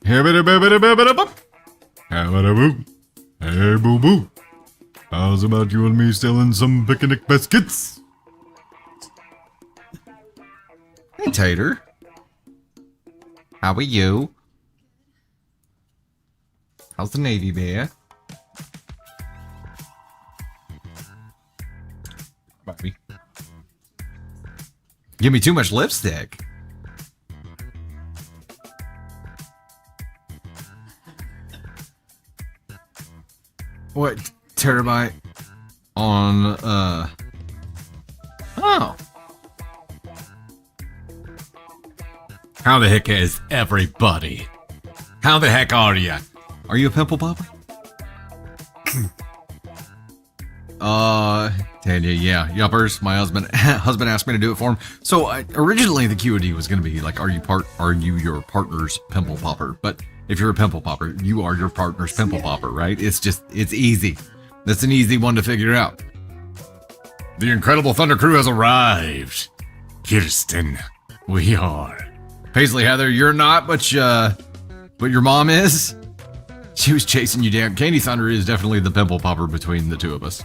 Hey, boo boo. How's about you and me selling some picnic biscuits? Hey, Tater. How are you? How's the Navy bear? Bobby. Give me too much lipstick. What? Terabyte on, Oh. How the heck is everybody? How the heck are ya? Are you a pimple popper? Tell you, yeah, yuppers. My husband asked me to do it for him. So originally the QOD was going to be like, are you your partner's pimple popper? But if you're a pimple popper, you are your partner's pimple popper, right? It's easy. That's an easy one to figure out. The Incredible Thunder Crew has arrived. Kirsten, we are. Paisley Heather, you're not, but your mom is. She was chasing you down. Candy Thunder is definitely the pimple popper between the two of us.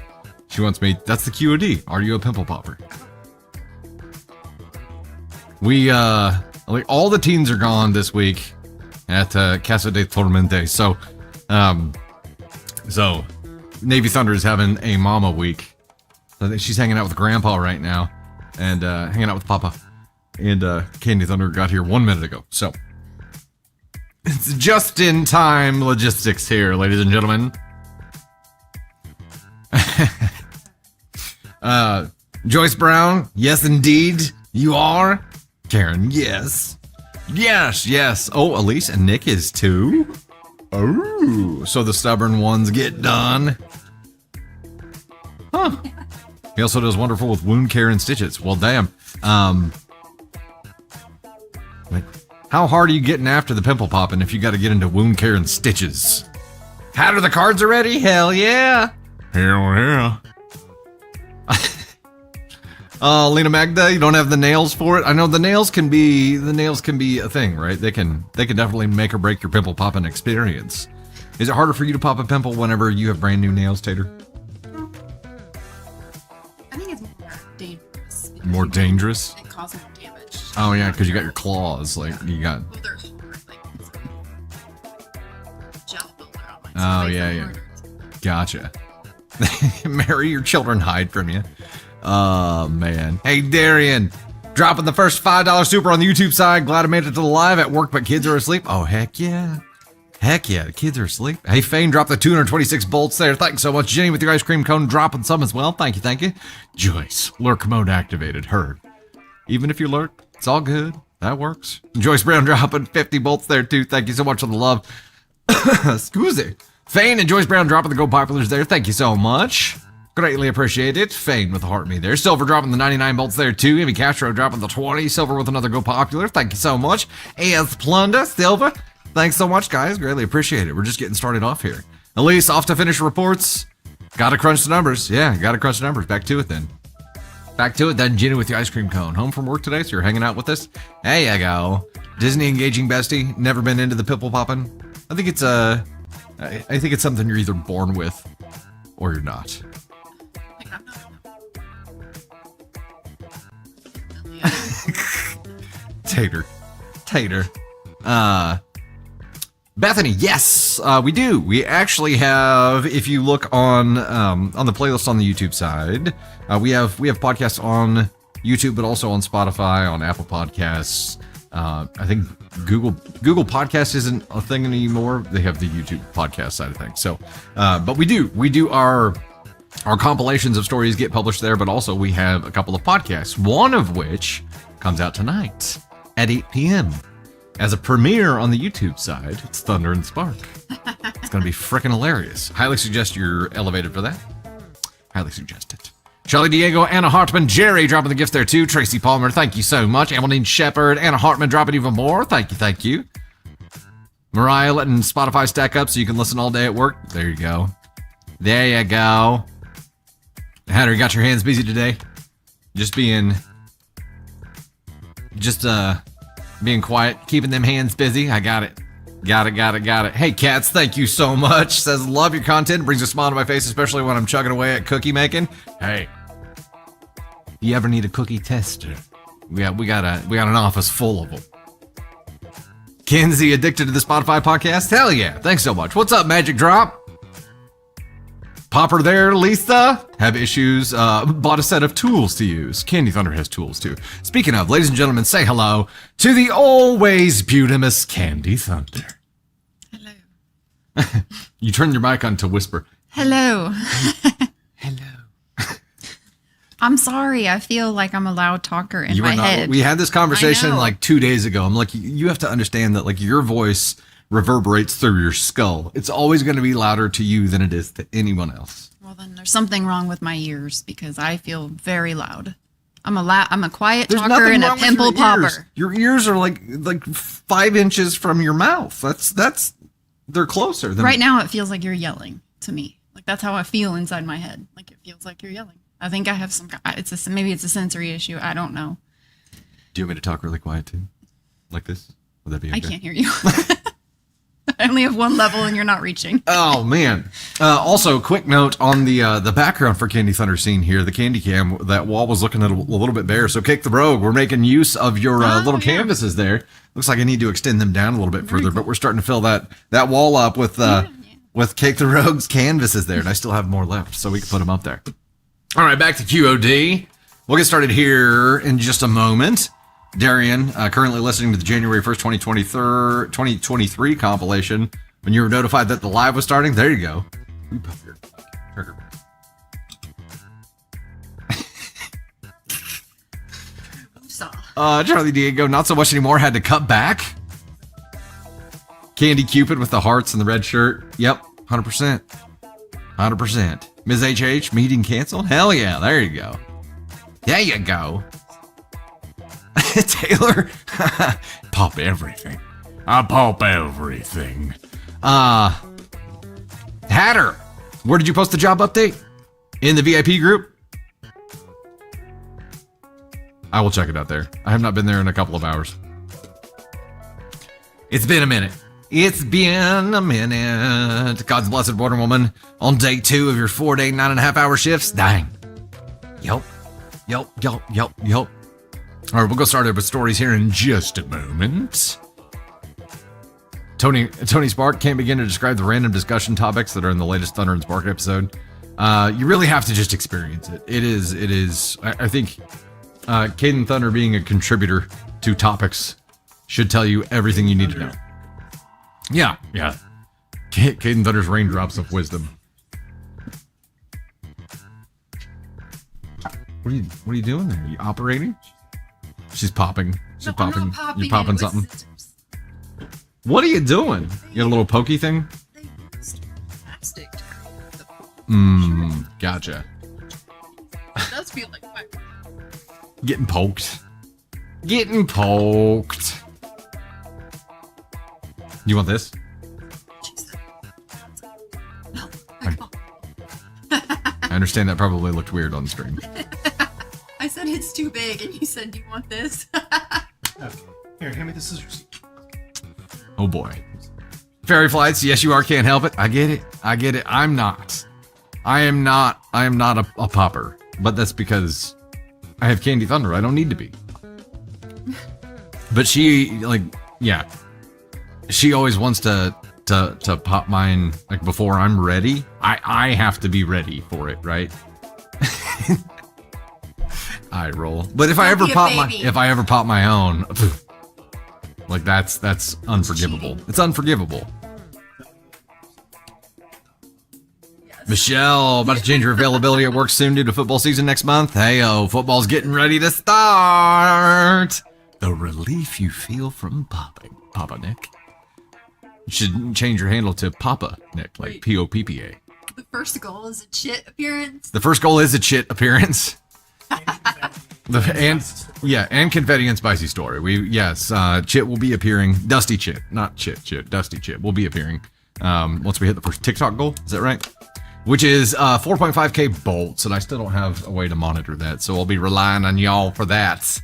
She wants me. That's the QOD. Are you a pimple popper? We like all the teens are gone this week at Casa de Tormente. So Navy Thunder is having a mama week. I think she's hanging out with Grandpa right now, and hanging out with Papa. And Candy Thunder got here 1 minute ago. So it's just in time logistics here, ladies and gentlemen. Joyce Brown, yes indeed, you are. Karen, yes. Yes. Oh, Elise and Nick is too. Oh, so the stubborn ones get done. Huh. He also does wonderful with wound care and stitches. Well, damn. How hard are you getting after the pimple popping if you got to get into wound care and stitches? How are the cards already? Hell yeah. Hell yeah. Lena Magda, you don't have the nails for it. I know the nails can be a thing, right? They can definitely make or break your pimple popping experience. Is it harder for you to pop a pimple whenever you have brand new nails, Tater? I think it's more dangerous. More dangerous? It causes more damage. Oh yeah, because you got your claws, like you got. Well, they're hard, like it's gel builder on my Oh yeah. Gotcha. Marry your children, hide from you. Oh, man. Hey, Darian, dropping the first $5 super on the YouTube side. Glad I made it to the live at work, but kids are asleep. Oh, heck yeah. Heck yeah, the kids are asleep. Hey, Fane dropped the 226 bolts there. Thanks so much. Jenny with your ice cream cone dropping some as well. Thank you. Joyce, lurk mode activated. Heard. Even if you lurk, it's all good. That works. Joyce Brown dropping 50 bolts there, too. Thank you so much for the love. Excuse me. Fane and Joyce Brown dropping the Go Populars there. Thank you so much. Greatly appreciate it. Fane with the heart me there. Silver dropping the 99 bolts there too. Amy Castro dropping the 20. Silver with another Go Popular. Thank you so much. As Plunda, Silver. Thanks so much, guys. Greatly appreciate it. We're just getting started off here. Elise, off to finish reports. Gotta crunch the numbers. Yeah, gotta crunch the numbers. Back to it then. Jenny with the ice cream cone. Home from work today, so you're hanging out with us? There you go. Disney engaging bestie. Never been into the pimple popping. I think it's something you're either born with or you're not. Tater. Bethany, yes, we do. We actually have, if you look on the playlist on the YouTube side, we have podcasts on YouTube, but also on Spotify, on Apple Podcasts. I think Google Podcast isn't a thing anymore. They have the YouTube podcast side of things. So, but we do our compilations of stories get published there, but also we have a couple of podcasts, one of which comes out tonight at 8 p.m. as a premiere on the YouTube side. It's Thunder and Spark. It's going to be freaking hilarious. Highly suggest you're elevated for that. Highly suggest it. Charlie Diego, Anna Hartman, Jerry dropping the gifts there too. Tracy Palmer, thank you so much. Emeline Shepard, Anna Hartman dropping even more. Thank you. Mariah letting Spotify stack up so you can listen all day at work. There you go. Hatter, you got your hands busy today? Just being quiet, keeping them hands busy. I got it. Got it. Hey, Cats, thank you so much. Says, love your content. Brings a smile to my face, especially when I'm chugging away at cookie making. Hey, you ever need a cookie tester? We got an office full of them. Kenzie, addicted to the Spotify podcast? Hell yeah. Thanks so much. What's up, Magic Drop? Popper there, Lisa. Have issues. Bought a set of tools to use. Candy Thunder has tools too. Speaking of, ladies and gentlemen, say hello to the always beautimous Candy Thunder. Hello. You turn your mic on to whisper. Hello. Hello. I'm sorry. I feel like I'm a loud talker in my head. We had this conversation I know. like 2 days ago. I'm like, you have to understand that like your voice reverberates through your skull. It's always going to be louder to you than it is to anyone else. Well, then there's something wrong with my ears because I feel very loud. I'm a quiet There's talker nothing and a wrong with pimple your popper. ears. Your ears are like 5 inches from your mouth. That's they're closer than Right now, it feels like you're yelling to me. Like that's how I feel inside my head. Like it feels like you're yelling. I think I have maybe it's a sensory issue. I don't know. Do you want me to talk really quiet too? Like this? Would that be okay? I can't hear you. I only have one level and you're not reaching. Oh man. Also, quick note on the background for Candy Thunder scene here, the candy cam, that wall was looking a little bit bare. So Cake the Rogue, we're making use of your little canvases there. Looks like I need to extend them down a little bit further, but we're starting to fill that wall up with Cake the Rogue's canvases there, and I still have more left, so we can put them up there. All right, back to QOD. We'll get started here in just a moment. Darian, currently listening to the January 1st, 2023 compilation. When you were notified that the live was starting, there you go. You put your trigger back. Charlie Diego, not so much anymore. Had to cut back. Candy Cupid with the hearts and the red shirt. Yep, 100%. 100%. Ms. HH, meeting canceled? Hell yeah, there you go. There you go. Taylor, pop everything. I pop everything. Hatter, where did you post the job update? In the VIP group? I will check it out there. I have not been there in a couple of hours. It's been a minute. It's been a minute. God's blessed border woman on day 2 of your 4-day, 9.5-hour shifts. Dang. Yup. All right, we'll go started with stories here in just a moment. Tony Spark can't begin to describe the random discussion topics that are in the latest Thunder and Spark episode. You really have to just experience it. It is. I think Caden Thunder being a contributor to topics should tell you everything you need to know. Yeah. Caden Thunder's raindrops of wisdom. What are you doing there? Are you operating? She's popping. No, I'm not popping. You're popping something. What are you doing? You got a little pokey thing? They used plastic to create the Gotcha. It does feel like fire. Getting poked. You want this? No. I understand that probably looked weird on the stream. I said it's too big, and you said, "Do you want this?" Here, hand me the scissors. Oh boy. Fairy flights, yes you are, can't help it. I get it. I am not a popper. But that's because I have Candy Thunder. I don't need to be. But she she always wants to pop mine like before I'm ready. I have to be ready for it, right? I roll. But if I ever pop my own, like that's unforgivable. It's unforgivable. Yes. Michelle, about to change your availability at work soon due to football season next month. Hey-o, football's getting ready to start. The relief you feel from popping, Papa Nick. You should change your handle to Papa Nick, like Poppa. The first goal is a chit appearance. The first goal is a chit appearance. And confetti and spicy story. Chit will be appearing. Dusty Chit, not Chit. Dusty Chit will be appearing once we hit the first TikTok goal. Is that right? Which is 4.5k bolts, and I still don't have a way to monitor that, so I'll be relying on y'all for that.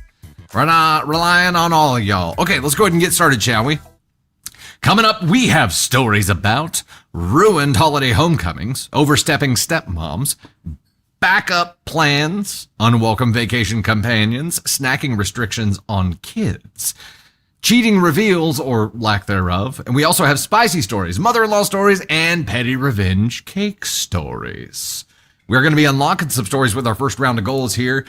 Relying on all of y'all. Okay, let's go ahead and get started, shall we? Coming up, we have stories about ruined holiday homecomings, overstepping stepmoms, backup plans, unwelcome vacation companions, snacking restrictions on kids, cheating reveals or lack thereof, and we also have spicy stories, mother-in-law stories, and petty revenge cake stories. We're going to be unlocking some stories with our first round of goals here.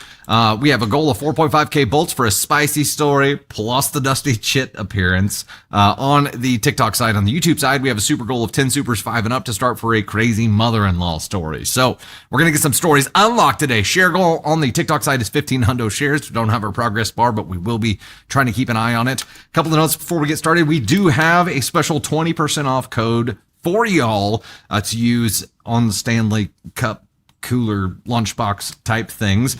We have a goal of 4.5K bolts for a spicy story, plus the Dusty Chit appearance. On the TikTok side, on the YouTube side, we have a super goal of 10 supers, 5 and up to start for a crazy mother-in-law story. So we're going to get some stories unlocked today. Share goal on the TikTok side is 15 hundo shares. We don't have our progress bar, but we will be trying to keep an eye on it. A couple of notes before we get started. We do have a special 20% off code for y'all to use on the Stanley Cup cooler lunchbox type things.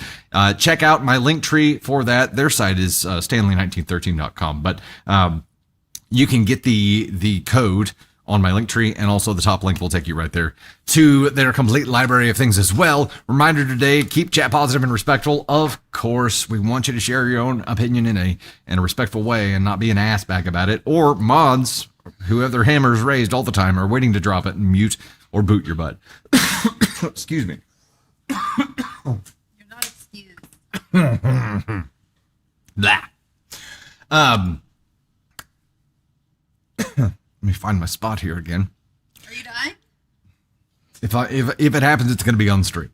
Check out my link tree for that. Their site is stanley1913.com, but you can get the code on my link tree, and also the top link will take you right there to their complete library of things as well. Reminder today, keep chat positive and respectful. Of course, we want you to share your own opinion in a respectful way and not be an ass bag about it, or mods who have their hammers raised all the time are waiting to drop it and mute or boot your butt. Excuse me. You're not excused. That. Let me find my spot here again. Are you dying? If it happens, it's going to be on stream.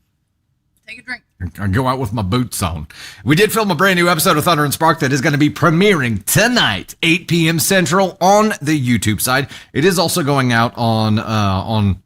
Take a drink. I go out with my boots on. We did film a brand new episode of Thunder and Spark that is going to be premiering tonight, 8 p.m. Central on the YouTube side. It is also going out on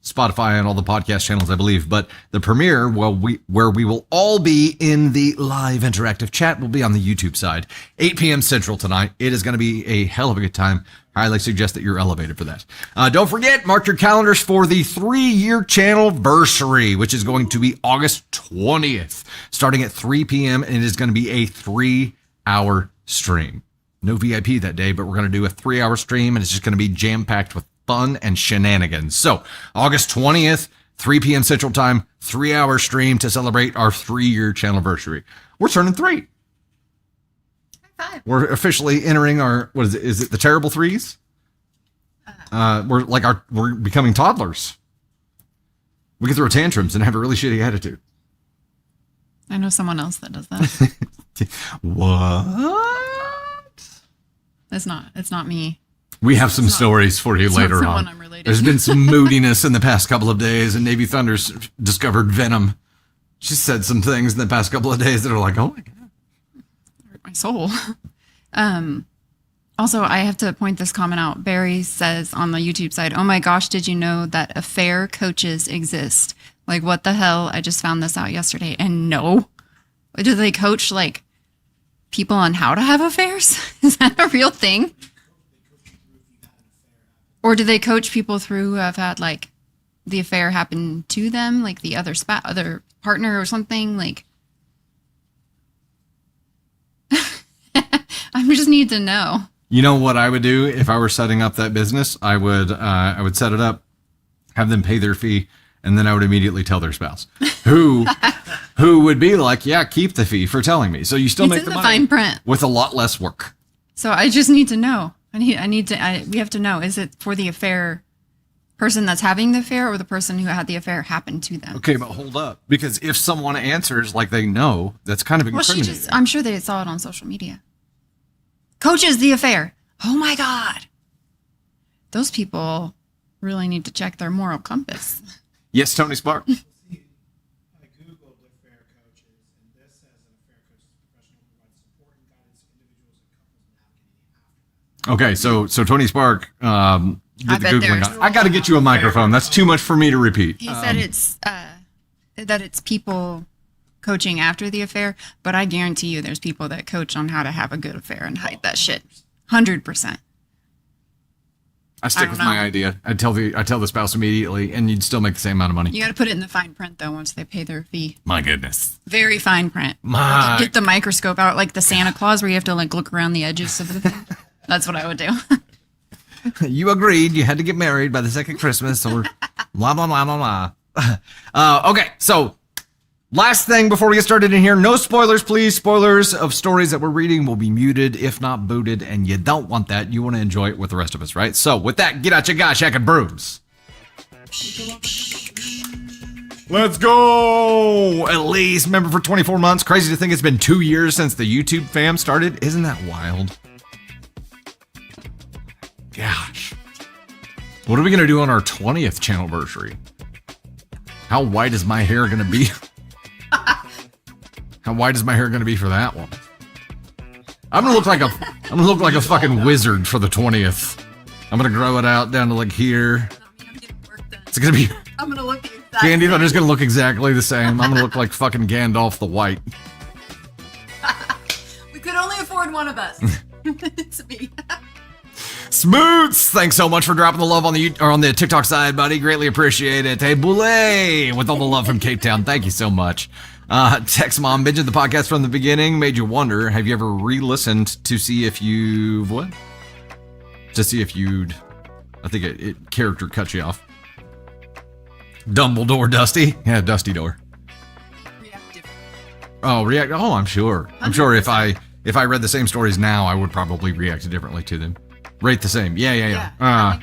Spotify and all the podcast channels, I believe. But the premiere, where we will all be in the live interactive chat, will be on the YouTube side, 8 p.m. Central tonight. It is going to be a hell of a good time. I highly suggest that you're elevated for that. Don't forget, mark your calendars for the 3-year channelversary, which is going to be August 20th, starting at 3 p.m. And it is going to be a 3-hour stream. No VIP that day, but we're going to do a 3-hour stream, and it's just going to be jam-packed with fun and shenanigans. So August 20th, 3 p.m. Central Time, 3-hour stream to celebrate our 3-year channelversary. We're turning 3. Five. We're officially entering our, what is it? Is it the terrible threes? We're becoming toddlers. We can throw tantrums and have a really shitty attitude. I know someone else that does that. What? It's not me. We have some stories for you later on. I'm related. There's been some moodiness in the past couple of days, and Navy Thunder's discovered venom. She said some things in the past couple of days that are like, oh my God. My soul. Also, I have to point this comment out. Barry says on the YouTube side, oh my gosh, did you know that affair coaches exist? Like, what the hell? I just found this out yesterday. And no. Do they coach, like, people on how to have affairs? Is that a real thing? Or do they coach people through who have had, like, the affair happen to them? Like, the other partner or something? Like, I just need to know. You know what I would do if I were setting up that business? I would set it up, have them pay their fee, and then I would immediately tell their spouse, who would be like, yeah, keep the fee for telling me. So you still make the money fine print with a lot less work. So I just need to know. We have to know, is it for the affair person that's having the affair or the person who had the affair happen to them? Okay, but hold up. Because if someone answers like they know, that's kind of incriminating. I'm sure they saw it on social media. Coaches the affair. Oh my God. Those people really need to check their moral compass. Yes, Tony Spark. I Googled affair coaches, and this says an affair coach is a professional who provides support and guidance to individuals and couples navigating after. Okay, so Tony Spark did the Googling. there's- I got to get you a microphone. That's too much for me to repeat. He said it's people coaching after the affair, but I guarantee you there's people that coach on how to have a good affair and hide that shit. 100%. I stick with my idea. I tell the spouse immediately, and you'd still make the same amount of money. You got to put it in the fine print though once they pay their fee. My goodness. Very fine print. Get the microscope out like the Santa Claus where you have to like look around the edges of the thing. That's what I would do. You agreed you had to get married by the second Christmas, or blah, blah, blah, blah, blah. Okay, so Last thing before we get started in here, no spoilers, please. Spoilers of stories that we're reading will be muted, if not booted, and you don't want that. You want to enjoy it with the rest of us, right? So with that, get out your gosh and brooms. Let's go! Elise, member for 24 months. Crazy to think it's been 2 years since the YouTube fam started. Isn't that wild? Gosh. What are we going to do on our 20th channelversary? How white is my hair going to be? How white is my hair going to be for that one? I'm going to look like a fucking wizard for the 20th. I'm going to grow it out down to like here. It's going to be I'm going to look exactly. Candy Thunder's going to look exactly the same. I'm going to look like fucking Gandalf the White. We could only afford one of us. It's me. Smoots, thanks so much for dropping the love on the TikTok side, buddy. Greatly appreciate it. Hey, Boulay, with all the love from Cape Town. Thank you so much. Stepmom, binged the podcast from the beginning. Made you wonder, have you ever re-listened to see if you've, what? To see if you'd, I think it character cut you off. Dumbledore, Dusty. Yeah, Dusty Door. React. Oh, I'm sure. I'm sure if I read the same stories now, I would probably react differently to them. Rate the same. Yeah.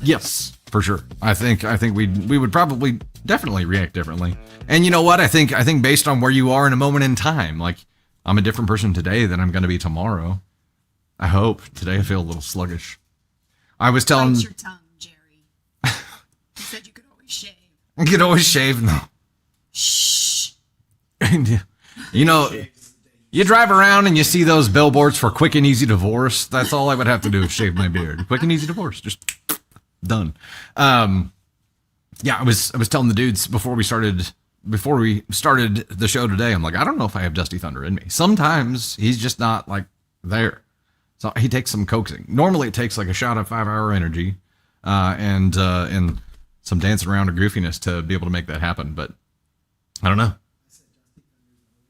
Yes, for sure. I think we would probably definitely react differently. And you know what? I think based on where you are in a moment in time, like I'm a different person today than I'm going to be tomorrow. I hope. Today I feel a little sluggish. I was telling. Bite your tongue, Jerry. You said you could always shave. You could always shave. No. Shh. You know. You drive around and you see those billboards for quick and easy divorce. That's all I would have to do is shave my beard. Quick and easy divorce, just done. Yeah, I was telling the dudes before we started the show today. I'm like, I don't know if I have Dusty Thunder in me. Sometimes he's just not like there. So he takes some coaxing. Normally it takes like a shot of 5-hour energy, and some dancing around or goofiness to be able to make that happen. But I don't know.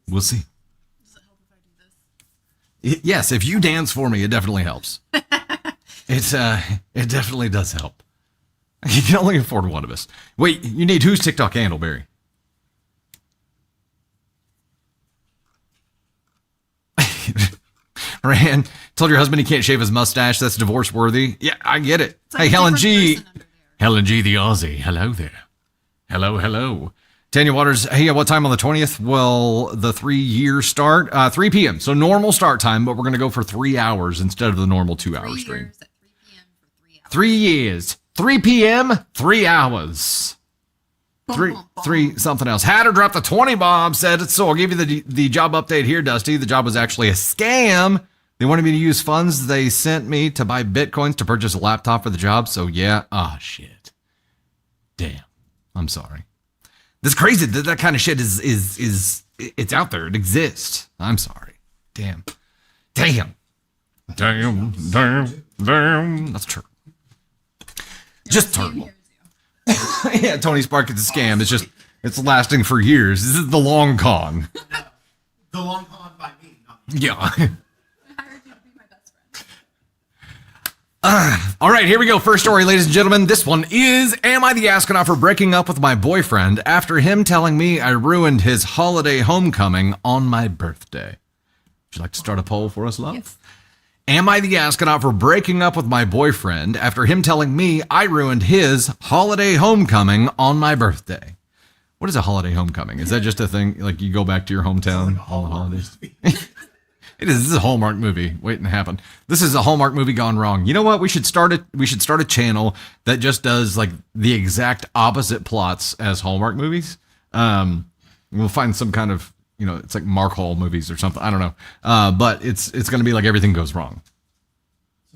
We'll see. Yes, if you dance for me, it definitely helps. It definitely does help. You can only afford one of us. Wait, you need whose TikTok handle, Barry? Rand, told your husband he can't shave his mustache. That's divorce worthy. Yeah, I get it. Like hey, Helen G. Helen G, the Aussie. Hello there. Hello. Tanya Waters, hey, what time on the 20th will the 3-year start? 3 p.m. So normal start time, but we're going to go for 3 hours instead of the normal 2-hour stream. 3 years, 3 p.m., 3 hours. Three something else. Hatter dropped the 20 bomb, said, so I'll give you the job update here, Dusty. The job was actually a scam. They wanted me to use funds they sent me to buy Bitcoins to purchase a laptop for the job. So yeah, shit. Damn. I'm sorry. That's crazy that kind of shit is it's out there. It exists. I'm sorry. Damn. That's true. Just terrible. Yeah, Tony Spark is a scam. It's lasting for years. This is the long con. The long con by me, not Yeah. I hired you to be my best friend. All right, here we go. First story, ladies and gentlemen. This one is, am I the astronaut for breaking up with my boyfriend after him telling me I ruined his holiday homecoming on my birthday? Would you like to start a poll for us, love? Yes. Am I the astronaut for breaking up with my boyfriend after him telling me I ruined his holiday homecoming on my birthday? What is a holiday homecoming? Is that just a thing, like you go back to your hometown on the holidays? It is. This is a Hallmark movie waiting to happen. This is a Hallmark movie gone wrong. You know what? We should start a channel that just does like the exact opposite plots as Hallmark movies. We'll find some kind of, it's like Mark Hall movies or something. I don't know. But it's going to be like everything goes wrong.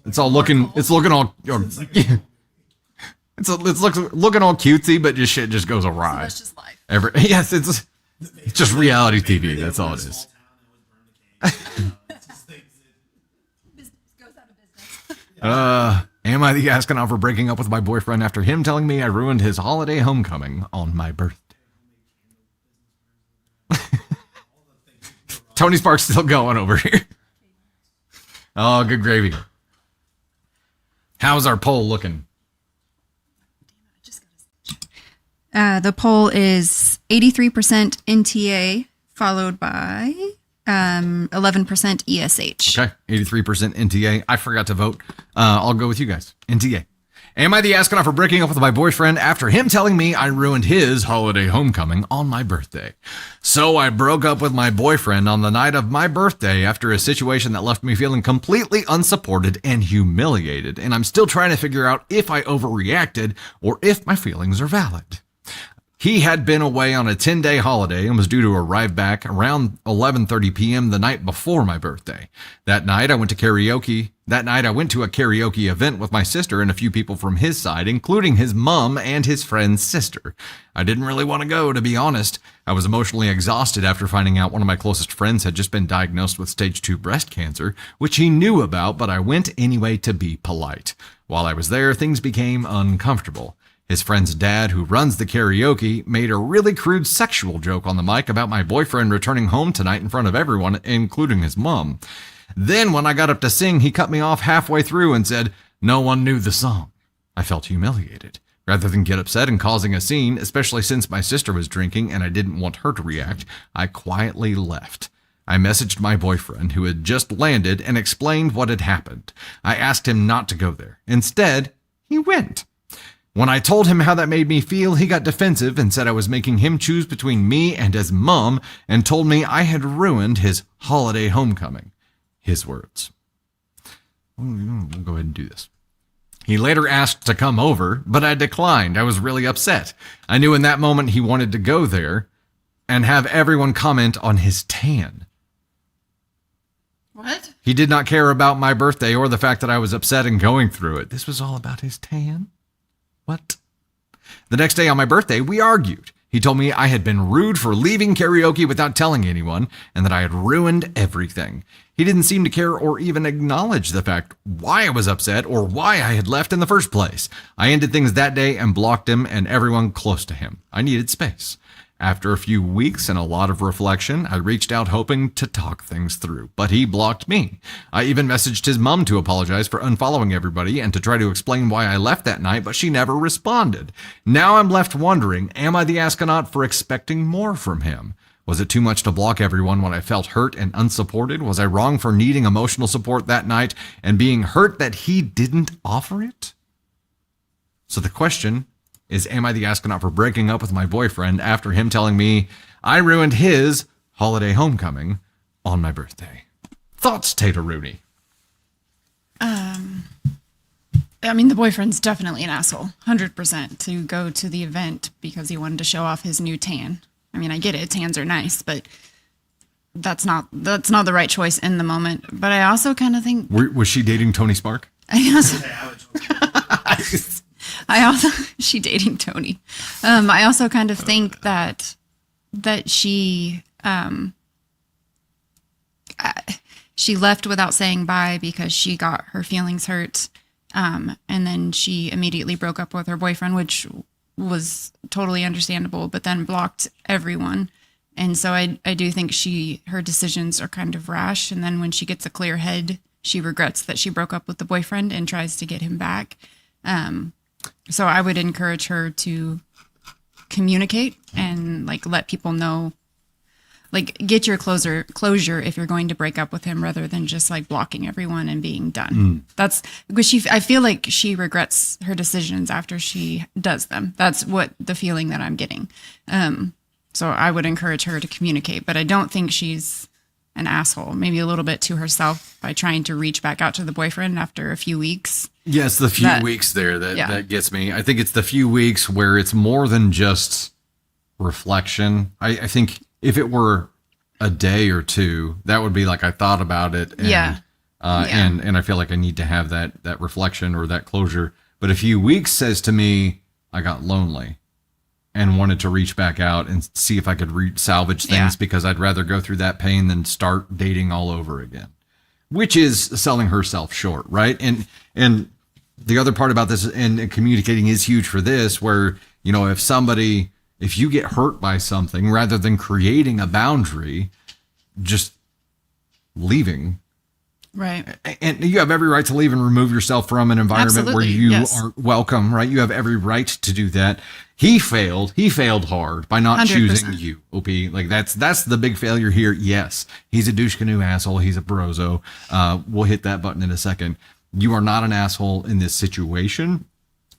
It's looking all looking all cutesy, but just shit just goes awry. So that's just life. Yes, it's just reality TV. That's all it is. Business goes out of business. Am I the astronaut for breaking up with my boyfriend after him telling me I ruined his holiday homecoming on my birthday? Tony Spark's still going over here. Oh, good gravy. How's our poll looking? The poll is 83% NTA, followed by 11% ESH. Okay, 83% NTA. I forgot to vote. I'll go with you guys. NTA. Am I the astronaut for breaking up with my boyfriend after him telling me I ruined his holiday homecoming on my birthday? So I broke up with my boyfriend on the night of my birthday after a situation that left me feeling completely unsupported and humiliated, and I'm still trying to figure out if I overreacted or if my feelings are valid. He had been away on a 10-day holiday and was due to arrive back around 11:30 p.m. the night before my birthday. That night I went to a karaoke event with my sister and a few people from his side, including his mom and his friend's sister. I didn't really want to go, to be honest. I was emotionally exhausted after finding out one of my closest friends had just been diagnosed with stage 2 breast cancer, which he knew about, but I went anyway to be polite. While I was there, things became uncomfortable. His friend's dad, who runs the karaoke, made a really crude sexual joke on the mic about my boyfriend returning home tonight in front of everyone, including his mom. Then, when I got up to sing, he cut me off halfway through and said, "No one knew the song." I felt humiliated. Rather than get upset and causing a scene, especially since my sister was drinking and I didn't want her to react, I quietly left. I messaged my boyfriend, who had just landed, and explained what had happened. I asked him not to go there. Instead, he went. When I told him how that made me feel, he got defensive and said I was making him choose between me and his mom and told me I had ruined his holiday homecoming. His words. We'll go ahead and do this. He later asked to come over, but I declined. I was really upset. I knew in that moment he wanted to go there and have everyone comment on his tan. What? He did not care about my birthday or the fact that I was upset and going through it. This was all about his tan? What? The next day on my birthday, we argued. He told me I had been rude for leaving karaoke without telling anyone and that I had ruined everything. He didn't seem to care or even acknowledge the fact why I was upset or why I had left in the first place. I ended things that day and blocked him and everyone close to him. I needed space. After a few weeks and a lot of reflection, I reached out hoping to talk things through, but he blocked me. I even messaged his mom to apologize for unfollowing everybody and to try to explain why I left that night, but she never responded. Now I'm left wondering, am I the astronaut for expecting more from him? Was it too much to block everyone when I felt hurt and unsupported? Was I wrong for needing emotional support that night and being hurt that he didn't offer it? So the question is, am I the astronaut for breaking up with my boyfriend after him telling me I ruined his holiday homecoming on my birthday? Thoughts, Tater Rooney? I mean, the boyfriend's definitely an asshole, 100%, to go to the event because he wanted to show off his new tan. I mean, I get it, tans are nice, but that's not the right choice in the moment. But I also kind of think... Was she dating Tony Spark? She dating Tony. I also kind of think that she left without saying bye because she got her feelings hurt. And then she immediately broke up with her boyfriend, which was totally understandable, but then blocked everyone. And so I do think her decisions are kind of rash. And then when she gets a clear head, she regrets that she broke up with the boyfriend and tries to get him back. So I would encourage her to communicate and let people know, get your closure if you're going to break up with him rather than just blocking everyone and being done. That's because I feel like she regrets her decisions after she does them. That's what the feeling that I'm getting. So I would encourage her to communicate, but I don't think she's an asshole, maybe a little bit to herself by trying to reach back out to the boyfriend after a few weeks. Yes, the few weeks there that gets me. I think it's the few weeks where it's more than just reflection. I think if it were a day or two, that would be I thought about it. And, and I feel like I need to have that reflection or that closure. But a few weeks says to me, I got lonely and wanted to reach back out and see if I could salvage things because I'd rather go through that pain than start dating all over again, which is selling herself short, right? And the other part about this and communicating is huge for this, where, if you get hurt by something, rather than creating a boundary, just leaving Right. And you have every right to leave and remove yourself from an environment where Absolutely, you yes. aren't welcome, right? You have every right to do that. He failed. He failed hard by not 100%. choosing you, OP. Like that's the big failure here. Yes, he's a douche canoe asshole. He's a brozo. We'll hit that button in a second. You are not an asshole in this situation,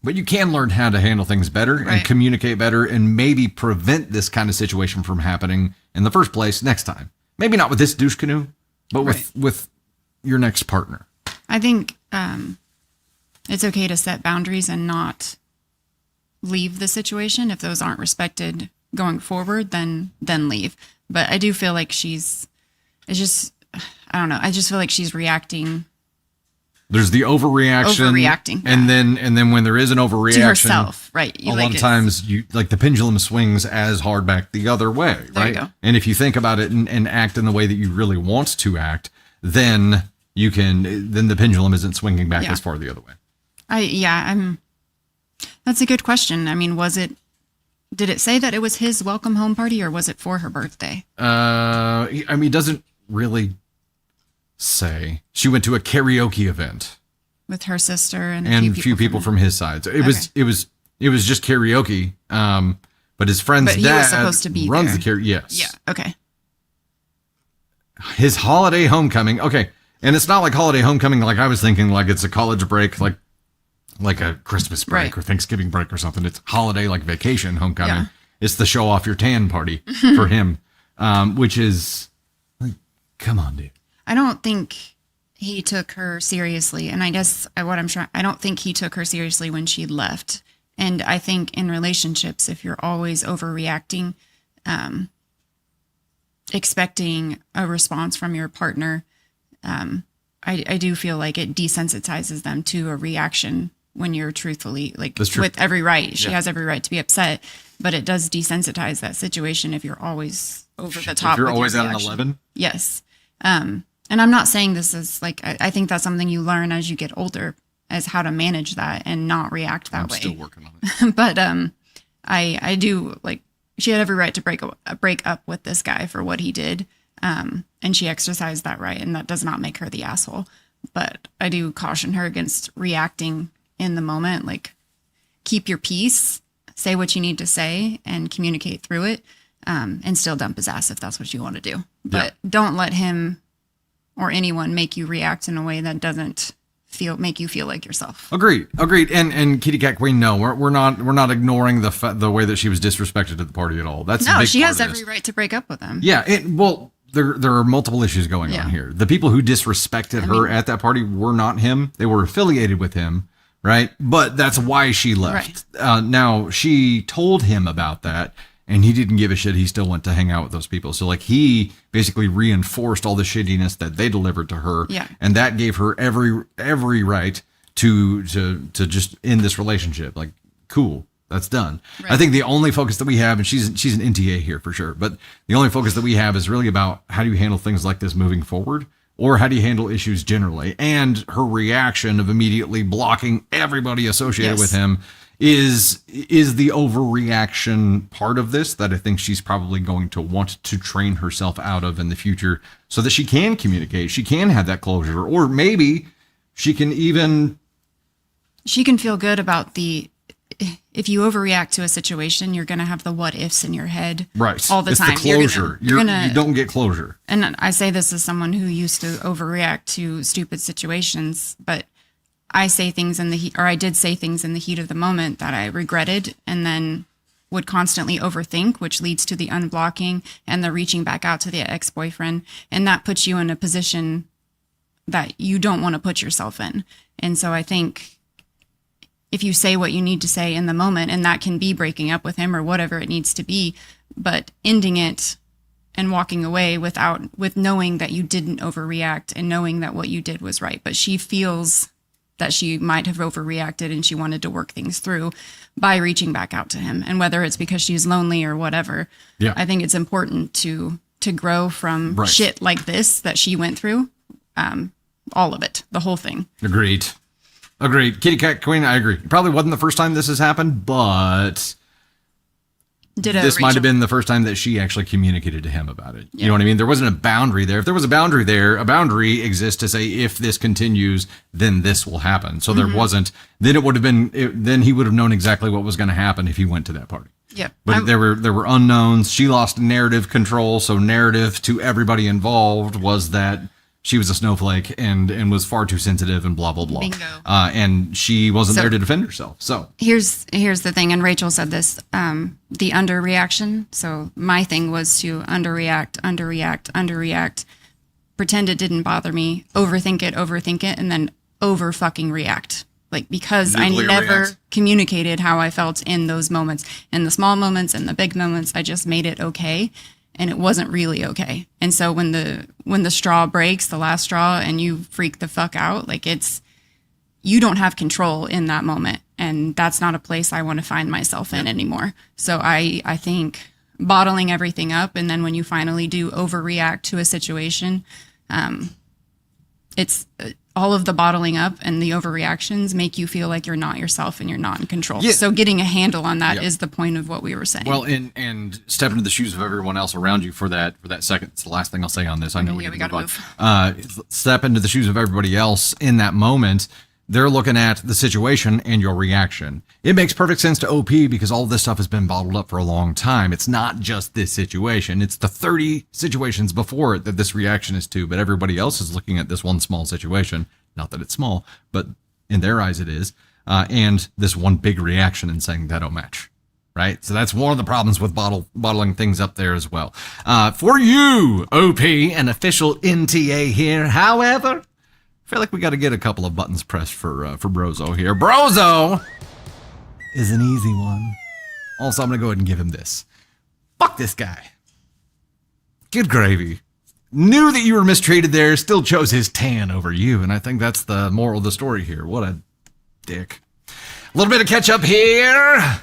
but you can learn how to handle things better and Right. communicate better and maybe prevent this kind of situation from happening in the first place next time. Maybe not with this douche canoe, but with your next partner. I think it's okay to set boundaries and not leave the situation. If those aren't respected going forward, then leave. But I do feel like I just feel like she's reacting There's the overreaction, yeah. and then when there is an overreaction to herself, right? A lot of times you like the pendulum swings as hard back the other way, There you right? go. And if you think about it and act in the way that you really want to act, then the pendulum isn't swinging back Yeah. as far the other way. That's a good question. I mean, did it say that it was his welcome home party or was it for her birthday? It doesn't really say. She went to a karaoke event With her sister and and a few people from his side. So it was just karaoke. But his friend's But he dad was supposed to be runs there. the karaoke. Yes. Yeah. Okay. His holiday homecoming. Okay. And it's not like holiday homecoming like I was thinking, like it's a college break, like a Christmas break Right. or Thanksgiving break or something. It's holiday, like vacation homecoming. Yeah. It's the show off your tan party for him, which is like, come on, dude. I don't think he took her seriously. And I guess I don't think he took her seriously when she left. And I think in relationships, if you're always overreacting, expecting a response from your partner, I do feel like it desensitizes them to a reaction when you're truthfully, like That's true. with every right. She Yeah. has every right to be upset, but it does desensitize that situation if you're always over the top. If you're with your always at an reaction. 11, Yes. And I'm not saying this is like, I think that's something you learn as you get older, as how to manage that and not react that I'm way. still working on it. But I do, like, she had every right to break up with this guy for what he did. And she exercised that right, and that does not make her the asshole. But I do caution her against reacting in the moment. Like, keep your peace, say what you need to say, and communicate through it, and still dump his ass if that's what you want to do. But don't let him or anyone make you react in a way that doesn't make you feel like yourself. Agreed. And Kitty Cat Queen, no, we're not ignoring the way that she was disrespected at the party at all. That's a No, big she part has of this. every right to break up with him. Yeah, there are multiple issues going Yeah. on here. The people who disrespected her at that party were not him. They were affiliated with him, right? But that's why she left. Now, she told him about that, and he didn't give a shit. He still went to hang out with those people. So, like, he basically reinforced all the shittiness that they delivered to her. Yeah. And that gave her every right to just end this relationship. Like, cool. That's done. Right. I think the only focus that we have, and she's an NTA here for sure, but the only focus that we have is really about how do you handle things like this moving forward, or how do you handle issues generally? And her reaction of immediately blocking everybody associated with him is the overreaction part of this that I think she's probably going to want to train herself out of in the future so that she can communicate, she can have that closure, or maybe she can feel good about if you overreact to a situation, you're going to have the what ifs in your head all the it's time. the closure. You don't get closure. And I say this as someone who used to overreact to stupid situations, but I say things I did say things in the heat of the moment that I regretted and then would constantly overthink, which leads to the unblocking and the reaching back out to the ex-boyfriend. And that puts you in a position that you don't want to put yourself in. And so I think if you say what you need to say in the moment, and that can be breaking up with him or whatever it needs to be, but ending it and walking away with knowing that you didn't overreact and knowing that what you did was right. But she feels that she might have overreacted and she wanted to work things through by reaching back out to him. And whether it's because she's lonely or whatever, I think it's important to grow from shit like this that she went through. All of it, the whole thing. Agreed. Kitty Cat Queen, I agree. It probably wasn't the first time this has happened, but this might have been the first time that she actually communicated to him about it. You know what I mean? There wasn't a boundary there. If there was a boundary there, a boundary exists to say, if this continues, then this will happen. So there wasn't, then it would have been, then he would have known exactly what was going to happen if he went to that party. Yep. But there were unknowns. She lost narrative control. So narrative to everybody involved was that she was a snowflake and was far too sensitive and blah, blah, blah. Bingo. And she wasn't there to defend herself. So here's the thing. And Rachel said this, the underreaction. So my thing was to underreact, pretend it didn't bother me, overthink it, and then over fucking react. Like, because I never communicated how I felt in those moments, in the small moments and the big moments. I just made it okay. And it wasn't really okay. And so when the straw breaks, the last straw, and you freak the fuck out, like, you don't have control in that moment. And that's not a place I want to find myself in anymore. So I think bottling everything up, and then when you finally do overreact to a situation, it's all of the bottling up and the overreactions make you feel like you're not yourself and you're not in control. Yeah. So getting a handle on that is the point of what we were saying. Well, and step into the shoes of everyone else around you for that second. It's the last thing I'll say on this. I know we got to move. Step into the shoes of everybody else in that moment. They're looking at the situation and your reaction. It makes perfect sense to OP because all of this stuff has been bottled up for a long time. It's not just this situation. It's the 30 situations before it that this reaction is to, but everybody else is looking at this one small situation. Not that it's small, but in their eyes it is. And this one big reaction and saying that don't match. Right? So that's one of the problems with bottling things up there as well. For you, OP, an official NTA here. However, I feel like we got to get a couple of buttons pressed for Brozo here. Brozo is an easy one. Also, I'm going to go ahead and give him this. Fuck this guy. Good gravy. Knew that you were mistreated there, still chose his tan over you, and I think that's the moral of the story here. What a dick. A little bit of catch up here.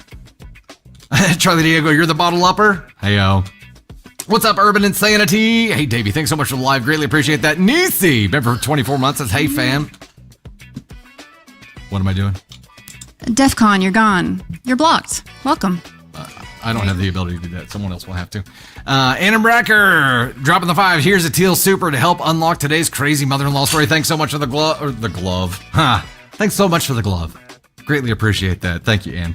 Charlie Diego, you're the bottle upper. Hey-yo. What's up, Urban Insanity? Hey, Davey, thanks so much for the live. Greatly appreciate that. Nisi, been for 24 months. Says, hey, fam. What am I doing? DEF CON, you're gone. You're blocked. Welcome. I don't have the ability to do that. Someone else will have to. Anna Brecker, dropping the 5. Here's a teal super to help unlock today's crazy mother-in-law story. Thanks so much for the glove. Thanks so much for the glove. Greatly appreciate that. Thank you, Ann.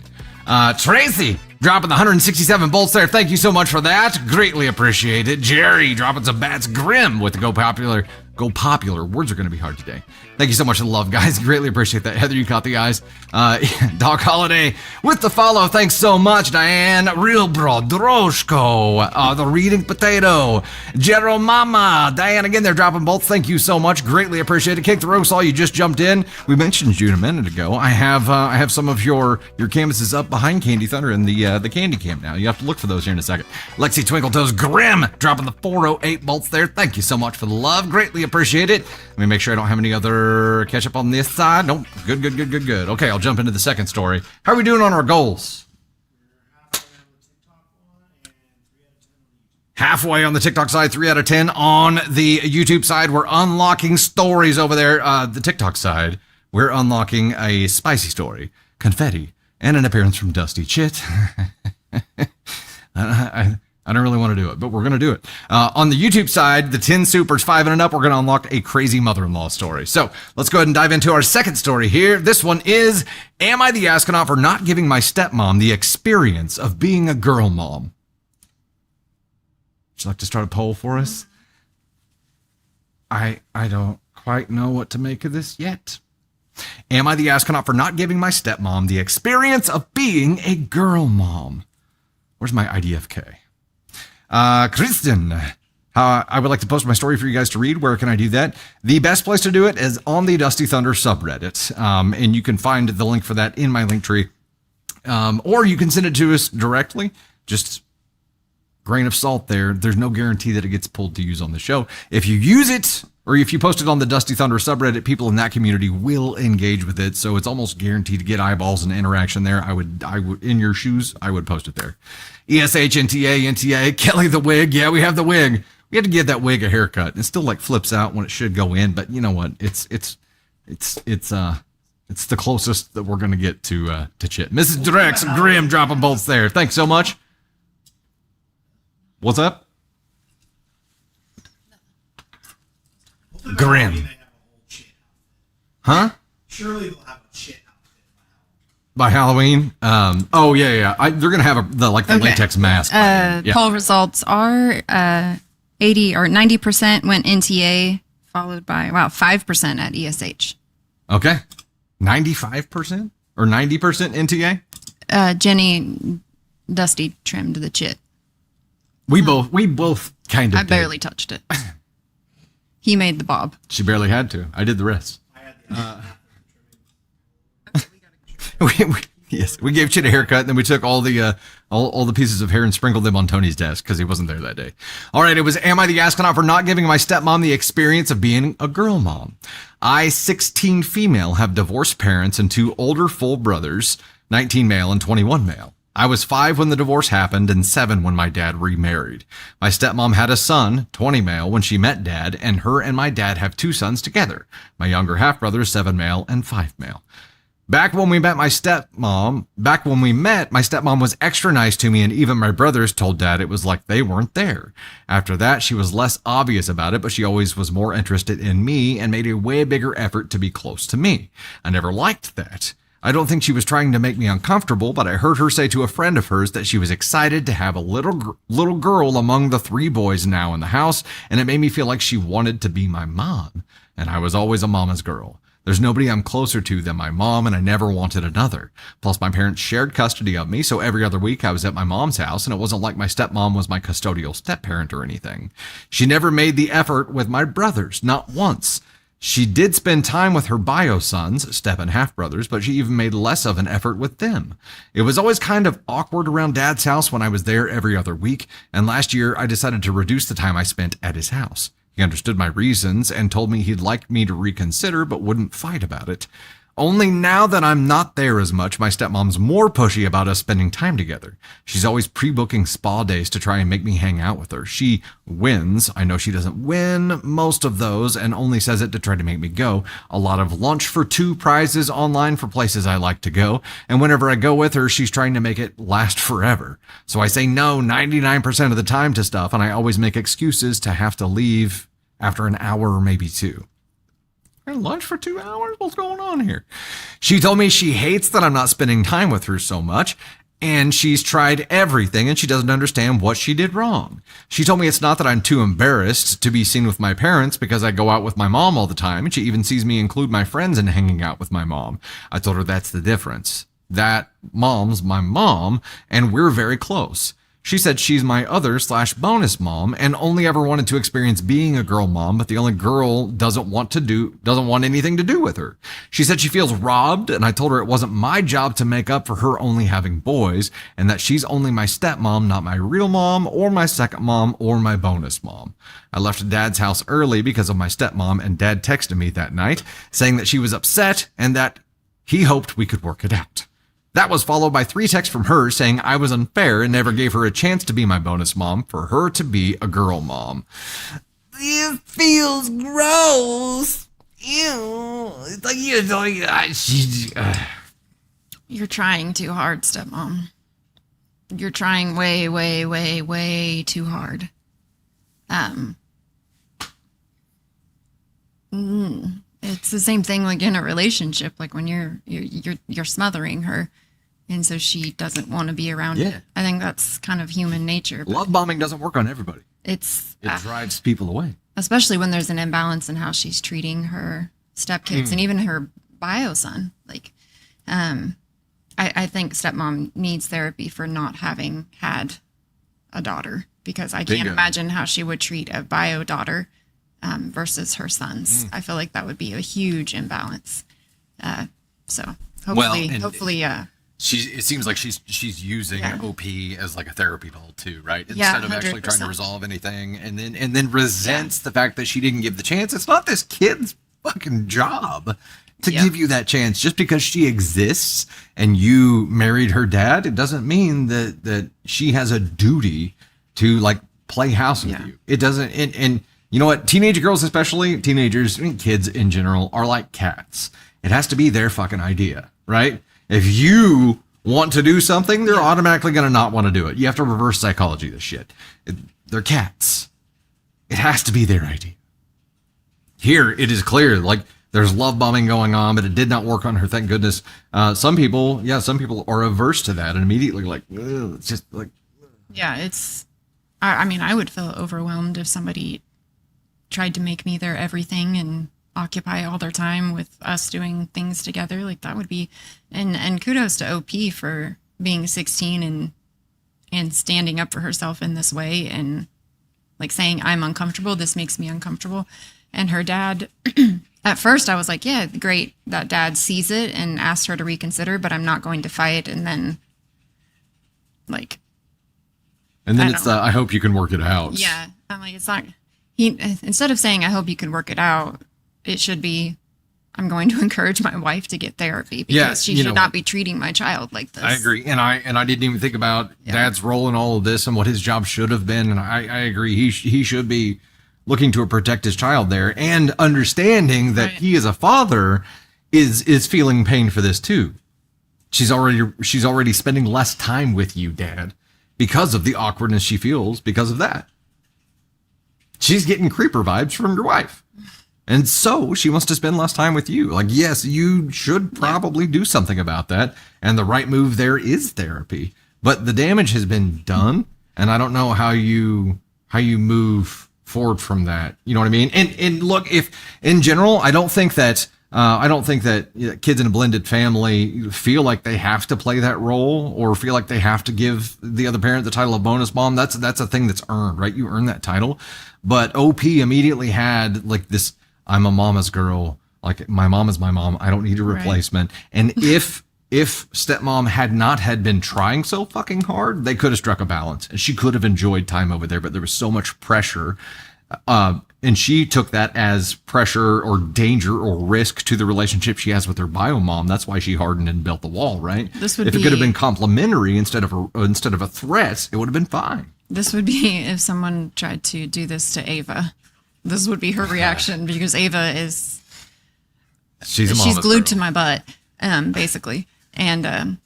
Tracy, dropping the 167 bolts there. Thank you so much for that. Greatly appreciate it. Jerry, dropping some bats. Grim with the Go Popular. Words are going to be hard today. Thank you so much for the love, guys. Greatly appreciate that. Heather, you caught the eyes. Doc Holiday with the follow. Thanks so much, Diane. Real Bro, Droshko, the Reading Potato, General Mama. Diane, again, they're dropping bolts. Thank you so much. Greatly appreciate it. Kick the Roast, all you just jumped in. We mentioned you a minute ago. I have some of your canvases up behind Candy Thunder in the candy camp now. You have to look for those here in a second. Lexi Twinkle Toes Grim dropping the 408 bolts there. Thank you so much for the love. Greatly appreciate it. Let me make sure I don't have any other catch up on this side. Nope. Good. Okay, I'll jump into the second story. How are we doing on our goals? Halfway on the TikTok side, 3 out of 10 on the YouTube side. We're unlocking stories over there. The TikTok side, we're unlocking a spicy story, confetti, and an appearance from Dusty Chit. I don't really want to do it, but we're going to do it. On the YouTube side, the 10 supers, 5 and up, we're going to unlock a crazy mother-in-law story. So let's go ahead and dive into our second story here. This one is, am I the astronaut for not giving my stepmom the experience of being a girl mom? Would you like to start a poll for us? I don't quite know what to make of this yet. Am I the astronaut for not giving my stepmom the experience of being a girl mom? Where's my IDFK? Kristen, I would like to post my story for you guys to read. Where can I do that? The best place to do it is on the Dusty Thunder subreddit. And you can find the link for that in my link tree. Or you can send it to us directly. Just grain of salt there. There's no guarantee that it gets pulled to use on the show. If you use it, or if you post it on the Dusty Thunder subreddit, people in that community will engage with it. So it's almost guaranteed to get eyeballs and interaction there. I would, in your shoes, I would post it there. ESH, NTA, Kelly the wig. Yeah, we have the wig. We had to give that wig a haircut. It still like flips out when it should go in, but you know what? It's the closest that we're gonna get to Chit. Mrs. Drex, Grim dropping bolts there. Thanks so much. What's up? Hopefully by Grim. Halloween they have a whole shit outfit. Huh? Surely they'll have a shit outfit By by Halloween. Halloween? Oh yeah. They're gonna have the Okay. latex mask. Yeah. Poll results are 80 or 90% went NTA, followed by 5% at ESH. Okay. 95% or 90% NTA? Jenny Dusty trimmed the chit. We both kind of I barely touched it. He made the bob. She barely had to. I did the rest. I had the Yes, we gave Chit a haircut, and then we took all the pieces of hair and sprinkled them on Tony's desk because he wasn't there that day. All right, it was Am I the Astronaut for not giving my stepmom the experience of being a girl mom? I, 16 female, have divorced parents and 2 older full brothers, 19 male and 21 male. I was 5 when the divorce happened and 7 when my dad remarried. My stepmom had a son, 20 male, when she met dad, and her and my dad have 2 sons together. My younger half brother is 7 male and 5 male. Back when we met, my stepmom was extra nice to me, and even my brothers told dad it was like they weren't there. After that, she was less obvious about it, but she always was more interested in me and made a way bigger effort to be close to me. I never liked that. I don't think she was trying to make me uncomfortable, but I heard her say to a friend of hers that she was excited to have a little girl among the 3 boys now in the house, and it made me feel like she wanted to be my mom, and I was always a mama's girl. There's nobody I'm closer to than my mom, and I never wanted another. Plus, my parents shared custody of me, so every other week I was at my mom's house, and it wasn't like my stepmom was my custodial step-parent or anything. She never made the effort with my brothers, not once. She did spend time with her bio sons, step and half brothers, but she even made less of an effort with them. It was always kind of awkward around Dad's house when I was there every other week, and last year I decided to reduce the time I spent at his house. He understood my reasons and told me he'd like me to reconsider but wouldn't fight about it. Only now that I'm not there as much, my stepmom's more pushy about us spending time together. She's always pre-booking spa days to try and make me hang out with her. She wins. I know she doesn't win most of those and only says it to try to make me go. A lot of lunch for 2 prizes online for places I like to go. And whenever I go with her, she's trying to make it last forever. So I say no 99% of the time to stuff, and I always make excuses to have to leave after an hour or maybe 2. Lunch for 2 hours? What's going on here? She told me she hates that I'm not spending time with her so much, and she's tried everything, and she doesn't understand what she did wrong. She told me it's not that I'm too embarrassed to be seen with my parents because I go out with my mom all the time, and she even sees me include my friends in hanging out with my mom. I told her that's the difference. That mom's my mom, and we're very close. She said she's my other/bonus mom and only ever wanted to experience being a girl mom, but the only girl doesn't want anything to do with her. She said she feels robbed, and I told her it wasn't my job to make up for her only having boys, and that she's only my stepmom, not my real mom or my second mom or my bonus mom. I left Dad's house early because of my stepmom, and Dad texted me that night saying that she was upset and that he hoped we could work it out. That was followed by 3 texts from her saying I was unfair and never gave her a chance to be my bonus mom for her to be a girl mom. This feels gross. Ew. It's like You're trying too hard, stepmom. You're trying way, way, way, way too hard. It's the same thing like in a relationship, like when you're smothering her, and so she doesn't want to be around Yeah. it. I think that's kind of human nature. But love bombing doesn't work on everybody. it Drives people away. especially when there's an imbalance in how she's treating her stepkids and even her bio son. Like, I think stepmom needs therapy for not having had a daughter, because I can't Bingo. imagine how she would treat a bio daughter versus her sons. I feel like that would be a huge imbalance. So hopefully, It seems like she's using Yeah. OP as like a therapy tool too, right? Yeah, Instead of actually trying to 100%. resolve anything, and then resents the fact that she didn't give the chance. It's not this kid's fucking job to Yeah. give you that chance. Just because she exists and you married her dad, it doesn't mean that she has a duty to like play house with Yeah. you. It doesn't. And you know what? Teenage girls, especially teenagers, I mean, kids in general, are like cats. It has to be their fucking idea, right? If you want to do something, they're automatically going to not want to do it. You have to reverse psychology this shit. They're cats. It has to be their idea. Here, it is clear, like, there's love bombing going on, but it did not work on her, thank goodness. Some people are averse to that and immediately like, ugh, it's just like... Yeah, it's... I mean, I would feel overwhelmed if somebody tried to make me their everything and occupy all their time with us doing things together. Like, that would be... And kudos to OP for being 16 and standing up for herself in this way and, like, saying, I'm uncomfortable, this makes me uncomfortable. And her dad... At first, I was like, yeah, great that dad sees it and asked her to reconsider, but I'm not going to fight. And then, like... And then I hope you can work it out. Yeah. I'm like, it's not... Instead of saying, I hope you can work it out, it should be, I'm going to encourage my wife to get therapy because she should not be treating my child like this. I agree. And I didn't even think about Dad's role in all of this and what his job should have been. And I agree. He should be looking to protect his child there and understanding that he as a father is feeling pain for this too. She's already spending less time with you, Dad, because of the awkwardness she feels because of that. She's getting creeper vibes from your wife. And so she wants to spend less time with you. Like, yes, you should probably do something about that. And the right move there is therapy. But the damage has been done. And I don't know how you move forward from that. You know what I mean? And look, if in general, I don't think that kids in a blended family feel like they have to play that role or feel like they have to give the other parent the title of bonus mom. That's a thing that's earned, right? You earn that title. But OP immediately had like this, I'm a mama's girl. Like, my mom is my mom. I don't need a replacement. Right. And if stepmom had been trying so fucking hard, they could have struck a balance and she could have enjoyed time over there, but there was so much pressure. And she took that as pressure or danger or risk to the relationship she has with her bio mom. That's why she hardened and built the wall, right? If it could have been complimentary instead of a threat, it would have been fine. This would be if someone tried to do this to Ava. This would be her reaction because Ava is... She's glued to my butt, basically. And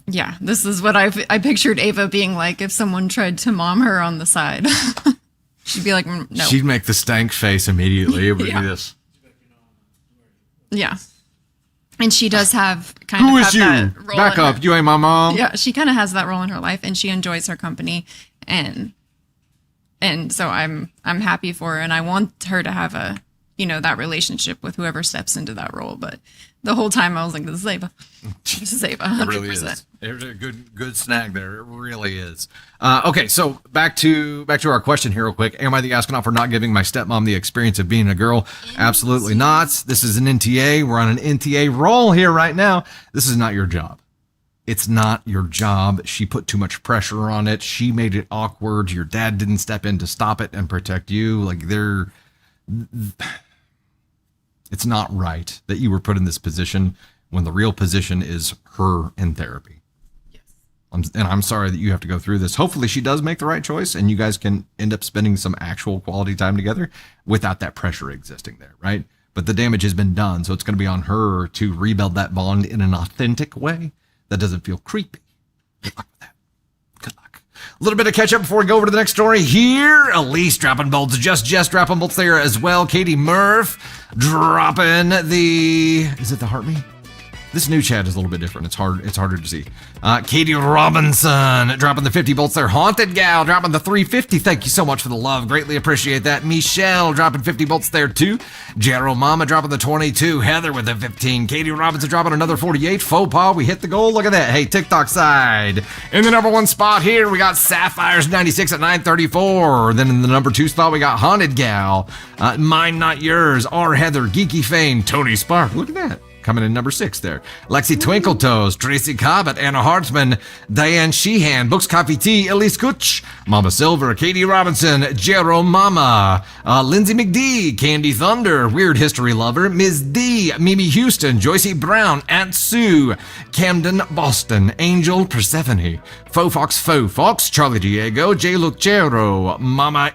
yeah, this is what I pictured Ava being like if someone tried to mom her on the side. She'd be like, no. She'd make the stank face immediately. It would be this. Yeah. And she does have kind of that role. Back up. You ain't my mom. Yeah, she kind of has that role in her life and she enjoys her company. And so I'm happy for her and I want her to have that relationship with whoever steps into that role. But the whole time I was like, this is Ava. This is Ava, 100%. It really is. There's a good snag there. It really is. Okay, so back to our question here real quick. Am I the astronaut for not giving my stepmom the experience of being a girl? Absolutely not. This is an NTA. We're on an NTA roll here right now. This is not your job. It's not your job. She put too much pressure on it. She made it awkward. Your dad didn't step in to stop it and protect you. Like, it's not right that you were put in this position when the real position is her in therapy. Yes. I'm sorry that you have to go through this. Hopefully she does make the right choice and you guys can end up spending some actual quality time together without that pressure existing there, right? But the damage has been done, so it's going to be on her to rebuild that bond in an authentic way that doesn't feel creepy. Good luck with that. Good luck. A little bit of catch up before we go over to the next story here. Elise dropping bolts, just dropping bolts there as well. Katie Murph dropping is it the heart me? This new chat is a little bit different. It's harder to see. Katie Robinson dropping the 50 bolts there. Haunted Gal dropping the 350. Thank you so much for the love. Greatly appreciate that. Michelle dropping 50 bolts there too. Gerald Mama dropping the 22. Heather with the 15. Katie Robinson dropping another 48. Faux pas. We hit the goal. Look at that. Hey, TikTok side. In the number one spot here, we got Sapphires 96 at 934. Then in the number two spot, we got Haunted Gal. Mine Not Yours. R. Heather. Geeky Fame. Tony Spark. Look at that. Coming in number 6 there. Lexi Twinkletoes, Tracy Cobbett, Anna Hartzman, Diane Sheehan, Books Coffee Tea, Elise Kutch, Mama Silver, Katie Robinson, Jero Mama, Lindsay McD, Candy Thunder, Weird History Lover, Ms. D, Mimi Houston, Joycey Brown, Aunt Sue, Camden Boston, Angel Persephone, Faux Fox, Charlie Diego, J. Lucero, Mama,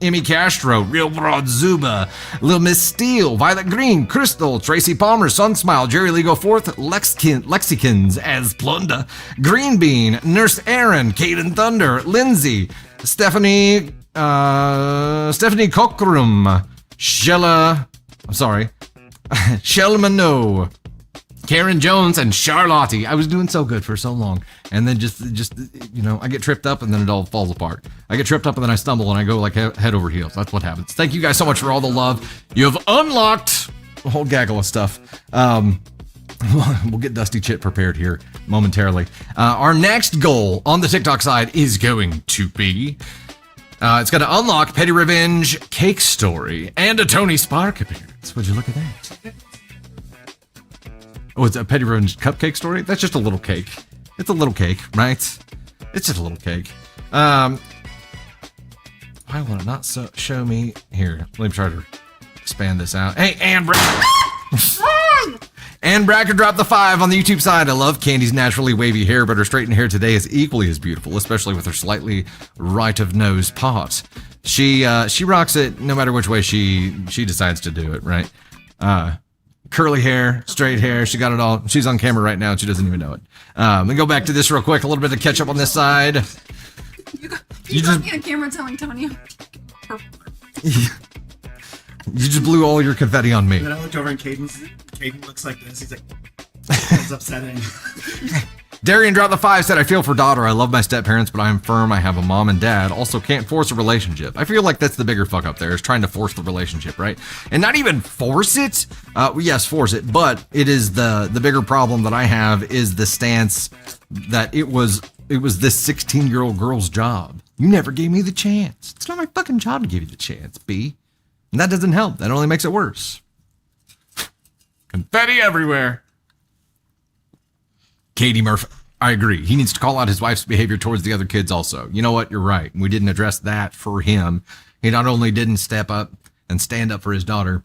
Emmy Castro, Real Broad Zuba, Lil Miss Steele, Violet Green, Crystal, Tracy Palmer, Sunsmile, Jerry Lego 4th, Lexicans as Plunda, Green Bean, Nurse Aaron, Caden Thunder, Lindsay, Stephanie Cockrum, Shelmano, Karen Jones, and Charlotte. I was doing so good for so long, and then just I get tripped up, and then it all falls apart. I get tripped up, and then I stumble, and I go like head over heels. That's what happens. Thank you guys so much for all the love. You have unlocked a whole gaggle of stuff. We'll get Dusty Chit prepared here momentarily. Our next goal on the TikTok side is going to be it's going to unlock Petty Revenge Cake Story and a Tony Spark appearance. Would you look at that? Oh, it's a Petty Revenge Cupcake Story? That's just a little cake. It's a little cake, right? It's just a little cake. Why will it not show me? Here, let me try to expand this out. Hey, Anne And Bracker dropped the 5 on the YouTube side. I love Candy's naturally wavy hair, but her straightened hair today is equally as beautiful, especially with her slightly right of nose part. She rocks it no matter which way she decides to do it, right? Curly hair, straight hair, she got it all. She's on camera right now and she doesn't even know it. Let me go back to this real quick, a little bit to catch up on this side. You just got me on camera telling Tony. You just blew all your confetti on me. And then I looked over and Caden looks like this. He's like, it's upsetting. Darian dropped the 5, said, I feel for daughter. I love my step parents, but I'm firm. I have a mom and dad. Also can't force a relationship. I feel like that's the bigger fuck up there, is trying to force the relationship, right? And not even force it. Yes, force it. But it is the bigger problem that I have is the stance that it was this 16-year-old girl's job. You never gave me the chance. It's not my fucking job to give you the chance, B. And that doesn't help. That only makes it worse. Confetti everywhere. Katie Murphy, I agree. He needs to call out his wife's behavior towards the other kids also. You know what? You're right. We didn't address that for him. He not only didn't step up and stand up for his daughter,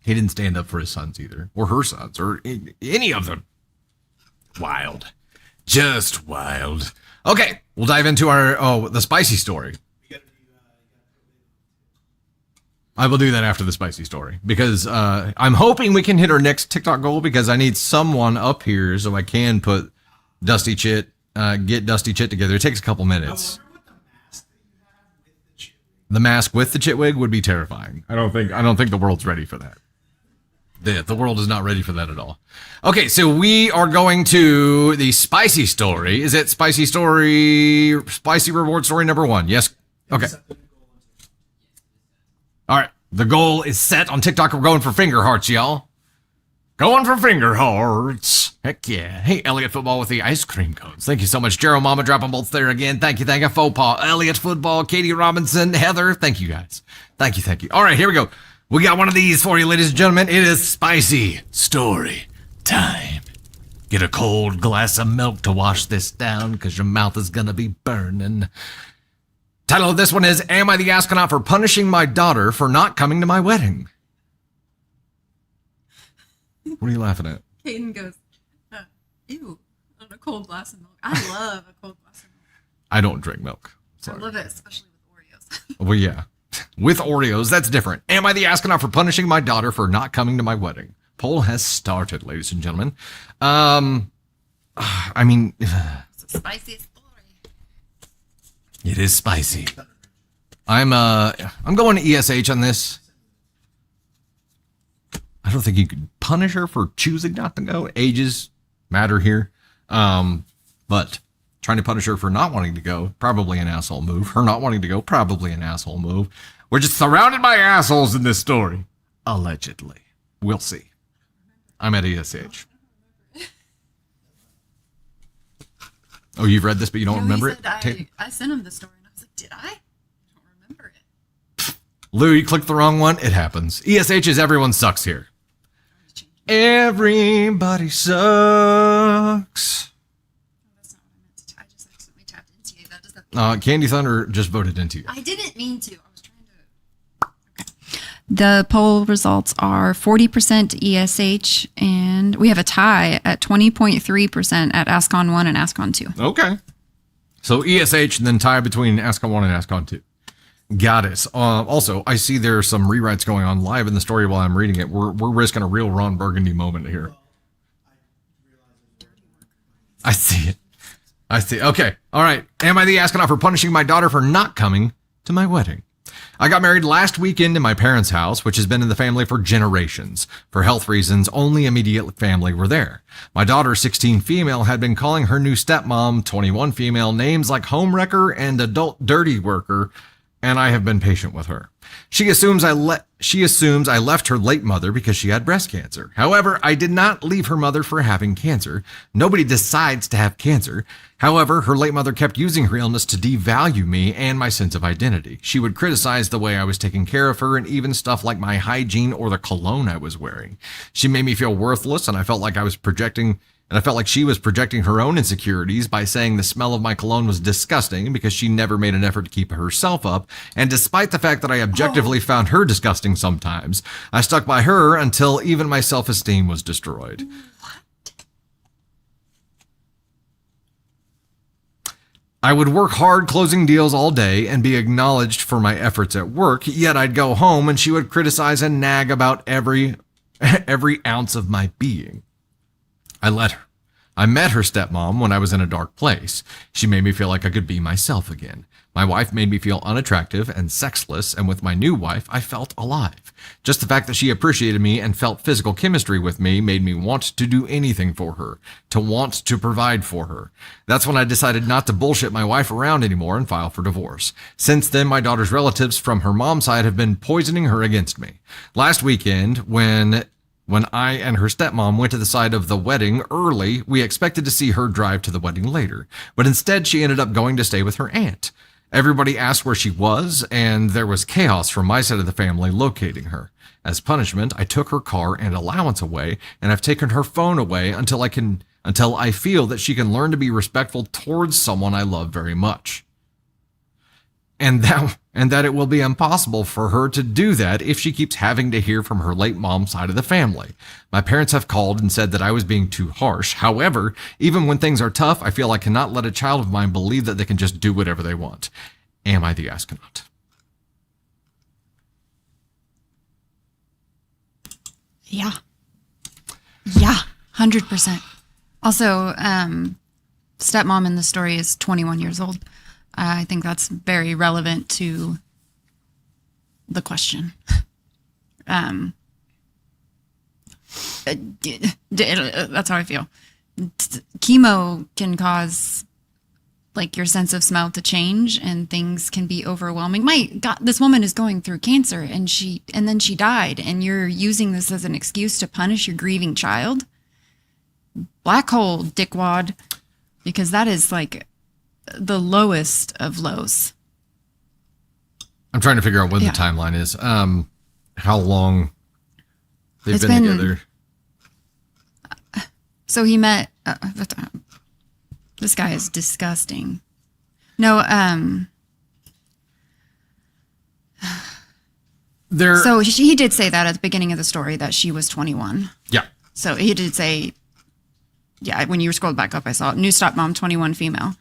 he didn't stand up for his sons either, or her sons, or any of them. Wild. Just wild. Okay, we'll dive into the spicy story. I will do that after the spicy story because I'm hoping we can hit our next TikTok goal because I need someone up here so I can put Dusty Chit, get Dusty Chit together. It takes a couple minutes. The mask with the chitwig would be terrifying. I don't think the world's ready for that. The world is not ready for that at all. Okay, so we are going to the spicy story. Is it spicy reward story number 1? Yes. Okay. All right, the goal is set on TikTok. We're going for finger hearts, y'all. Going for finger hearts. Heck yeah. Hey, Elliott Football with the ice cream cones. Thank you so much. Gerald Mama dropping bolts there again. Thank you. Faux Paw, Elliott Football, Katie Robinson, Heather. Thank you, guys. Thank you. All right, here we go. We got one of these for you, ladies and gentlemen. It is spicy story time. Get a cold glass of milk to wash this down because your mouth is going to be burning. Title of this one is, Am I the Astronaut for Punishing My Daughter for Not Coming to My Wedding? What are you laughing at? Caden goes, ew, on a cold glass of milk. I love a cold glass of milk. I don't drink milk. Sorry. I love it, especially with Oreos. Well, yeah. With Oreos, that's different. Am I the astronaut for punishing my daughter for not coming to my wedding? Poll has started, ladies and gentlemen. I mean... It's a spicy story. It is spicy. I'm going to ESH on this. I don't think you could punish her for choosing not to go. Ages matter here. But trying to punish her for not wanting to go, probably an asshole move. Her not wanting to go, probably an asshole move. We're just surrounded by assholes in this story. Allegedly. We'll see. I'm at ESH. Oh, you've read this, but you don't remember it? I sent him the story, and I was like, did I? I don't remember it. Lou, you clicked the wrong one. It happens. ESH is everyone sucks here. Everybody sucks. That's not what I meant to. I just accidentally tapped into you. That does that. Candy Thunder just voted into you. I didn't mean to. I was trying to. Okay. The poll results are 40% ESH, and we have a tie at 20.3% at AskOn 1 and AskOn 2. Okay. So ESH and then tie between AskOn 1 and AskOn 2. Got it. Also, I see there are some rewrites going on live in the story while I'm reading it. We're risking a real Ron Burgundy moment here. I see it. I see. Okay. All right. Am I the astronaut for punishing my daughter for not coming to my wedding? I got married last weekend in my parents' house, which has been in the family for generations. For health reasons, only immediate family were there. My daughter, 16 female, had been calling her new stepmom, 21 female, names like homewrecker and adult dirty worker, and I have been patient with her. She assumes I left her late mother because she had breast cancer. However, I did not leave her mother for having cancer. Nobody decides to have cancer. However, her late mother kept using her illness to devalue me and my sense of identity. She would criticize the way I was taking care of her and even stuff like my hygiene or the cologne I was wearing. She made me feel worthless, and I felt like she was projecting her own insecurities by saying the smell of my cologne was disgusting because she never made an effort to keep herself up. And despite the fact that I objectively found her disgusting sometimes, I stuck by her until even my self-esteem was destroyed. I would work hard closing deals all day and be acknowledged for my efforts at work, yet I'd go home and she would criticize and nag about every ounce of my being. I met her stepmom when I was in a dark place. She made me feel like I could be myself again. My wife made me feel unattractive and sexless, and with my new wife, I felt alive. Just the fact that she appreciated me and felt physical chemistry with me made me want to do anything for her, to want to provide for her. That's when I decided not to bullshit my wife around anymore and file for divorce. Since then, my daughter's relatives from her mom's side have been poisoning her against me. Last weekend, when I and her stepmom went to the side of the wedding early, we expected to see her drive to the wedding later. But instead, she ended up going to stay with her aunt. Everybody asked where she was, and there was chaos from my side of the family locating her. As punishment, I took her car and allowance away, and I've taken her phone away until I feel that she can learn to be respectful towards someone I love very much. And that it will be impossible for her to do that if she keeps having to hear from her late mom's side of the family. My parents have called and said that I was being too harsh. However, even when things are tough, I feel I cannot let a child of mine believe that they can just do whatever they want. Am I the astronaut? Yeah, 100%. Also, stepmom in the story is 21 years old. I think that's very relevant to the question. That's how I feel. Chemo can cause like your sense of smell to change, and things can be overwhelming. My God, this woman is going through cancer, and then she died, and you're using this as an excuse to punish your grieving child. Black hole, dickwad, because that is like the lowest of lows. I'm trying to figure out when the timeline is. How long they've been together. So he met. This guy is disgusting. No. So he did say that at the beginning of the story that she was 21. Yeah. So he did say. Yeah, when you scrolled back up, I saw new stepmom, 21 female.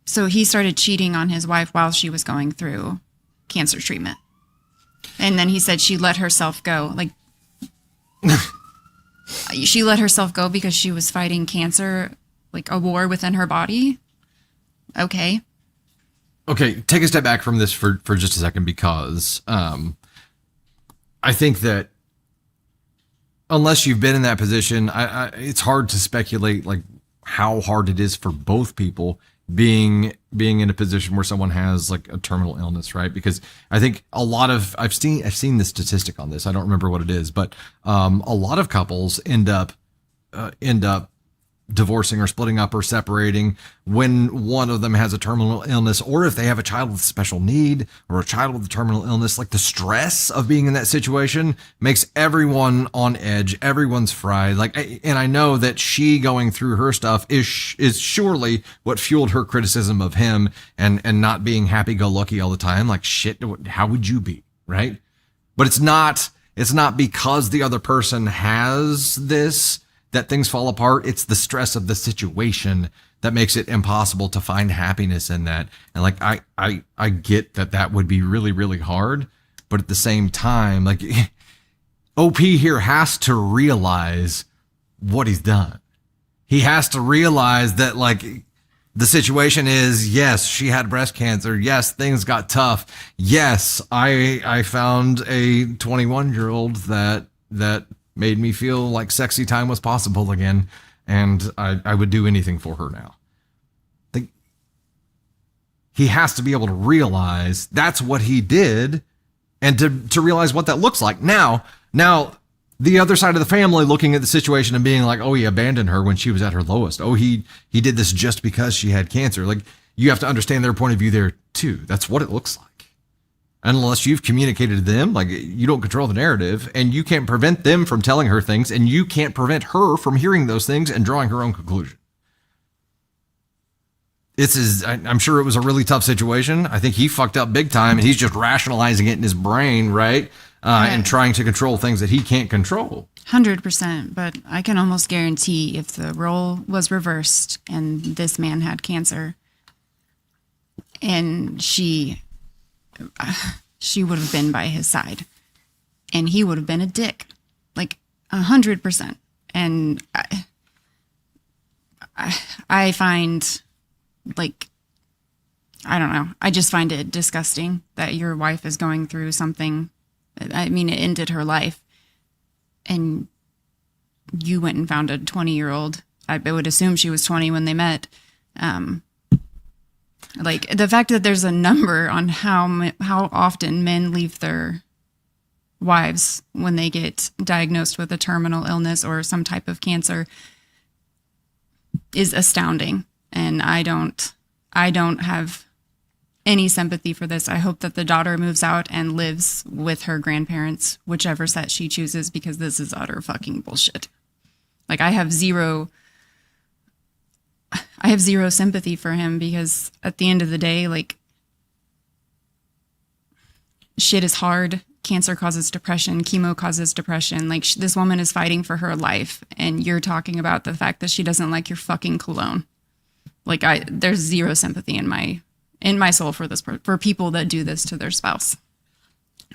So he started cheating on his wife while she was going through cancer treatment. And then he said she let herself go. Like, she let herself go because she was fighting cancer, like a war within her body. Okay. Okay, take a step back from this for just a second, because I think that unless you've been in that position, it's hard to speculate like how hard it is for both people being in a position where someone has like a terminal illness, right? Because I think I've seen the statistic on this. I don't remember what it is, but a lot of couples end up divorcing or splitting up or separating when one of them has a terminal illness, or if they have a child with special need or a child with a terminal illness. Like, the stress of being in that situation makes everyone on edge. Everyone's fried. Like, and I know that she going through her stuff is surely what fueled her criticism of him and not being happy-go-lucky all the time. Like, shit, how would you be, right? But it's not because the other person has this that things fall apart. It's the stress of the situation that makes it impossible to find happiness in that. And like, I get that would be really, really hard, but at the same time, like, OP here has to realize what he's done. he has to realize that, like, the situation is, yes, she had breast cancer. Yes, things got tough. Yes, I found a 21-year-old that made me feel like sexy time was possible again, and I would do anything for her now. Like, he has to be able to realize that's what he did, and to realize what that looks like. Now, the other side of the family looking at the situation and being like, oh, he abandoned her when she was at her lowest. Oh, he did this just because she had cancer. Like, you have to understand their point of view there too. That's what it looks like. Unless you've communicated to them, like, you don't control the narrative, and you can't prevent them from telling her things, and you can't prevent her from hearing those things and drawing her own conclusion. I'm sure it was a really tough situation. I think he fucked up big time, and he's just rationalizing it in his brain, right? And trying to control things that he can't control. 100%. But I can almost guarantee if the role was reversed and this man had cancer and she would have been by his side and he would have been a dick, like 100%. And I find, like, I don't know. I just find it disgusting that your wife is going through something. I mean, it ended her life, and you went and found a 20-year-old. I would assume she was 20 when they met. Like, the fact that there's a number on how often men leave their wives when they get diagnosed with a terminal illness or some type of cancer is astounding. And I don't have any sympathy for this. I hope that the daughter moves out and lives with her grandparents, whichever set she chooses, because this is utter fucking bullshit. Like, I have zero sympathy for him, because at the end of the day, like, shit is hard. Cancer causes depression. Chemo causes depression. Like, this woman is fighting for her life, and you're talking about the fact that she doesn't like your fucking cologne. Like, there's zero sympathy in my soul for for people that do this to their spouse.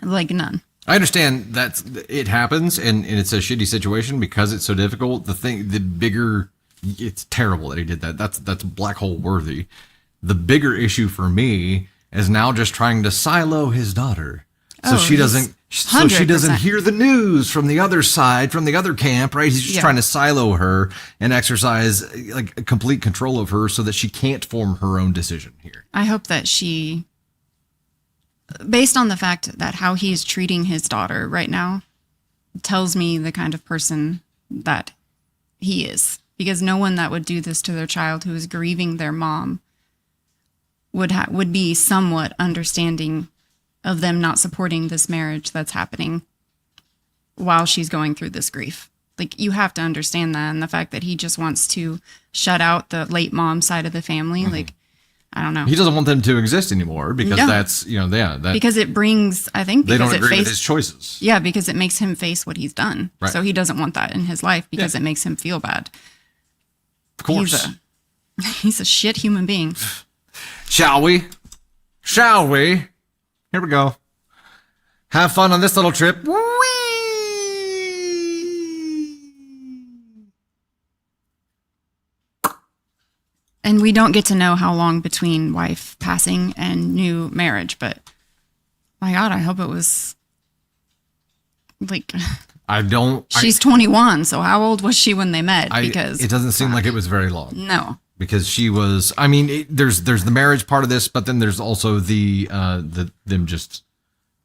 Like, none. I understand that it happens, and it's a shitty situation because it's so difficult. It's terrible that he did that. That's black hole worthy. The bigger issue for me is now just trying to silo his daughter. So she doesn't hear the news from the other side, from the other camp, right? He's just trying to silo her and exercise, like, complete control of her so that she can't form her own decision here. I hope that she, based on the fact that how he's treating his daughter right now, tells me the kind of person that he is. Because no one that would do this to their child who is grieving their mom would be somewhat understanding of them not supporting this marriage that's happening while she's going through this grief. Like, you have to understand that. And the fact that he just wants to shut out the late mom side of the family, like, I don't know. He doesn't want them to exist anymore because that's, because it brings, I think, they don't agree with his choices. Yeah, because it makes him face what he's done. Right. So he doesn't want that in his life because it makes him feel bad. Of course. He's a shit human being. Shall we? Here we go. Have fun on this little trip. Whee! And we don't get to know how long between wife passing and new marriage, but my God, I hope it was like... She's 21, so how old was she when they met? Because it doesn't seem like it was very long. No. Because she was, I mean, there's the marriage part of this, but then there's also them just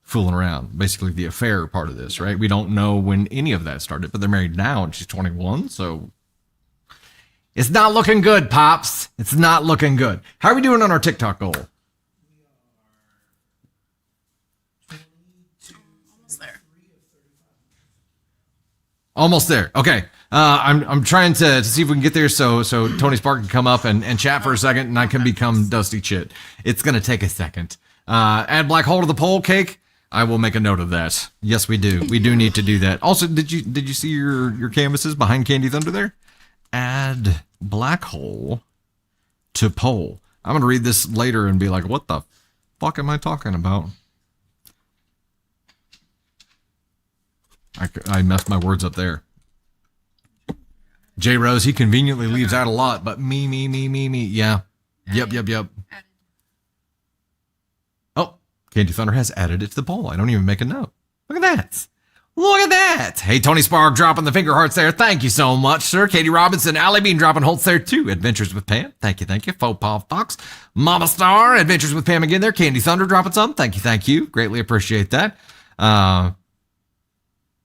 fooling around, basically the affair part of this, right? We don't know when any of that started, but they're married now and she's 21, so it's not looking good, Pops. It's not looking good. How are we doing on our TikTok goal? Almost there. Okay. I'm trying to see if we can get there so Tony Spark can come up and chat for a second and I can become Dusty Chit. It's going to take a second. Add black hole to the poll cake. I will make a note of that. Yes, we do. We do need to do that. Also, did you see your canvases behind Candy Thunder there? Add black hole to poll. I'm going to read this later and be like, what the fuck am I talking about? I messed my words up there. J Rose, he conveniently leaves out a lot, but me. Yeah. Yep. Oh, Candy Thunder has added it to the poll. I don't even make a note. Look at that. Look at that. Hey, Tony Spark dropping the finger hearts there. Thank you so much, sir. Katie Robinson, Allie Bean dropping holds there too. Adventures with Pam. Thank you. Faux Paw Fox. Mama Star, Adventures with Pam again there. Candy Thunder dropping some. Thank you. Greatly appreciate that.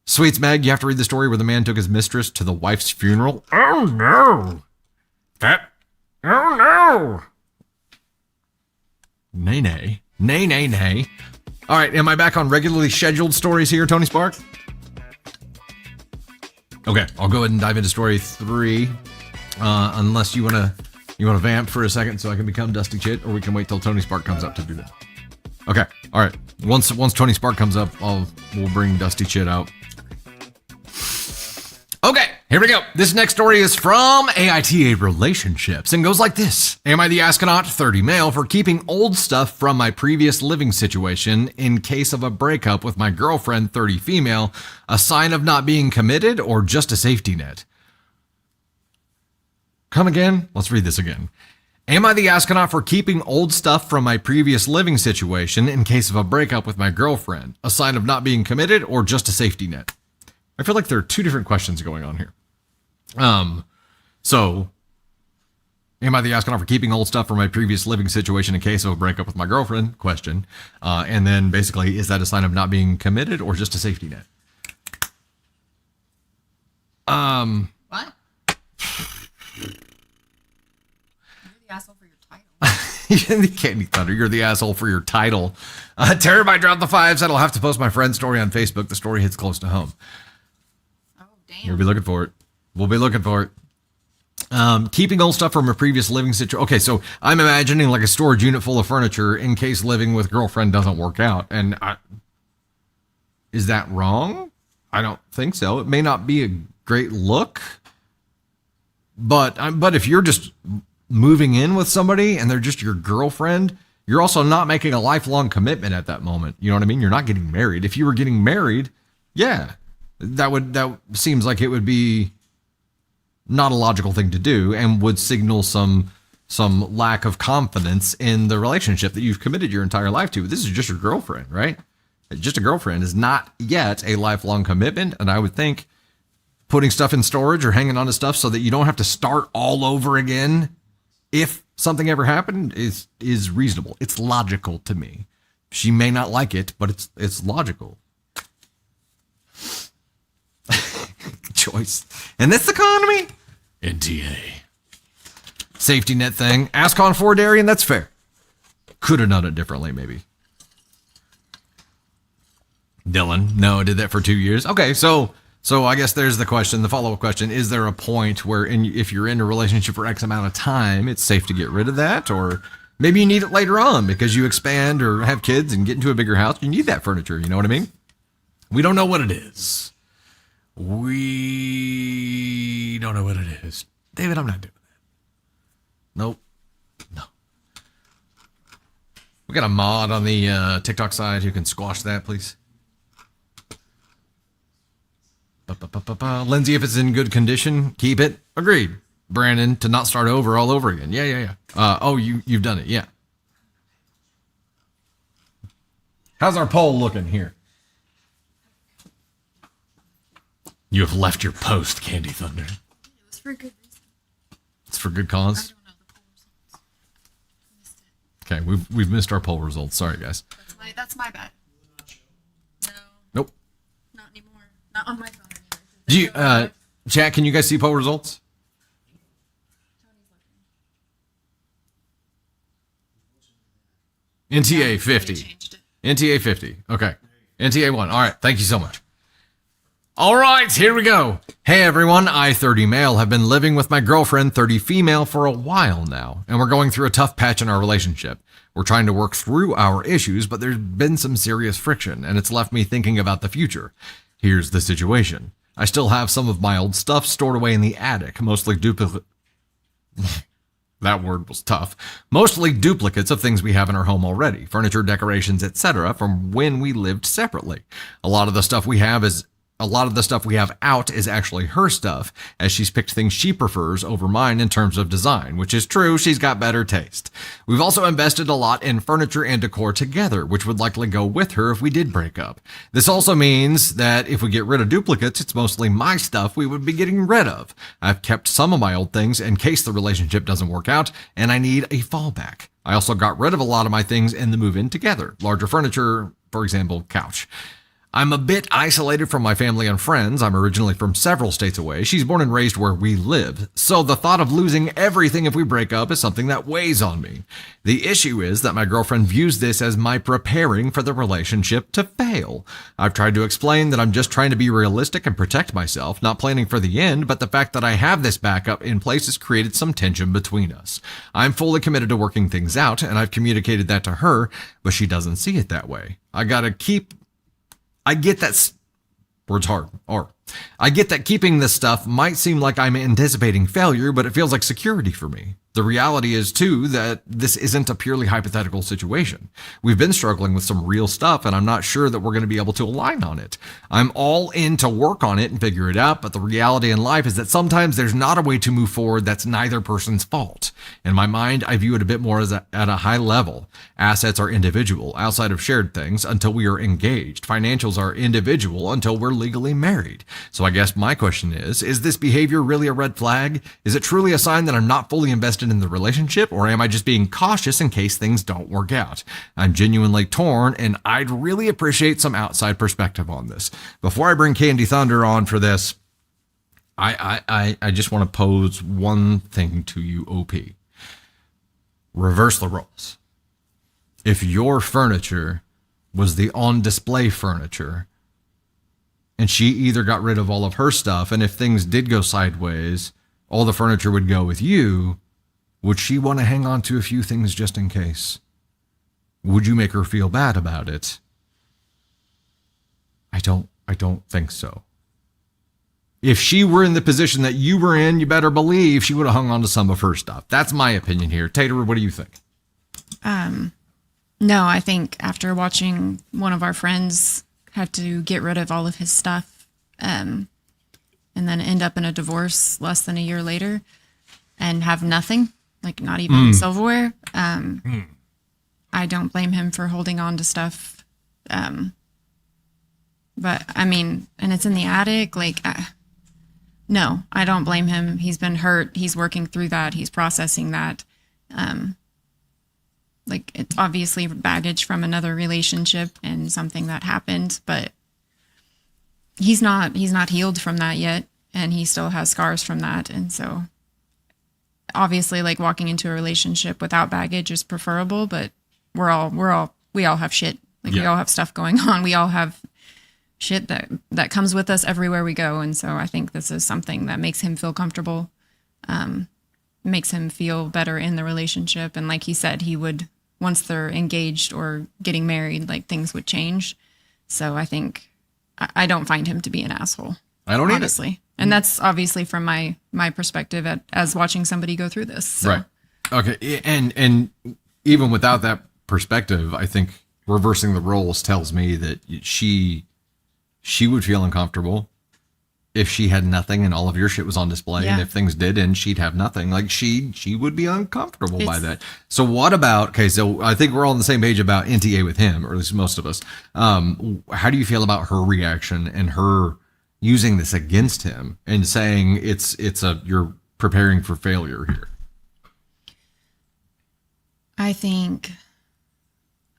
Sweets Meg, you have to read the story where the man took his mistress to the wife's funeral. Oh no. Oh no. Nay. All right, am I back on regularly scheduled stories here, Tony Spark? Okay, I'll go ahead and dive into story 3, unless you wanna vamp for a second so I can become Dusty Chit, or we can wait till Tony Spark comes up to do that. Okay, all right. Once Tony Spark comes up, we'll bring Dusty Chit out. Okay, here we go. This next story is from AITA Relationships and goes like this. Am I the astronaut 30 male for keeping old stuff from my previous living situation in case of a breakup with my girlfriend 30 female, a sign of not being committed or just a safety net? Come again? Let's read this again. Am I the astronaut for keeping old stuff from my previous living situation in case of a breakup with my girlfriend, a sign of not being committed or just a safety net? I feel like there are two different questions going on here. So, am I the astronaut for keeping old stuff from my previous living situation in case of a breakup with my girlfriend? Question. And then basically, is that a sign of not being committed or just a safety net? What? You're the asshole for your title. Candy Thunder, you're the asshole for your title. Terabyte dropped the 5s. I'll have to post my friend's story on Facebook. The story hits close to home. Damn. We'll be looking for it. Keeping old stuff from a previous living situation. Okay, so I'm imagining like a storage unit full of furniture in case living with girlfriend doesn't work out. And is that wrong? I don't think so. It may not be a great look, but if you're just moving in with somebody and they're just your girlfriend, you're also not making a lifelong commitment at that moment. You know what I mean? You're not getting married. If you were getting married, yeah. That seems like it would be not a logical thing to do and would signal some lack of confidence in the relationship that you've committed your entire life to. But this is just your girlfriend, right? Just a girlfriend is not yet a lifelong commitment. And I would think putting stuff in storage or hanging on to stuff so that you don't have to start all over again if something ever happened is reasonable. It's logical to me. She may not like it, but it's logical. Choice. In this economy? NTA. Safety net thing. Ask on 4, Darian, that's fair. Could have done it differently, maybe. Dylan, no, I did that for 2 years. Okay, so I guess there's the question, the follow-up question. Is there a point where if you're in a relationship for X amount of time, it's safe to get rid of that? Or maybe you need it later on because you expand or have kids and get into a bigger house. You need that furniture, you know what I mean? We don't know what it is. We don't know what it is. David, I'm not doing that. Nope. No. We got a mod on the TikTok side who can squash that, please. Lindsay, if it's in good condition, keep it. Agreed. Brandon, to not start over all over again. Yeah. You've done it. Yeah. How's our poll looking here? You have left your post, Candy Thunder. It was for good reason. It's for good cause? I don't know the poll results. I missed it. Okay, we've missed our poll results. Sorry, guys. That's my bad. No. Nope. Not anymore. Not on my phone anyway. Do you, chat, can you guys see poll results? NTA 50. NTA 50. Okay. NTA 1. All right. Thank you so much. All right, here we go. Hey everyone, I 30 male have been living with my girlfriend 30 female for a while now, and we're going through a tough patch in our relationship. We're trying to work through our issues, but there's been some serious friction, and it's left me thinking about the future. Here's the situation. I still have some of my old stuff stored away in the attic, mostly duplicate. That word was tough. Mostly duplicates of things we have in our home already, furniture, decorations, etc., from when we lived separately. A lot of the stuff we have is a lot of the stuff we have out is actually her stuff, as she's picked things she prefers over mine in terms of design, which is true. She's got better taste. We've also invested a lot in furniture and decor together, which would likely go with her if we did break up. This also means that if we get rid of duplicates, it's mostly my stuff we would be getting rid of. I've kept some of my old things in case the relationship doesn't work out and I need a fallback. I also got rid of a lot of my things in the move-in together. Larger furniture, for example, couch. I'm a bit isolated from my family and friends. I'm originally from several states away. She's born and raised where we live. So the thought of losing everything if we break up is something that weighs on me. The issue is that my girlfriend views this as my preparing for the relationship to fail. I've tried to explain that I'm just trying to be realistic and protect myself, not planning for the end, but the fact that I have this backup in place has created some tension between us. I'm fully committed to working things out, and I've communicated that to her, but she doesn't see it that way. I get that words hard. Or I get that keeping this stuff might seem like I'm anticipating failure, but it feels like security for me. The reality is, too, that this isn't a purely hypothetical situation. We've been struggling with some real stuff, and I'm not sure that we're going to be able to align on it. I'm all in to work on it and figure it out, but the reality in life is that sometimes there's not a way to move forward that's neither person's fault. In my mind, I view it a bit more as at a high level. Assets are individual, outside of shared things, until we are engaged. Financials are individual until we're legally married. So I guess my question is this behavior really a red flag? Is it truly a sign that I'm not fully invested in the relationship, or am I just being cautious in case things don't work out? I'm genuinely torn, and I'd really appreciate some outside perspective on this. Before I bring Candy Thunder on for this, I just want to pose one thing to you, OP. Reverse the roles. If your furniture was the on display furniture, and she either got rid of all of her stuff, and if things did go sideways, all the furniture would go with you, would she want to hang on to a few things just in case? Would you make her feel bad about it? I don't think so. If she were in the position that you were in, you better believe she would have hung on to some of her stuff. That's my opinion here. Tater, what do you think? No, I think after watching one of our friends have to get rid of all of his stuff, and then end up in a divorce less than a year later and have nothing, like not even silverware. I don't blame him for holding on to stuff. But I mean, and it's in the attic. Like, no, I don't blame him. He's been hurt. He's working through that. He's processing that. Like, it's obviously baggage from another relationship and something that happened, but he's not healed from that yet. And he still has scars from that. And so obviously, like, walking into a relationship without baggage is preferable, but we all have shit. Like, we all have stuff going on. We all have shit that comes with us everywhere we go. And so I think this is something that makes him feel comfortable, makes him feel better in the relationship. And like he said, he would, once they're engaged or getting married, like, things would change. So I think I don't find him to be an asshole. I don't honestly. And that's obviously from my perspective as watching somebody go through this. So. Right. Okay. And even without that perspective, I think reversing the roles tells me that she would feel uncomfortable if she had nothing and all of your shit was on display. Yeah. And if things did and she'd have nothing, like, she would be uncomfortable by that. So what about, okay, so I think we're all on the same page about NTA with him, or at least most of us. How do you feel about her reaction and her using this against him and saying you're preparing for failure here? I think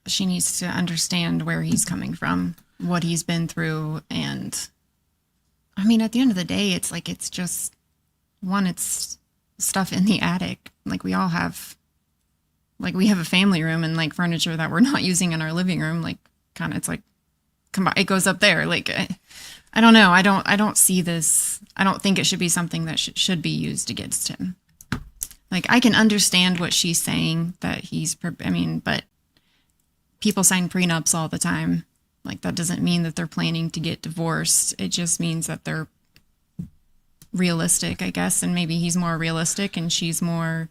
she needs to understand where he's coming from, what he's been through. And I mean, at the end of the day, it's like, it's just it's stuff in the attic. Like, we all have, like, we have a family room and, like, furniture that we're not using in our living room. Like, kind of, it's like, it goes up there. Like, I don't know. I don't see this. I don't think it should be something that should be used against him. Like, I can understand what she's saying, that but people sign prenups all the time. Like, that doesn't mean that they're planning to get divorced. It just means that they're realistic, I guess. And maybe he's more realistic and she's more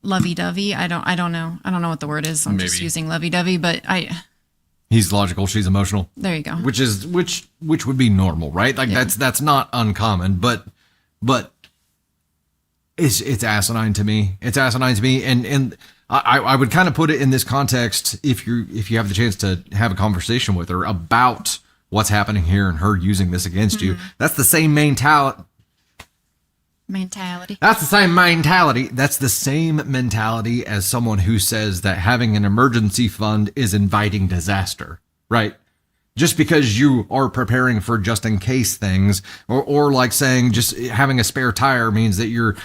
lovey-dovey. I don't know. I don't know what the word is. I'm just using lovey-dovey, but He's logical, she's emotional. There you go. Which would be normal, right? Like that's not uncommon, but it's asinine to me. It's asinine to me, and I would kind of put it in this context if you have the chance to have a conversation with her about what's happening here and her using this against you. That's the same mentality. That's the same mentality. That's the same mentality as someone who says that having an emergency fund is inviting disaster, right? Just because you are preparing for just in case things, or like saying just having a spare tire means that you're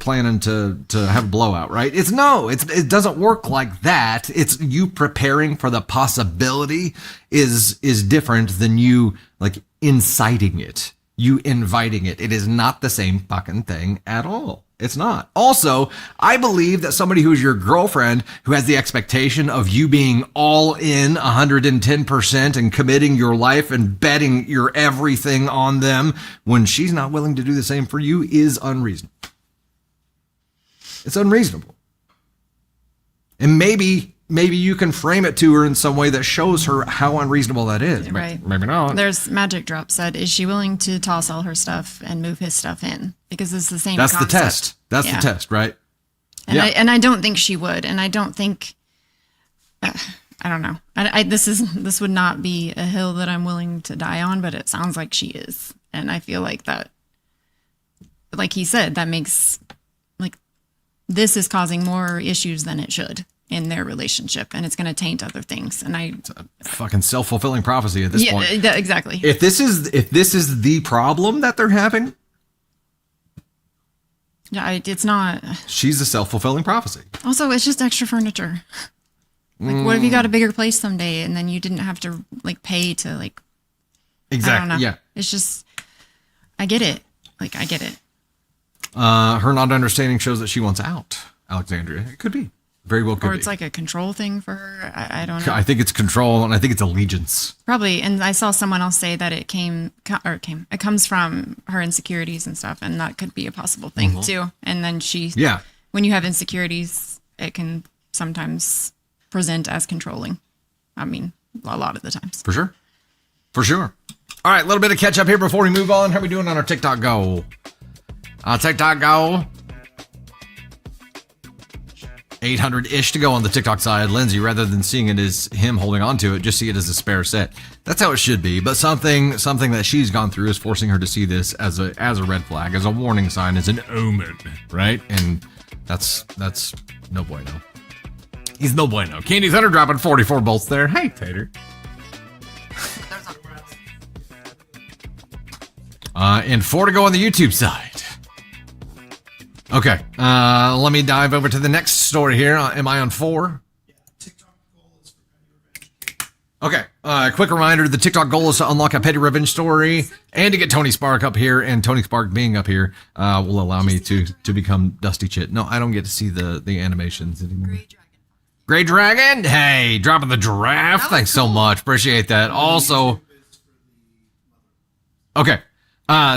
planning to have a blowout, right? It doesn't work like that. It's you preparing for the possibility is different than you like inciting it. You inviting it. It is not the same fucking thing at all. It's not. Also, I believe that somebody who's your girlfriend who has the expectation of you being all in 110% and committing your life and betting your everything on them when she's not willing to do the same for you is unreasonable. It's unreasonable. And maybe you can frame it to her in some way that shows her how unreasonable that is. Right. Maybe not. There's Magic Drop said, is she willing to toss all her stuff and move his stuff in? Because it's the same That's concept. the test. That's the test, right? And I don't think she would. And I don't think, I don't know. This would not be a hill that I'm willing to die on, but it sounds like she is. And I feel like that, like he said, that makes, like, this is causing more issues than it should in their relationship, and it's going to taint other things. And it's a fucking self-fulfilling prophecy at this point. Exactly. If this is the problem that they're having, it's not. She's a self-fulfilling prophecy. Also, it's just extra furniture. Like, what if you got a bigger place someday and then you didn't have to like pay to like? Exactly. I don't know. Yeah. It's just, I get it. Like, I get it. Her not understanding shows that she wants out, Alexandria. It could be. Very well could be. Or it's like a control thing for her. I don't know. I think it's control, and I think it's allegiance. Probably. And I saw someone else say that it comes from her insecurities and stuff, and that could be a possible thing too. And then when you have insecurities, it can sometimes present as controlling. I mean, a lot of the times. For sure. All right, a little bit of catch up here before we move on. How are we doing on our TikTok goal? TikTok goal. 800-ish to go on the TikTok side. Lindsay, rather than seeing it as him holding on to it, just see it as a spare set. That's how it should be. But something that she's gone through is forcing her to see this as a red flag, as a warning sign, as an omen, right? And that's no bueno. He's no bueno. Candy Thunder dropping 44 bolts there. Hey, Tater. And 4 to go on the YouTube side. Okay, let me dive over to the next story here. Am I on 4? Yeah, TikTok goal is for petty revenge. Okay, quick reminder, the TikTok goal is to unlock a petty revenge story and to get Tony Spark up here, and Tony Spark being up here will allow me to become Dusty Chit. No, I don't get to see the animations anymore. Gray Dragon, hey, dropping the giraffe. Thanks so much, appreciate that. Also, okay.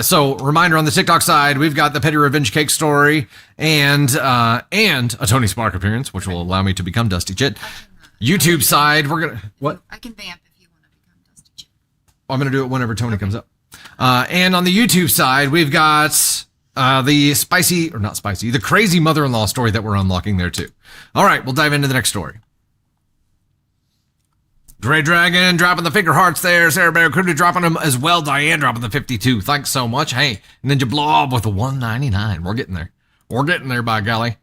So reminder on the TikTok side, we've got the Petty Revenge Cake story and a Tony Spark appearance, which will allow me to become Dusty Chit. YouTube side, we're gonna what? I can vamp if you want to become Dusty Chit. I'm gonna do it whenever Tony comes up. And on the YouTube side, we've got the crazy mother-in-law story that we're unlocking there too. All right, we'll dive into the next story. Gray Dragon dropping the finger hearts there. Sarah Barracuda dropping them as well. Diane dropping the 52. Thanks so much. Hey, Ninja Blob with the 199. We're getting there. We're getting there, by golly.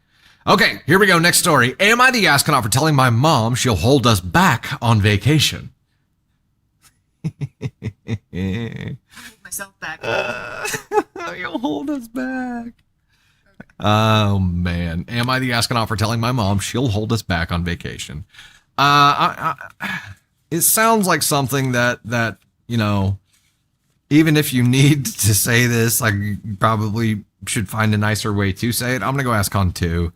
Okay, here we go. Next story. Am I the astronaut for telling my mom she'll hold us back on vacation? Myself back. You'll hold us back. Oh, man. Am I the astronaut for telling my mom she'll hold us back on vacation? It sounds like something that, you know, even if you need to say this, like, you probably should find a nicer way to say it. I'm going to go ask on 2.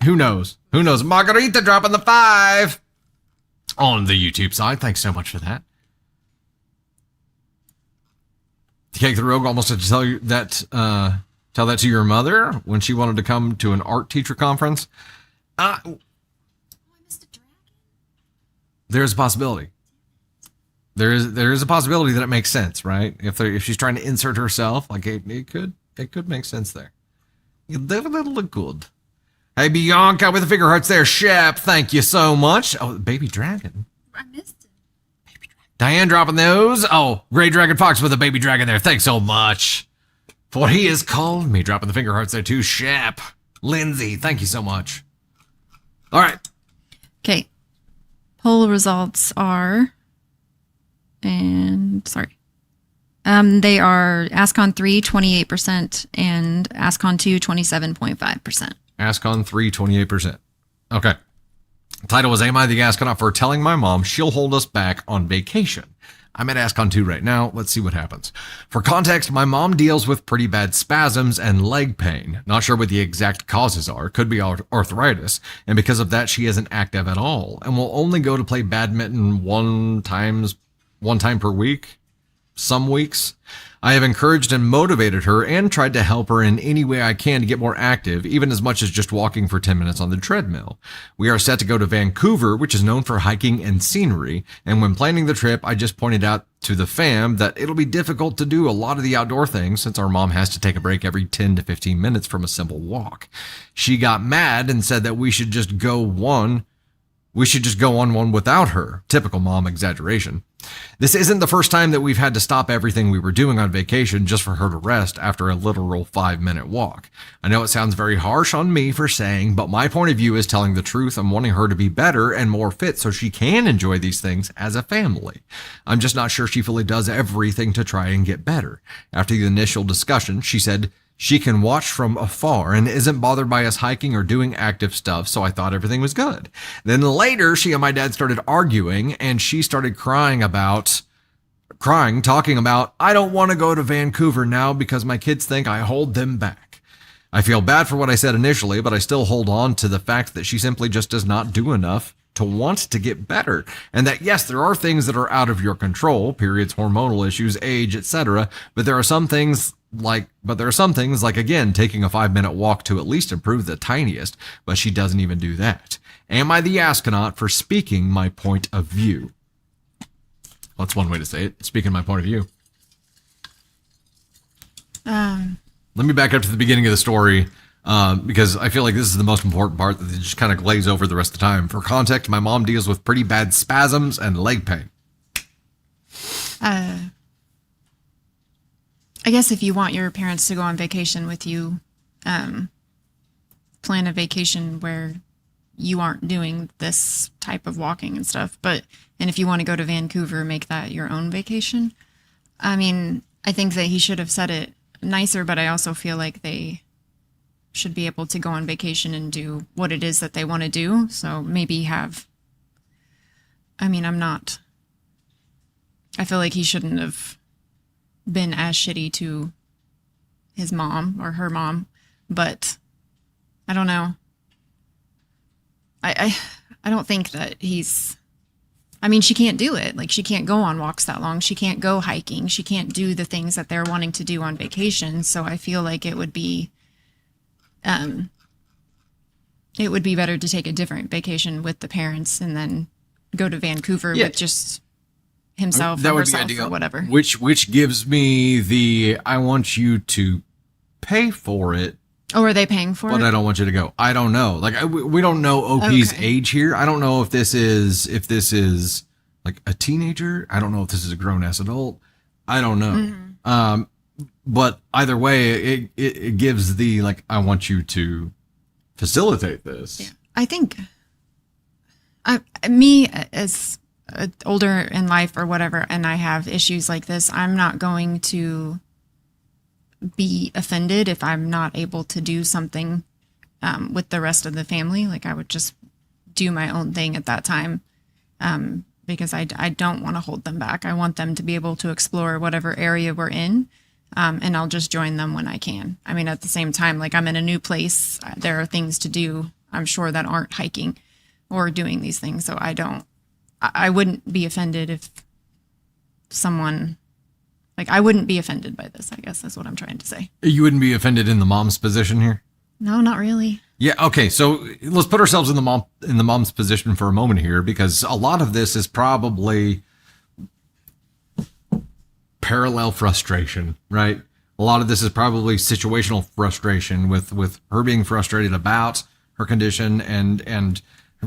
Who knows? Margarita dropping the 5 on the YouTube side. Thanks so much for that. Cake the Rogue almost had to tell you that, tell that to your mother when she wanted to come to an art teacher conference. There's a possibility. There is a possibility that it makes sense, right? If she's trying to insert herself, like it could make sense there. That'll look good. Hey, Bianca with the figure hearts there. Shep, thank you so much. Oh, baby dragon. I missed it. Baby dragon. Diane dropping those. Oh, Gray Dragon Fox with a baby dragon there. Thanks so much. For he has called me. Dropping the finger hearts there too. Shep. Lindsay, thank you so much. All right. Okay. Poll results are, and sorry. They are AskCon 3, 28%, and AskCon 2, 27.5%. AskCon 3, 28%. Okay. Title was, Am I the Astronaut for telling my mom she'll hold us back on vacation? I'm at AskCon 2 right now. Let's see what happens. For context, my mom deals with pretty bad spasms and leg pain. Not sure what the exact causes are. Could be arthritis. And because of that, she isn't active at all and will only go to play badminton one time per week. Some weeks. I have encouraged and motivated her and tried to help her in any way I can to get more active, even as much as just walking for 10 minutes on the treadmill. We are set to go to Vancouver, which is known for hiking and scenery, and when planning the trip, I just pointed out to the fam that it'll be difficult to do a lot of the outdoor things since our mom has to take a break every 10 to 15 minutes from a simple walk. She got mad and said that we should just go on one without her. Typical mom exaggeration. This isn't the first time that we've had to stop everything we were doing on vacation just for her to rest after a literal 5-minute walk. I know it sounds very harsh on me for saying, but my point of view is telling the truth and wanting her to be better and more fit so she can enjoy these things as a family. I'm just not sure she fully does everything to try and get better. After the initial discussion, she said she can watch from afar and isn't bothered by us hiking or doing active stuff, so I thought everything was good. Then later, she and my dad started arguing, and she started talking about, I don't want to go to Vancouver now because my kids think I hold them back. I feel bad for what I said initially, but I still hold on to the fact that she simply just does not do enough to want to get better. And that, yes, there are things that are out of your control, periods, hormonal issues, age, etc. But there are some things like, again, taking a 5-minute walk to at least improve the tiniest, but she doesn't even do that. Am I the astronaut for speaking my point of view? Well, that's one way to say it. Speaking my point of view. Let me back up to the beginning of the story, because I feel like this is the most important part that they just kind of glaze over the rest of the time. For context, my mom deals with pretty bad spasms and leg pain. I guess if you want your parents to go on vacation with you, plan a vacation where you aren't doing this type of walking and stuff. And if you want to go to Vancouver, make that your own vacation. I mean, I think that he should have said it nicer, but I also feel like they should be able to go on vacation and do what it is that they want to do. So maybe I feel like he shouldn't have been as shitty to his mom or her mom, but I don't know. I don't think that she can't do it. Like, she can't go on walks that long. She can't go hiking. She can't do the things that they're wanting to do on vacation. So I feel like it would be better to take a different vacation with the parents and then go to Vancouver with just himself or herself or whatever. Which gives me the, I want you to pay for it. Oh, are they paying for it? But I don't want you to go. I don't know. Like, we don't know OP's age here. I don't know if this is like a teenager. I don't know if this is a grown ass adult. I don't know. Mm-hmm. But either way, it gives the, like, I want you to facilitate this. Yeah. I think me as older in life or whatever, and I have issues like this, I'm not going to be offended if I'm not able to do something with the rest of the family. Like, I would just do my own thing at that time, because I don't want to hold them back. I want them to be able to explore whatever area we're in, and I'll just join them when I can. I mean, at the same time, like, I'm in a new place. There are things to do, I'm sure, that aren't hiking or doing these things. So I wouldn't be offended if someone... Like, I wouldn't be offended by this, I guess that's what I'm trying to say. You wouldn't be offended in the mom's position here? No, not really. Yeah. Okay. So let's put ourselves in the mom's position for a moment here, because a lot of this is probably parallel frustration, right? A lot of this is probably situational frustration with her being frustrated about her condition and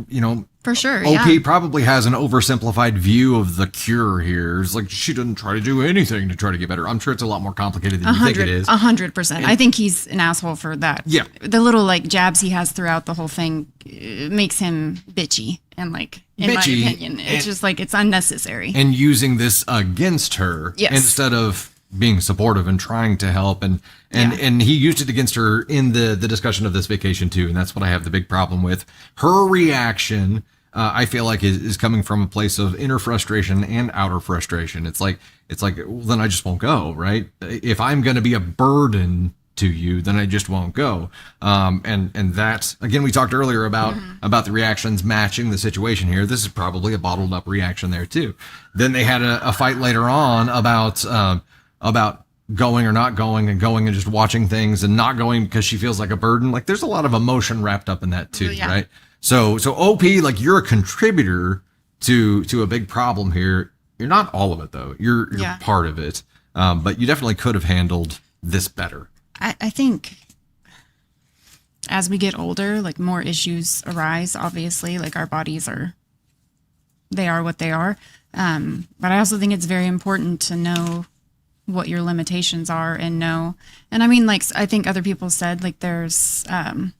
you know, For sure. OP Yeah. probably has an oversimplified view of the cure here. It's like she didn't try to do anything to try to get better. I'm sure it's a lot more complicated than you think it is. 100%. I think he's an asshole for that. Yeah. The little like jabs he has throughout the whole thing makes him bitchy. And like, in Bitchy, my opinion, it's and- just like, it's unnecessary. And using this against her Yes. instead of being supportive and trying to help, and he used it against her in the discussion of this vacation too, and that's what I have the big problem with. Her reaction, I feel like is coming from a place of inner frustration and outer frustration. It's like, well, then I just won't go, right? If I'm going to be a burden to you, then I just won't go. And that, again, we talked earlier about the reactions matching the situation here. This is probably a bottled up reaction there too. Then they had a fight later on about going or not going, and going and just watching things and not going because she feels like a burden. Like there's a lot of emotion wrapped up in that too, Yeah. right? So OP, like you're a contributor to a big problem here. You're not all of it though. You're Yeah. part of it. But you definitely could have handled this better. I think as we get older, like more issues arise, obviously, like our bodies they are what they are. But I also think it's very important to know what your limitations are and I mean, like, I think other people said, like, there's a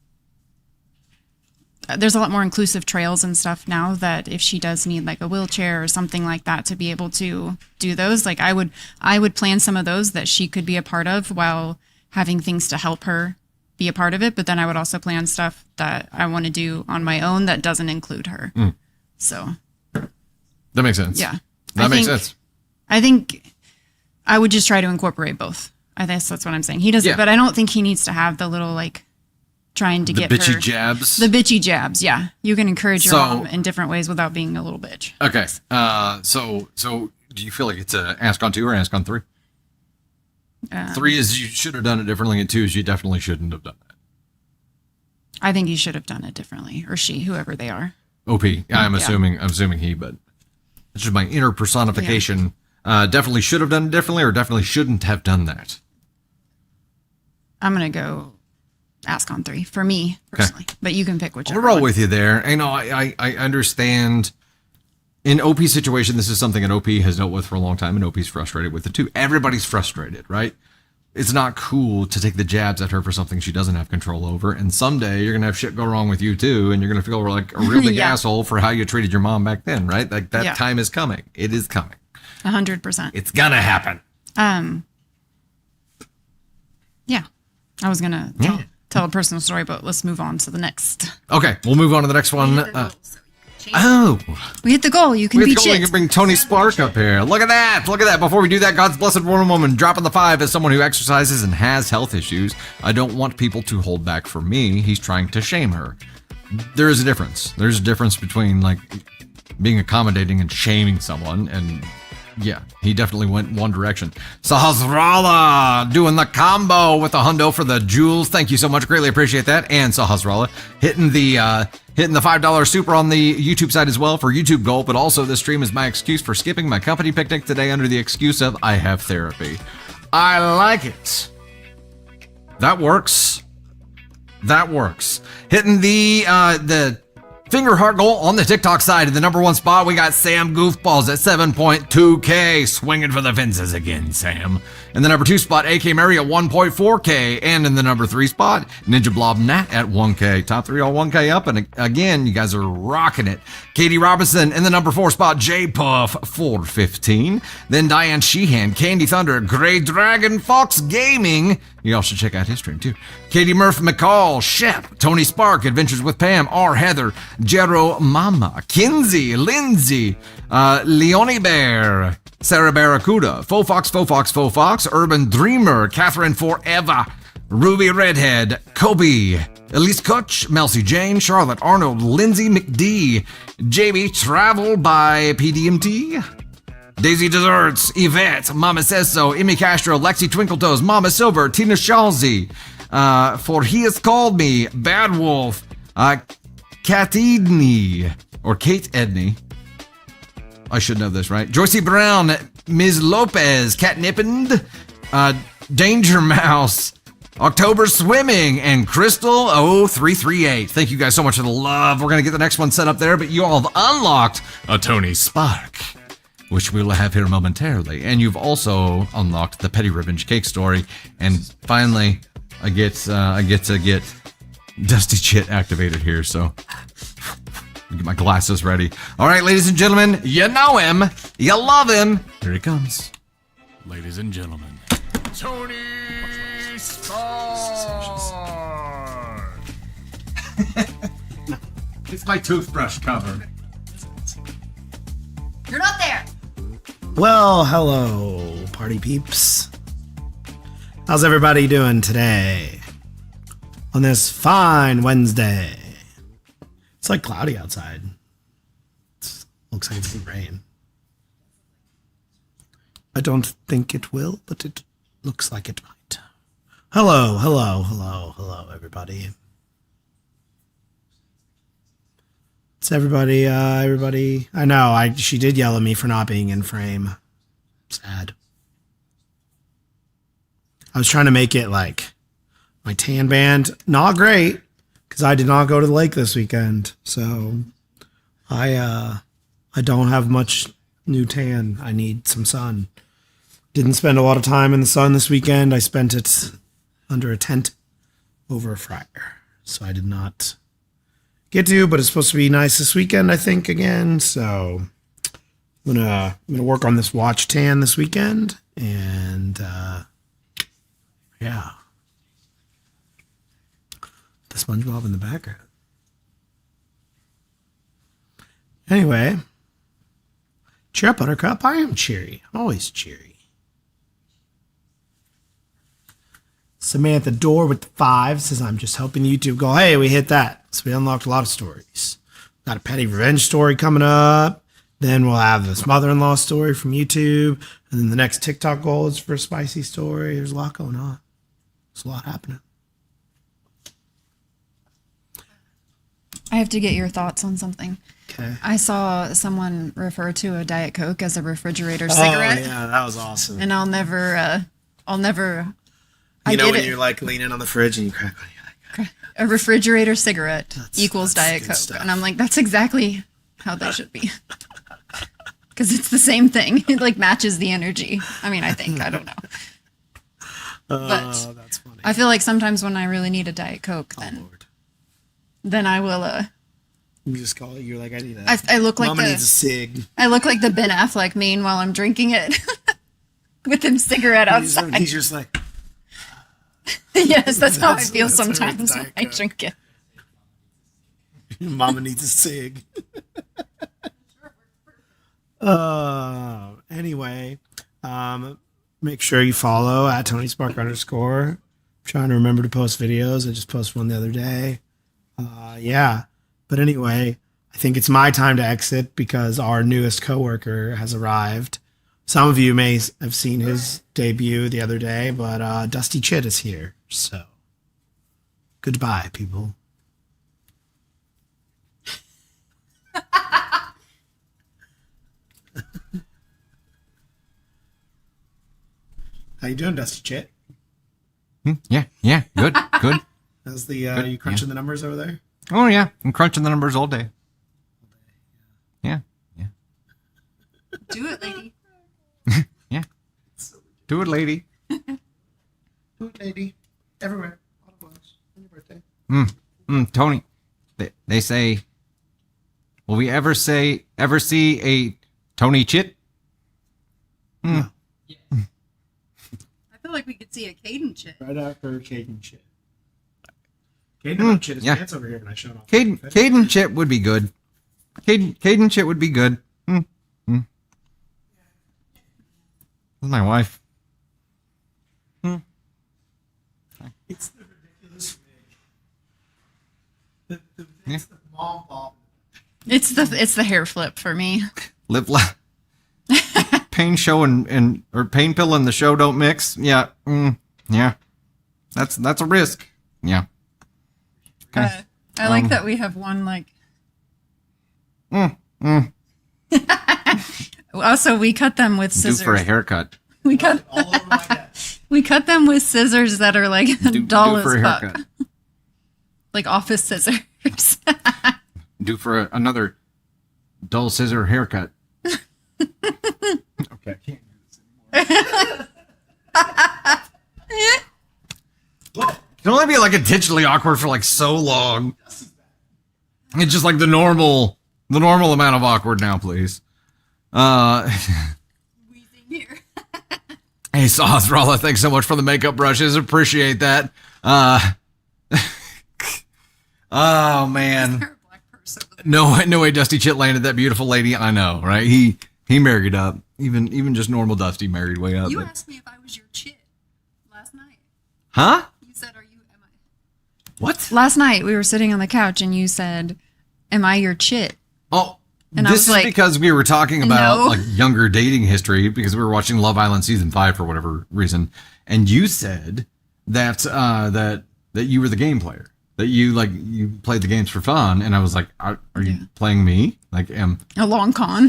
lot more inclusive trails and stuff now, that if she does need like a wheelchair or something like that to be able to do those, like I would plan some of those that she could be a part of while having things to help her be a part of it. But then I would also plan stuff that I want to do on my own that doesn't include her. So That makes sense. yeah, That makes sense. I think I would just try to incorporate both. I guess that's what I'm saying. He doesn't, Yeah. but I don't think he needs to have the little like trying to The get bitchy her. jabs. The bitchy jabs, yeah. You can encourage your So- mom in different ways without being a little bitch. Okay. So do you feel like it's a ask on 2 or ask on 3? 3 is you should have done it differently, and 2 is you definitely shouldn't have done that. I think he should have done it differently, or she, whoever they are. OP. I'm Yeah. assuming he, but it's just my inner personification. Definitely should have done it differently, or definitely shouldn't have done that. I'm gonna go ask on 3 for me personally, but you can pick whichever. We're all one. with you there. I know. I understand. In OP's situation, this is something that OP has dealt with for a long time, and OP's frustrated with it too. Everybody's frustrated, right? It's not cool to take the jabs at her for something she doesn't have control over. And someday you're gonna have shit go wrong with you too, and you're gonna feel like a real big Yeah. asshole for how you treated your mom back then, right? Like that Yeah. time is coming. It is coming. 100%. It's gonna happen. Yeah, I was gonna tell a personal story, but let's move on to the next. Okay, we'll move on to the next one. Oh, We hit the goal. You can we beat have to go. We shit. can bring Tony Spark up here. Look at that. Look at that. Before we do that, God's blessed woman dropping the 5 as someone who exercises and has health issues. I don't want people to hold back from me. He's trying to shame her. There is a difference. There's a difference between like being accommodating and shaming someone, and yeah, he definitely went one direction. Sahasrala doing the combo with the hundo for the jewels. Thank you so much. Greatly appreciate that. And Sahasrala hitting the $5 super on the YouTube side as well for YouTube Gold. But also this stream is my excuse for skipping my company picnic today under the excuse of I have therapy. I like it. That works. That works. Hitting the finger heart goal on the TikTok side. In the number 1 spot, we got Sam Goofballs at 7.2K. Swinging for the fences again, Sam. In the number 2 spot, AK Mary at 1.4K. And in the number 3 spot, Ninja Blob Nat at 1K. Top 3 all 1K up. And again, you guys are rocking it. Katie Robinson in the number 4 spot, J Puff 415. Then Diane Sheehan, Candy Thunder, Grey Dragon Fox Gaming. You all should check out his stream too. Katie Murph McCall, Shep, Tony Spark, Adventures with Pam, R. Heather, Jero Mama, Kinsey, Lindsay, Leonie Bear, Sarah Barracuda, Fofox, Urban Dreamer, Catherine Forever, Ruby Redhead, Kobe, Elise Kutch, Melcy Jane, Charlotte Arnold, Lindsay McD, JB Travel by PDMT, Daisy Desserts, Yvette, Mama Says So, Amy Castro, Lexi Twinkletoes, Mama Silver, Tina Shalsey, For he has called me Bad Wolf, Kat Edney, or Kate Edney. I should know this, right? Joycey Brown, Ms. Lopez, Kat Nippend, Danger Mouse, October Swimming, and Crystal 0338. Thank you guys so much for the love. We're going to get the next one set up there, but you all have unlocked a Tony Spark, which we will have here momentarily. And you've also unlocked the Petty Revenge Cake story. And finally, I get to get Dusty Chit activated here, so get my glasses ready. All right, ladies and gentlemen, you know him, you love him. Here he comes. Ladies and gentlemen, Tony Stark. It's my toothbrush cover. You're not there. Well, hello, party peeps. How's everybody doing today? On this fine Wednesday. It's like cloudy outside. Looks like it's gonna rain. I don't think it will, but it looks like it might. Hello, everybody. It's everybody. I know. She did yell at me for not being in frame. Sad. I was trying to make it like my tan band. Not great, because I did not go to the lake this weekend. So I don't have much new tan. I need some sun. Didn't spend a lot of time in the sun this weekend. I spent it under a tent over a fryer. So I did not get to, but it's supposed to be nice this weekend, I think, again. So I'm gonna work on this watch tan this weekend, and yeah, the SpongeBob in the background. Anyway, cheer up, Buttercup. I am cheery. I'm always cheery. Samantha Door with the 5 says, I'm just hoping YouTube go, hey, we hit that. So we unlocked a lot of stories. Got a Petty Revenge story coming up. Then we'll have this mother-in-law story from YouTube. And then the next TikTok goal is for a spicy story. There's a lot going on. There's a lot happening. I have to get your thoughts on something. Okay. I saw someone refer to a Diet Coke as a refrigerator cigarette. Oh, yeah, that was awesome. And I'll never. You know when you're like leaning on the fridge and you crack on a refrigerator cigarette equals that's Diet good Coke. stuff. And I'm like, that's exactly how they should be. Because it's the same thing. It like matches the energy. I mean, I think. I don't know. But that's funny. I feel like sometimes when I really need a Diet Coke, then I will. You just call it. You're like, I need a. I look like Mama needs a cig. I look like the Ben Affleck meme while I'm drinking it with him cigarette outside. He's just like. Yes, that's how I feel that's what sometimes when Diet I Coke. drink it. Mama needs a cig. Anyway, make sure you follow at Tony Spark _ I'm trying to remember to post videos. I just posted one the other day. Yeah. But anyway, I think it's my time to exit because our newest coworker has arrived. Some of you may have seen his debut the other day, but Dusty Chit is here. So goodbye, people. How you doing, Dusty Chit? Yeah, good. How's the you crunching the numbers over there? Oh yeah, I'm crunching the numbers all day. Yeah. Do it, lady. Yeah. Do it, lady. Do it, lady. Everywhere. All the blows. On your birthday. Tony, they say, will we ever see a Tony Chit? I feel like we could see a Caden Chit. Right after Caden Chit. Caden Chit his yeah. pants over here and I showed off. Caden Chit would be good. Caden Chit would be good. That's my wife. It's the ridiculous wig. It's the mom bob. It's the hair flip for me. Pain show and or pain pill and the show don't mix. Yeah. Yeah. That's a risk. Yeah. Okay. I like that we have one like. Also, we cut them with scissors. Due for a haircut. We cut. All over my desk. We cut them with scissors that are like dull Due as for a fuck, haircut. like office scissors. Due for another dull scissor haircut. Okay, I can't do this anymore. It can only be like intentionally awkward for like so long. It's just like the normal amount of awkward now, please. Wheezing here. Hey, Sothrala, thanks so much for the makeup brushes. Appreciate that. Oh man. Black purse over there. No way Dusty Chit landed that beautiful lady. I know, right? He married up. Even just normal Dusty married way up. You but- asked me if I was your chit last night. Huh? You said, "Am I?" What? Last night we were sitting on the couch and you said, "Am I your chit?" Oh, And I this was is like, because we were talking about no. like younger dating history because we were watching Love Island season 5 for whatever reason, and you said that that you were the game player, that you played the games for fun, and I was like, are you playing me? Like, A long con.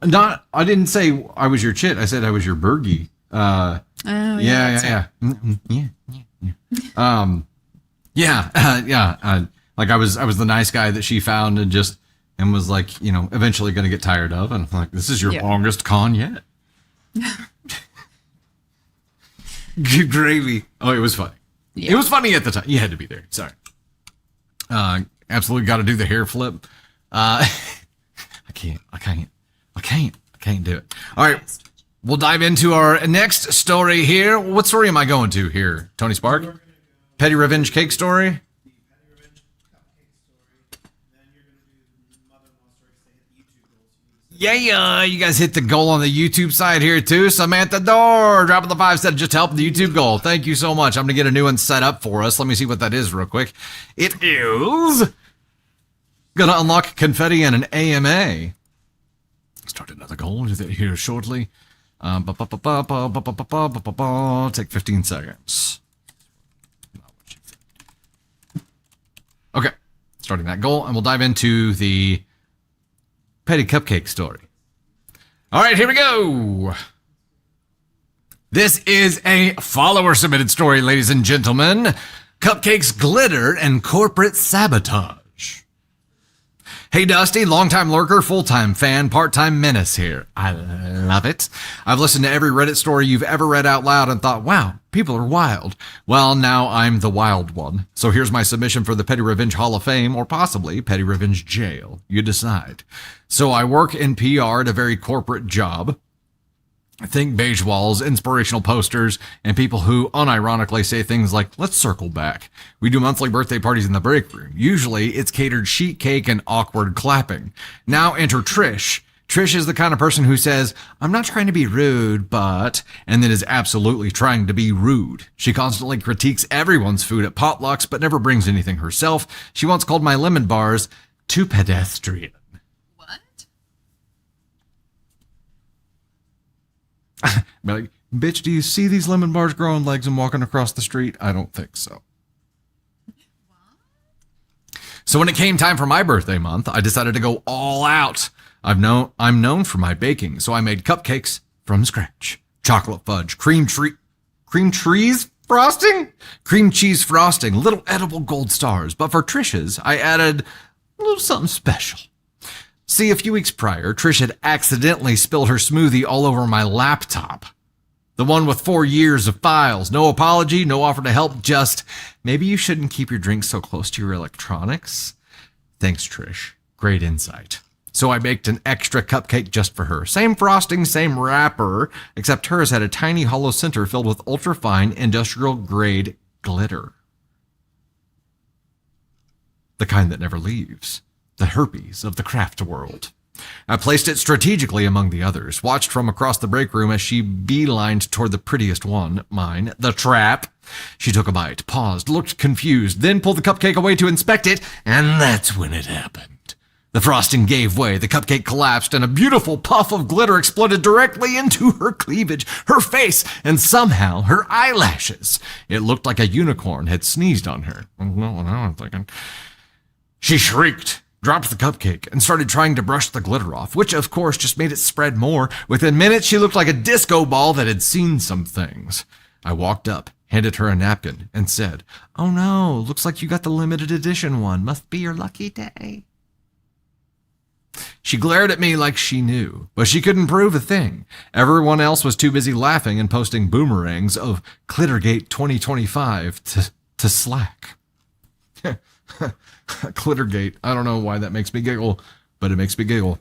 not. I didn't say I was your chit. I said I was your Bergie. Oh, Yeah. Like I was the nice guy that she found and was like, eventually going to get tired of. And I'm like, this is your longest con yet. Good gravy. Oh, it was funny. Yeah. It was funny at the time. You had to be there. Sorry. Absolutely got to do the hair flip. I can't do it. All right. We'll dive into our next story here. What story am I going to here? Tony Spark? Petty Revenge Cake Story? The Petty Revenge cupcake story. Then you're going to do the mother-in-law story because they hit the YouTube goals. Yeah, you guys hit the goal on the YouTube side here too. Samantha Dorr dropping the 5 said just help the YouTube goal. Thank you so much. I'm going to get a new one set up for us. Let me see what that is real quick. It is going to unlock confetti and an AMA. Start another goal here shortly. Take 15 seconds. Okay, starting that goal, and we'll dive into the Petty Cupcake story. All right, here we go. This is a follower-submitted story, ladies and gentlemen. Cupcakes, glitter, and corporate sabotage. Hey, Dusty, longtime lurker, full-time fan, part-time menace here. I love it. I've listened to every Reddit story you've ever read out loud and thought, wow, people are wild. Well, now I'm the wild one. So here's my submission for the Petty Revenge Hall of Fame, or possibly Petty Revenge Jail. You decide. So I work in PR at a very corporate job. Think beige walls, inspirational posters, and people who unironically say things like, let's circle back. We do monthly birthday parties in the break room. Usually it's catered sheet cake and awkward clapping. Now enter Trish. Trish is the kind of person who says, I'm not trying to be rude, but, and then is absolutely trying to be rude. She constantly critiques everyone's food at potlucks, but never brings anything herself. She once called my lemon bars too pedestrian. Be like, bitch, do you see these lemon bars growing legs and walking across the street? I don't think so. So when it came time for my birthday month, I decided to go all out. I'm known for my baking, so I made cupcakes from scratch. Chocolate fudge, cream cheese frosting, little edible gold stars. But for Trish's, I added a little something special. See, a few weeks prior, Trish had accidentally spilled her smoothie all over my laptop. The one with 4 years of files. No apology, no offer to help, just maybe you shouldn't keep your drinks so close to your electronics. Thanks, Trish. Great insight. So I baked an extra cupcake just for her. Same frosting, same wrapper, except hers had a tiny hollow center filled with ultra-fine industrial-grade glitter. The kind that never leaves. The herpes of the craft world. I placed it strategically among the others, watched from across the break room as she beelined toward the prettiest one, mine, the trap. She took a bite, paused, looked confused, then pulled the cupcake away to inspect it, and that's when it happened. The frosting gave way, the cupcake collapsed, and a beautiful puff of glitter exploded directly into her cleavage, her face, and somehow her eyelashes. It looked like a unicorn had sneezed on her. No, what I'm thinking. She shrieked, dropped the cupcake, and started trying to brush the glitter off, which of course just made it spread more. Within minutes, she looked like a disco ball that had seen some things. I walked up, handed her a napkin, and said, "Oh no, looks like you got the limited edition one. Must be your lucky day." She glared at me like she knew, but she couldn't prove a thing. Everyone else was too busy laughing and posting boomerangs of Clittergate 2025 to Slack. Clittergate. I don't know why that makes me giggle, but it makes me giggle.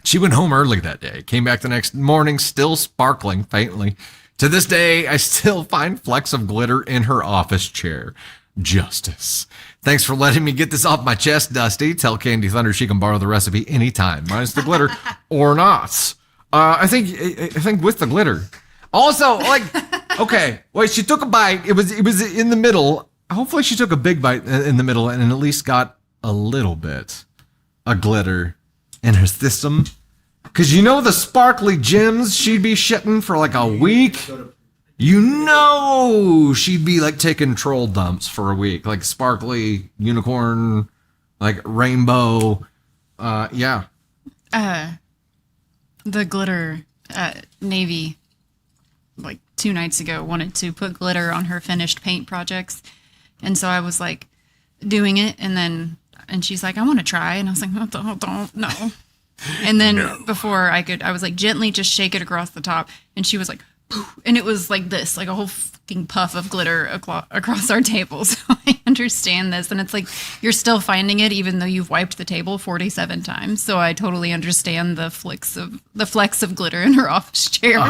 She went home early that day, came back the next morning still sparkling faintly. To this day, I still find flecks of glitter in her office chair. Justice. Thanks for letting me get this off my chest, Dusty. Tell Candy Thunder she can borrow the recipe anytime, minus the glitter or not. I think with the glitter. Also, like, okay, wait, she took a bite. It was in the middle. Hopefully she took a big bite in the middle and at least got a little bit of glitter in her system. Because you know the sparkly gems she'd be shitting for like a week? You know she'd be like taking troll dumps for a week. Like sparkly unicorn, like rainbow. Yeah. The glitter Navy, like 2 nights ago, wanted to put glitter on her finished paint projects. And so I was like doing it. And she's like, "I want to try." And I was like, don't, no. And then before I could, I was like, gently just shake it across the top. And she was like, poof, and it was like this, like a whole fucking puff of glitter across our table. So I understand this. And it's like, you're still finding it even though you've wiped the table 47 times. So I totally understand the flecks of glitter in her office chair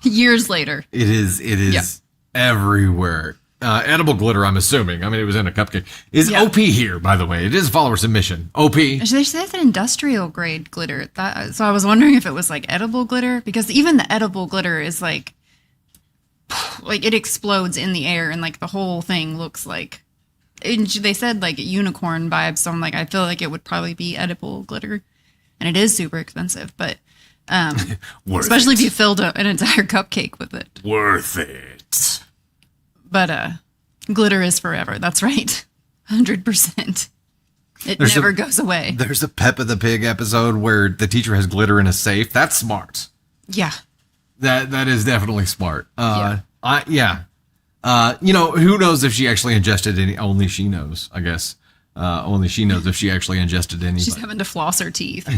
years later. It is everywhere. Edible glitter, I'm assuming. I mean, it was in a cupcake. Is OP here, by the way? It is follower submission. OP. They say it's an industrial grade glitter. So I was wondering if it was like edible glitter, because even the edible glitter is like it explodes in the air and like the whole thing looks like. And they said like unicorn vibes, so I'm like, I feel like it would probably be edible glitter, and it is super expensive, but especially if you filled an entire cupcake with it. Worth it. But glitter is forever. That's right. 100%. It never goes away. There's a Peppa the Pig episode where the teacher has glitter in a safe. That's smart. Yeah. That is definitely smart. Yeah. Who knows if she actually ingested any? Only she knows, I guess. Only she knows if she actually ingested any. She's having to floss her teeth.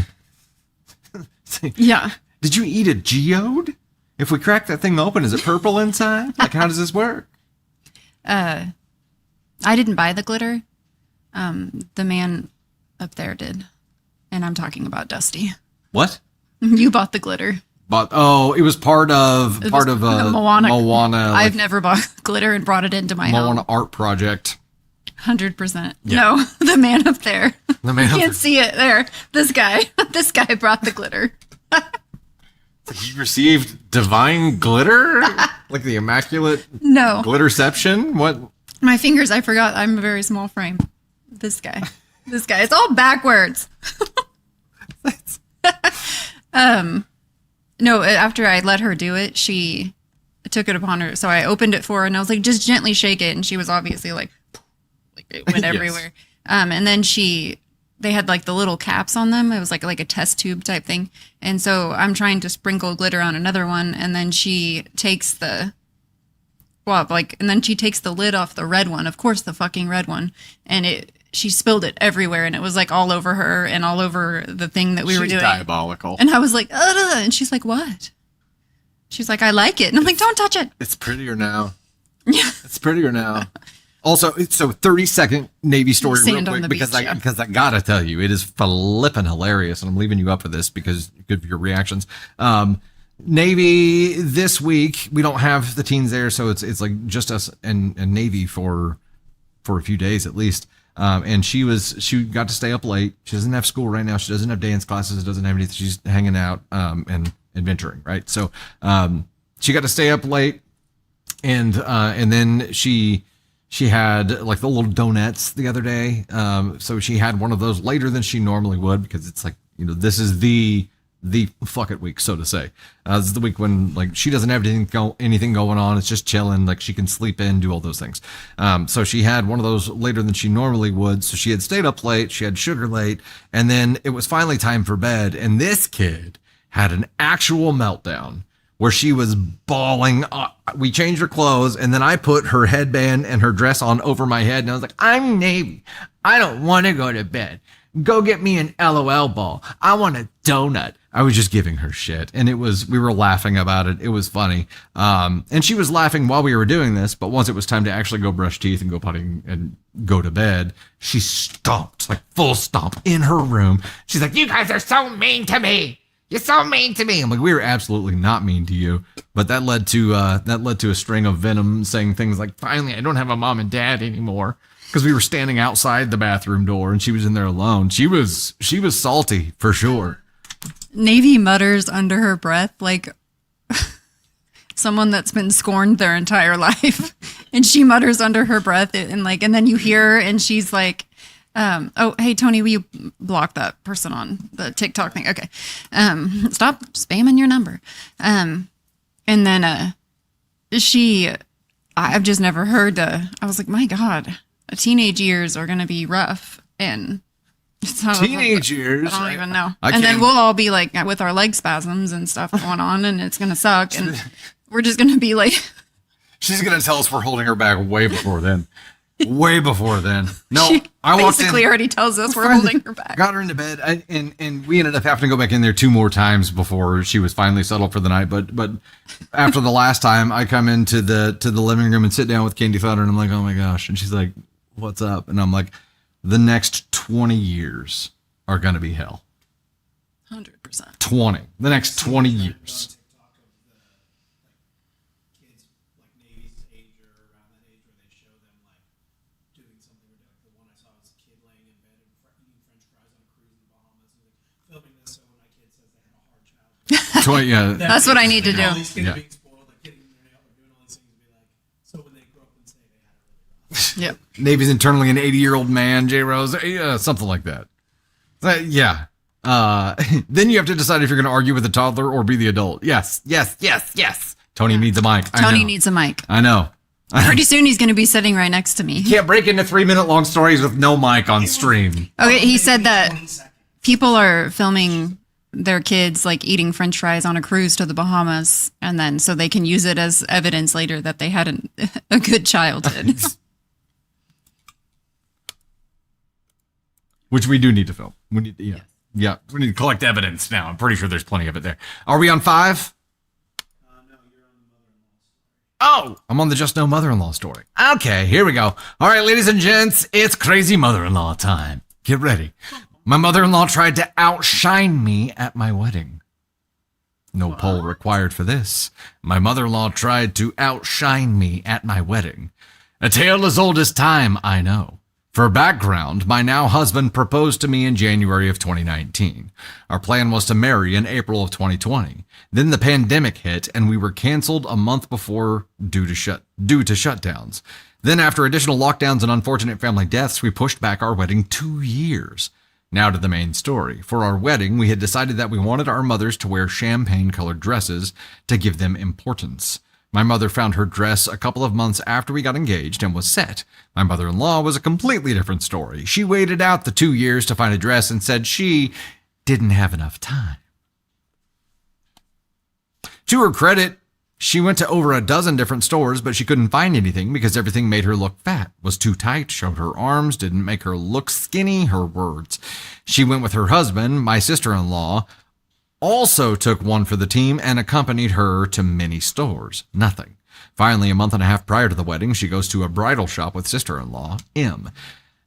Yeah. Did you eat a geode? If we crack that thing open, is it purple inside? Like, how does this work? I didn't buy the glitter. The man up there did. And I'm talking about Dusty. What? You bought the glitter. It was part of Moana. I've never bought glitter and brought it into my Moana home. art project. 100%. Yeah. No, the man up there. The man you up can't see it there. This guy brought the glitter. You received divine glitter? Like the immaculate No. glitterception? What? My fingers, I forgot. I'm a very small frame. This guy. It's all backwards. No, after I let her do it, she took it upon her. So I opened it for her and I was like, just gently shake it. And she was obviously like it went everywhere. And then they had like the little caps on them. It was like a test tube type thing. And so I'm trying to sprinkle glitter on another one. And then she takes the lid off the red one. Of course, the fucking red one. And she spilled it everywhere. And it was like all over her and all over the thing that we were doing. She's diabolical. And I was like, ugh. And she's like, what? She's like, I like it. And I'm like, don't touch it. It's prettier now. Yeah. It's prettier now. Also, 30-second Navy story Sand real on quick, the because beach, because I gotta tell you, it is flippin' hilarious, and I'm leaving you up for this because good for your reactions. Navy this week, we don't have the teens there, so it's like just us and Navy for a few days at least. And she got to stay up late. She doesn't have school right now. She doesn't have dance classes. Doesn't have anything. She's hanging out and adventuring, right? So she got to stay up late, and then she She had like the little donuts the other day. So she had one of those later than she normally would because it's like, this is the fuck it week, so to say. This is the week when like she doesn't have anything going on. It's just chilling. Like she can sleep in, do all those things. So she had one of those later than she normally would. So she had stayed up late. She had sugar late. And then it was finally time for bed. And this kid had an actual meltdown where she was bawling. We changed her clothes, and then I put her headband and her dress on over my head, and I was like, I'm Navy. I don't want to go to bed. Go get me an LOL ball. I want a donut. I was just giving her shit, and we were laughing about it. It was funny. And she was laughing while we were doing this, but once it was time to actually go brush teeth and go potty and go to bed, she stomped, like full stomp in her room. She's like, you guys are so mean to me. You're so mean to me. I'm like, we were absolutely not mean to you, but that led to a string of Venom saying things like, finally, I don't have a mom and dad anymore, because we were standing outside the bathroom door and she was in there alone. She was salty for sure. Navy mutters under her breath like someone that's been scorned their entire life, and she mutters under her breath and then you hear her and she's like, oh, hey, Tony, will you block that person on the TikTok thing? Okay. Stop spamming your number. And then, I've just never heard, I was like, my God, teenage years are going to be rough. And teenage years. I don't even know. And then we'll all be like with our leg spasms and stuff going on, and it's going to suck. And we're just going to be like, she's going to tell us we're holding her back way before then. Way before then. No, she I walked basically in, already tells us we're holding her back. Got her into bed, and we ended up having to go back in there 2 more times before she was finally settled for the night. But after the last time, I come into the living room and sit down with Candy Thunder, and I'm like, oh my gosh, and she's like, what's up? And I'm like, the next 20 years are gonna be hell. 100%. 20. The next 20 years. Yeah, that's what I need to do. Yep. Navy's internally an 80-year-old man, J Rose, something like that. Yeah. Then you have to decide if you're going to argue with the toddler or be the adult. Yes. Tony needs a mic. Tony needs a mic. I know. Pretty soon he's going to be sitting right next to me. You can't break into 3-minute long stories with no mic on stream. Okay, he said that people are filming their kids like eating French fries on a cruise to the Bahamas, and then so they can use it as evidence later that they had a good childhood. Which we do need to film. We need to, yeah, we need to collect evidence now. I'm pretty sure there's plenty of it there. Are we on 5? No, you're on the mother-in-law story. Oh, I'm on the Just No Mother-in-Law story. Okay, here we go. All right, ladies and gents, it's crazy mother-in-law time. Get ready. My mother-in-law tried to outshine me at my wedding. No poll required for this. My mother-in-law tried to outshine me at my wedding. A tale as old as time, I know. For background, my now husband proposed to me in January of 2019. Our plan was to marry in April of 2020. Then the pandemic hit and we were canceled a month before due to shutdowns. Then after additional lockdowns and unfortunate family deaths, we pushed back our wedding 2 years. Now to the main story. For our wedding, we had decided that we wanted our mothers to wear champagne-colored dresses to give them importance. My mother found her dress a couple of months after we got engaged and was set. My mother-in-law was a completely different story. She waited out the 2 years to find a dress and said she didn't have enough time. To her credit, she went to over a dozen different stores, but she couldn't find anything because everything made her look fat, was too tight, showed her arms, didn't make her look skinny, her words. She went with her husband, my sister-in-law, also took one for the team and accompanied her to many stores. Nothing. Finally, a month and a half prior to the wedding, she goes to a bridal shop with sister-in-law, M.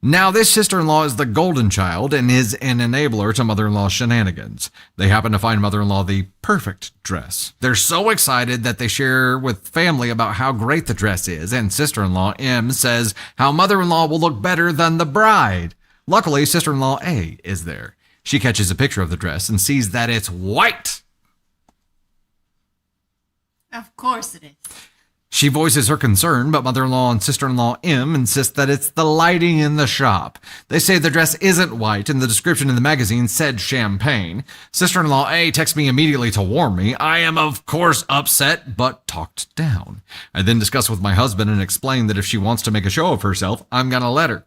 Now, this sister-in-law is the golden child and is an enabler to mother-in-law's shenanigans. They happen to find mother-in-law the perfect dress. They're so excited that they share with family about how great the dress is, and sister-in-law M says how mother-in-law will look better than the bride. Luckily, sister-in-law A is there. She catches a picture of the dress and sees that it's white. Of course it is. She voices her concern, but mother-in-law and sister-in-law M insist that it's the lighting in the shop. They say the dress isn't white, and the description in the magazine said champagne. Sister-in-law A texts me immediately to warn me. I am, of course, upset, but talked down. I then discuss with my husband and explain that if she wants to make a show of herself, I'm gonna let her.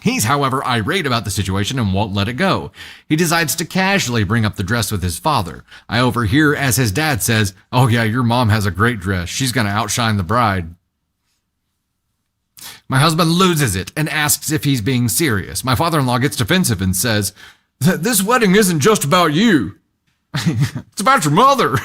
He's, however, irate about the situation and won't let it go. He decides to casually bring up the dress with his father. I overhear as his dad says, "Oh yeah, your mom has a great dress. She's going to outshine the bride." My husband loses it and asks if he's being serious. My father-in-law gets defensive and says, "This wedding isn't just about you. It's about your mother."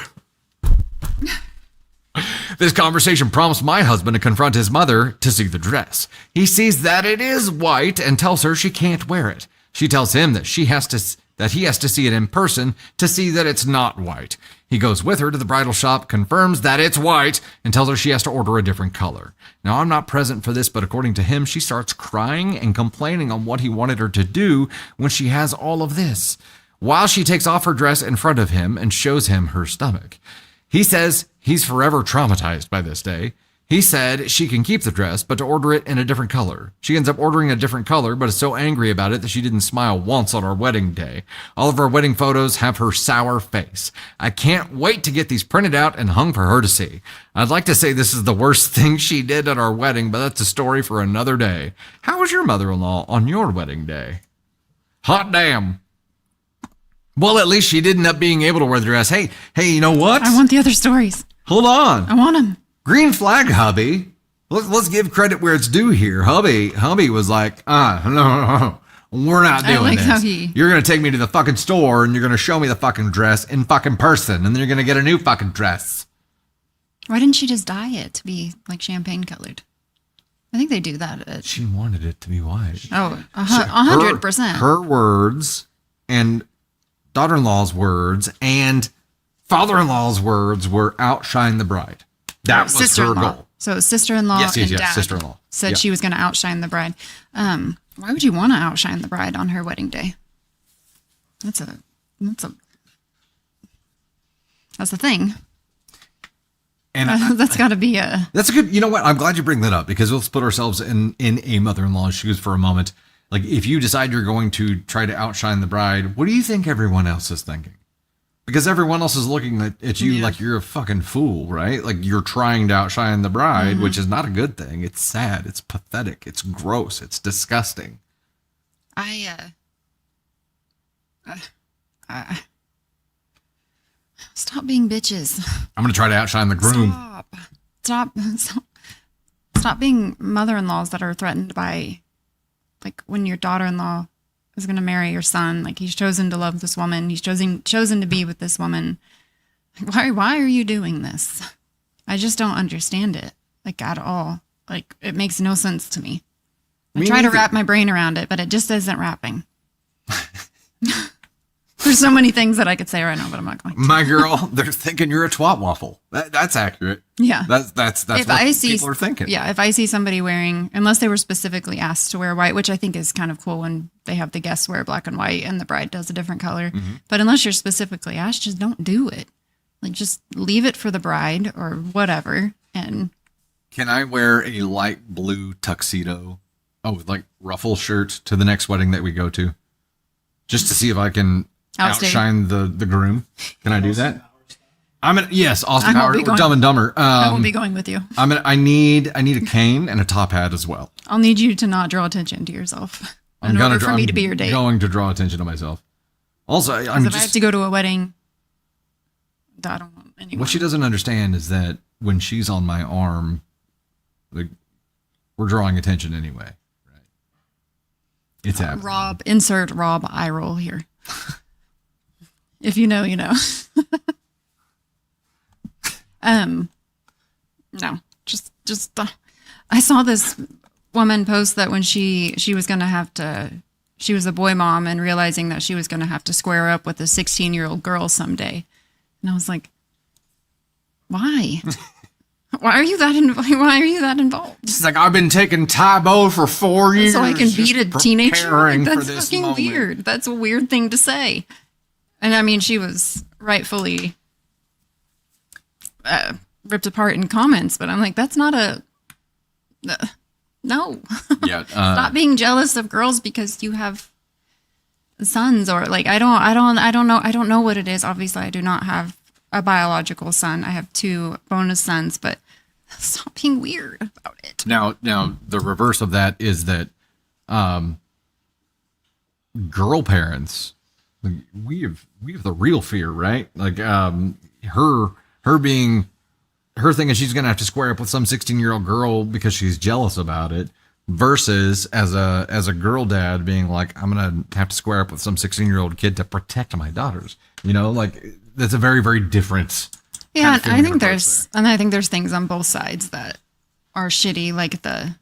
This conversation prompts my husband to confront his mother to see the dress. He sees that it is white and tells her she can't wear it. She tells him that he has to see it in person to see that it's not white. He goes with her to the bridal shop, confirms that it's white, and tells her she has to order a different color. Now, I'm not present for this, but according to him, she starts crying and complaining on what he wanted her to do when she has all of this, while she takes off her dress in front of him and shows him her stomach. He says he's forever traumatized by this day. He said she can keep the dress, but to order it in a different color. She ends up ordering a different color, but is so angry about it that she didn't smile once on our wedding day. All of our wedding photos have her sour face. I can't wait to get these printed out and hung for her to see. I'd like to say this is the worst thing she did at our wedding, but that's a story for another day. How was your mother-in-law on your wedding day? Hot damn. Well, at least she did end up being able to wear the dress. Hey, you know what? I want the other stories. Hold on. I want them. Green flag, hubby. Let's give credit where it's due here. Hubby was like, no, we're not doing like this. how he- You're going to take me to the fucking store and you're going to show me the fucking dress in fucking person. And then you're going to get a new fucking dress. Why didn't she just dye it to be like champagne colored? I think they do that. She wanted it to be white. Oh, 100%. Her words and daughter-in-law's words and father-in-law's words were outshine the bride. That was her goal. So sister-in-law Yes, and dad sister-in-law. said Yeah. she was going to outshine the bride. Why would you want to outshine the bride on her wedding day? That's a thing. And That's got to be a. that's a good, you know what? I'm glad you bring that up because let's put ourselves in a mother-in-law's shoes for a moment. Like if you decide you're going to try to outshine the bride, what do you think everyone else is thinking? Because everyone else is looking at you like you're a fucking fool, right? Like you're trying to outshine the bride, which is not a good thing. It's sad. It's pathetic. It's gross. It's disgusting. Stop being bitches. I'm going to try to outshine the groom. Stop being mother-in-laws that are threatened by, like, when your daughter-in-law is going to marry your son. Like, he's chosen to love this woman. He's chosen to be with this woman. Why are you doing this? I just don't understand it, like, at all. Like, it makes no sense to me. I try to wrap my brain around it, but it just isn't wrapping. There's so many things that I could say right now, but I'm not going to. My girl, they're thinking you're a twat waffle. That's accurate. Yeah. That's what people are thinking. Yeah, if I see somebody wearing, unless they were specifically asked to wear white, which I think is kind of cool when they have the guests wear black and white and the bride does a different color. Mm-hmm. But unless you're specifically asked, just don't do it. Like, just leave it for the bride or whatever. And can I wear a light blue tuxedo? Oh, like ruffle shirt to the next wedding that we go to? Just to see if I can outshine the groom. Can I do that? Yes, Austin Powers or Dumb and Dumber. I won't be going with you. I need a cane and a top hat as well. I'll need you to not draw attention to yourself in order for me to be your date. I'm going to draw attention to myself. Also, if I have to go to a wedding, I don't want anyone. What she doesn't understand is that when she's on my arm, like, we're drawing attention anyway. Right? It's happening. Insert Rob eye roll here. If you know, you know. No, just I saw this woman post that when she was going to have to, she was a boy mom and realizing that she was going to have to square up with a 16-year-old girl someday. And I was like, why? Why are you that involved? She's like, I've been taking Tybo for 4 years. So I can beat a teenager? Like, that's fucking moment. weird. That's a weird thing to say. And I mean, she was rightfully ripped apart in comments, but I'm like, that's not a no. Yeah. Stop being jealous of girls because you have sons, or like I don't know what it is. Obviously, I do not have a biological son. I have 2 bonus sons, but stop being weird about it. Now the reverse of that is that girl parents, like, we have the real fear, right? Like her thing is she's gonna have to square up with some 16-year-old girl because she's jealous about it, versus as a girl dad being like, I'm gonna have to square up with some 16-year-old kid to protect my daughters. You know, like that's a very, very different. Yeah, kind of I think approach there's there. and I think there's things on both sides that are shitty, like I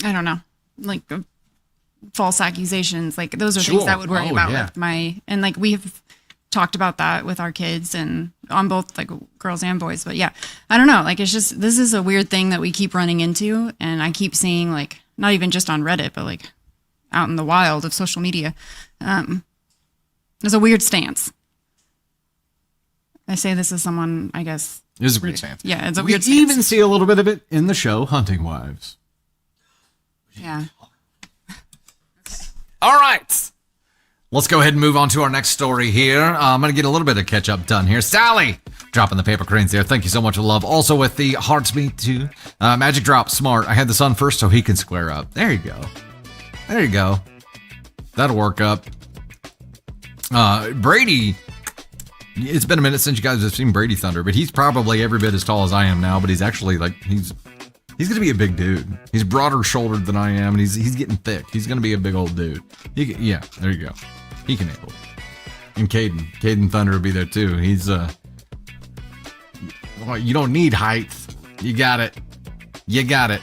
don't know, like false accusations. Like those are Sure. things that would worry Oh, about yeah. with and like we have talked about that with our kids and on both like girls and boys. But yeah, I don't know. Like it's just, this is a weird thing that we keep running into. And I keep seeing, like, not even just on Reddit, but like out in the wild of social media. There's a weird stance. I say this as someone, I guess. It is a weird stance. Yeah, it's a We weird stance. even see a little bit of it in the show Hunting Wives. Yeah. All right. Let's go ahead and move on to our next story here. I'm going to get a little bit of catch up done here. Sally, dropping the paper cranes there. Thank you so much for the love. Also with the hearts beat too. Magic drop, smart. I had the son first so he can square up. There you go. There you go. That'll work up. Brady, it's been a minute since you guys have seen Brady Thunder, but he's probably every bit as tall as I am now, but he's actually like, he's going to be a big dude. He's broader shouldered than I am, and he's getting thick. He's going to be a big old dude. Yeah, there you go. He can handle it. And Caden Thunder will be there too. He's, well, you don't need height. You got it. You got it.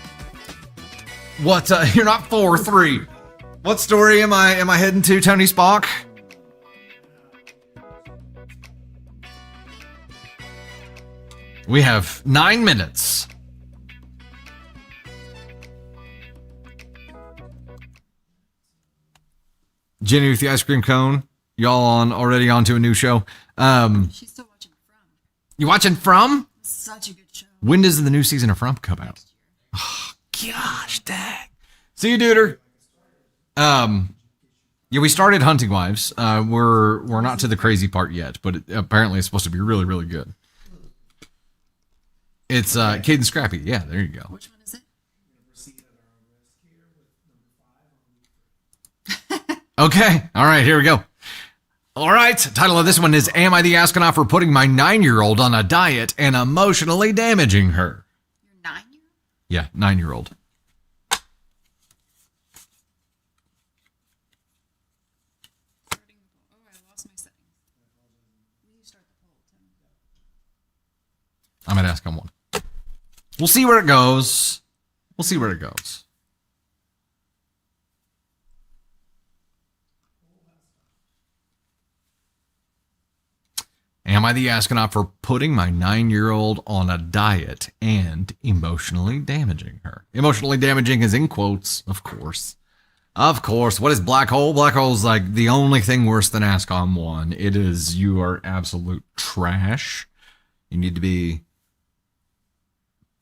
What, you're not 4'3". What story am I heading to, Tony Spock? We have 9 minutes. Jenny with the ice cream cone. Y'all already on to a new show. She's still watching From. You watching From? Such a good show. When does the new season of From come out? Oh, gosh, dang. See you, duder. Yeah, we started Hunting Wives. We're not to the crazy part yet, but apparently it's supposed to be really, really good. It's Kate and Scrappy. Yeah, there you go. Which one is it? Okay. All right, here we go. All right. Title of this one is Am I the Astronaut for Putting My 9-year-old on a Diet and Emotionally Damaging Her? Your 9-year-old? Yeah, 9-year-old. Oh, I lost my settings. Will you start the poll, Tim? I'm at Ask on one. We'll see where it goes. We'll see where it goes. Am I the astronaut for putting my 9-year-old on a diet and emotionally damaging her? Emotionally damaging is in quotes, of course. Of course. What is black hole? Black hole's like the only thing worse than Ask on one. It is, you are absolute trash. You need to be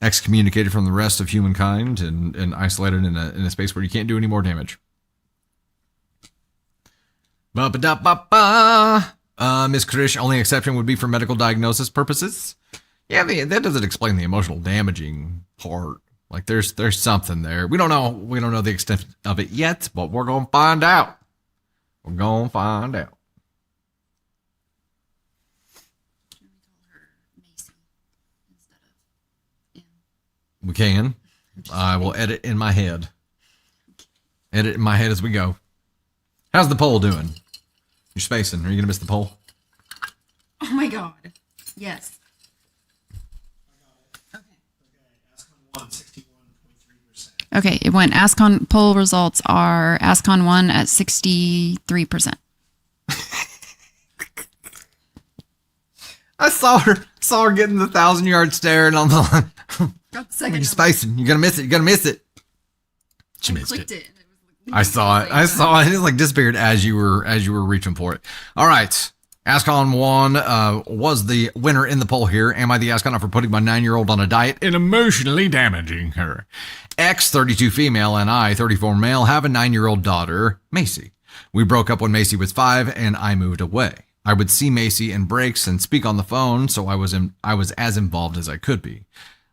excommunicated from the rest of humankind and isolated in a space where you can't do any more damage. Ba-ba-da-ba-ba. Miss Krish, only exception would be for medical diagnosis purposes. Yeah, that doesn't explain the emotional damaging part. Like there's something there. We don't know the extent of it yet, but we're gonna find out. We're gonna find out. Can we call her Macy instead of M? We can. I will edit in my head. Edit in my head as we go. How's the poll doing? You're spacing. Are you gonna miss the poll? Oh my god. Yes. Okay. Ask on 1, 61.3%. Okay, it went AskCon poll results are AskCon 1 at 63%. I saw her getting the 1,000-yard stare, and I'm like, Got the second you're spacing. You're gonna miss it. You're gonna miss it. She missed it. it. And it was I saw it. It like disappeared as you were reaching for it. All right. Ascon1 was the winner in the poll here. Am I the astronaut for putting my 9-year-old on a diet and emotionally damaging her? X, 32 female, and I, 34 male, have a 9-year-old daughter, Macy. We broke up when Macy was 5 and I moved away. I would see Macy in breaks and speak on the phone, so I was as involved as I could be.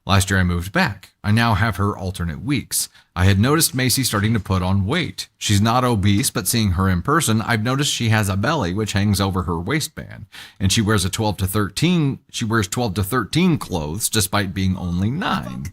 Last year I moved back. I now have her alternate weeks. I had noticed Macy starting to put on weight. She's not obese, but seeing her in person, I've noticed she has a belly which hangs over her waistband, and she wears 12 to 13 clothes despite being only 9.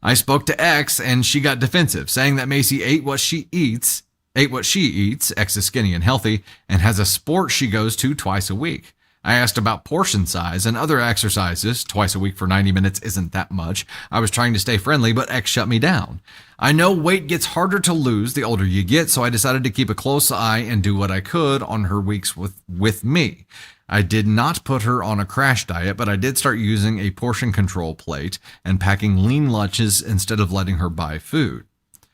I spoke to X and she got defensive, saying that Macy ate what she eats. X is skinny and healthy and has a sport she goes to twice a week. I asked about portion size and other exercises. Twice a week for 90 minutes isn't that much. I was trying to stay friendly, but X shut me down. I know weight gets harder to lose the older you get, so I decided to keep a close eye and do what I could on her weeks with me. I did not put her on a crash diet, but I did start using a portion control plate and packing lean lunches instead of letting her buy food.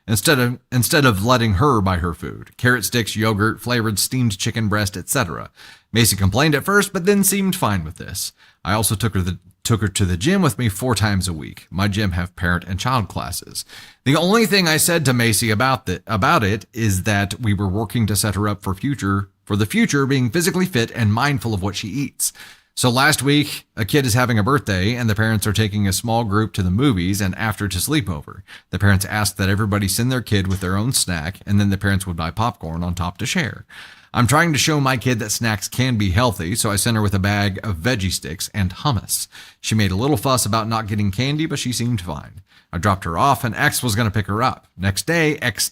Instead of letting her buy her food, carrot sticks, yogurt, flavored steamed chicken breast, etc. Macy complained at first, but then seemed fine with this. I also took her to the gym with me 4 times a week. My gym have parent and child classes. The only thing I said to Macy about it is that we were working to set her up for the future, being physically fit and mindful of what she eats. So last week, a kid is having a birthday and the parents are taking a small group to the movies and after to sleepover. The parents asked that everybody send their kid with their own snack and then the parents would buy popcorn on top to share. I'm trying to show my kid that snacks can be healthy, so I sent her with a bag of veggie sticks and hummus. She made a little fuss about not getting candy, but she seemed fine. I dropped her off and X was going to pick her up. Next day, X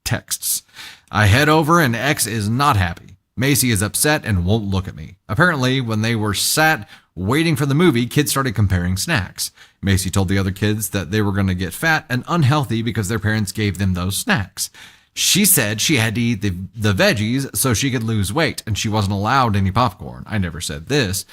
texts. I head over and X is not happy. Macy is upset and won't look at me. Apparently, when they were sat waiting for the movie, kids started comparing snacks. Macy told the other kids that they were going to get fat and unhealthy because their parents gave them those snacks. She said she had to eat the veggies so she could lose weight, and she wasn't allowed any popcorn. I never said this.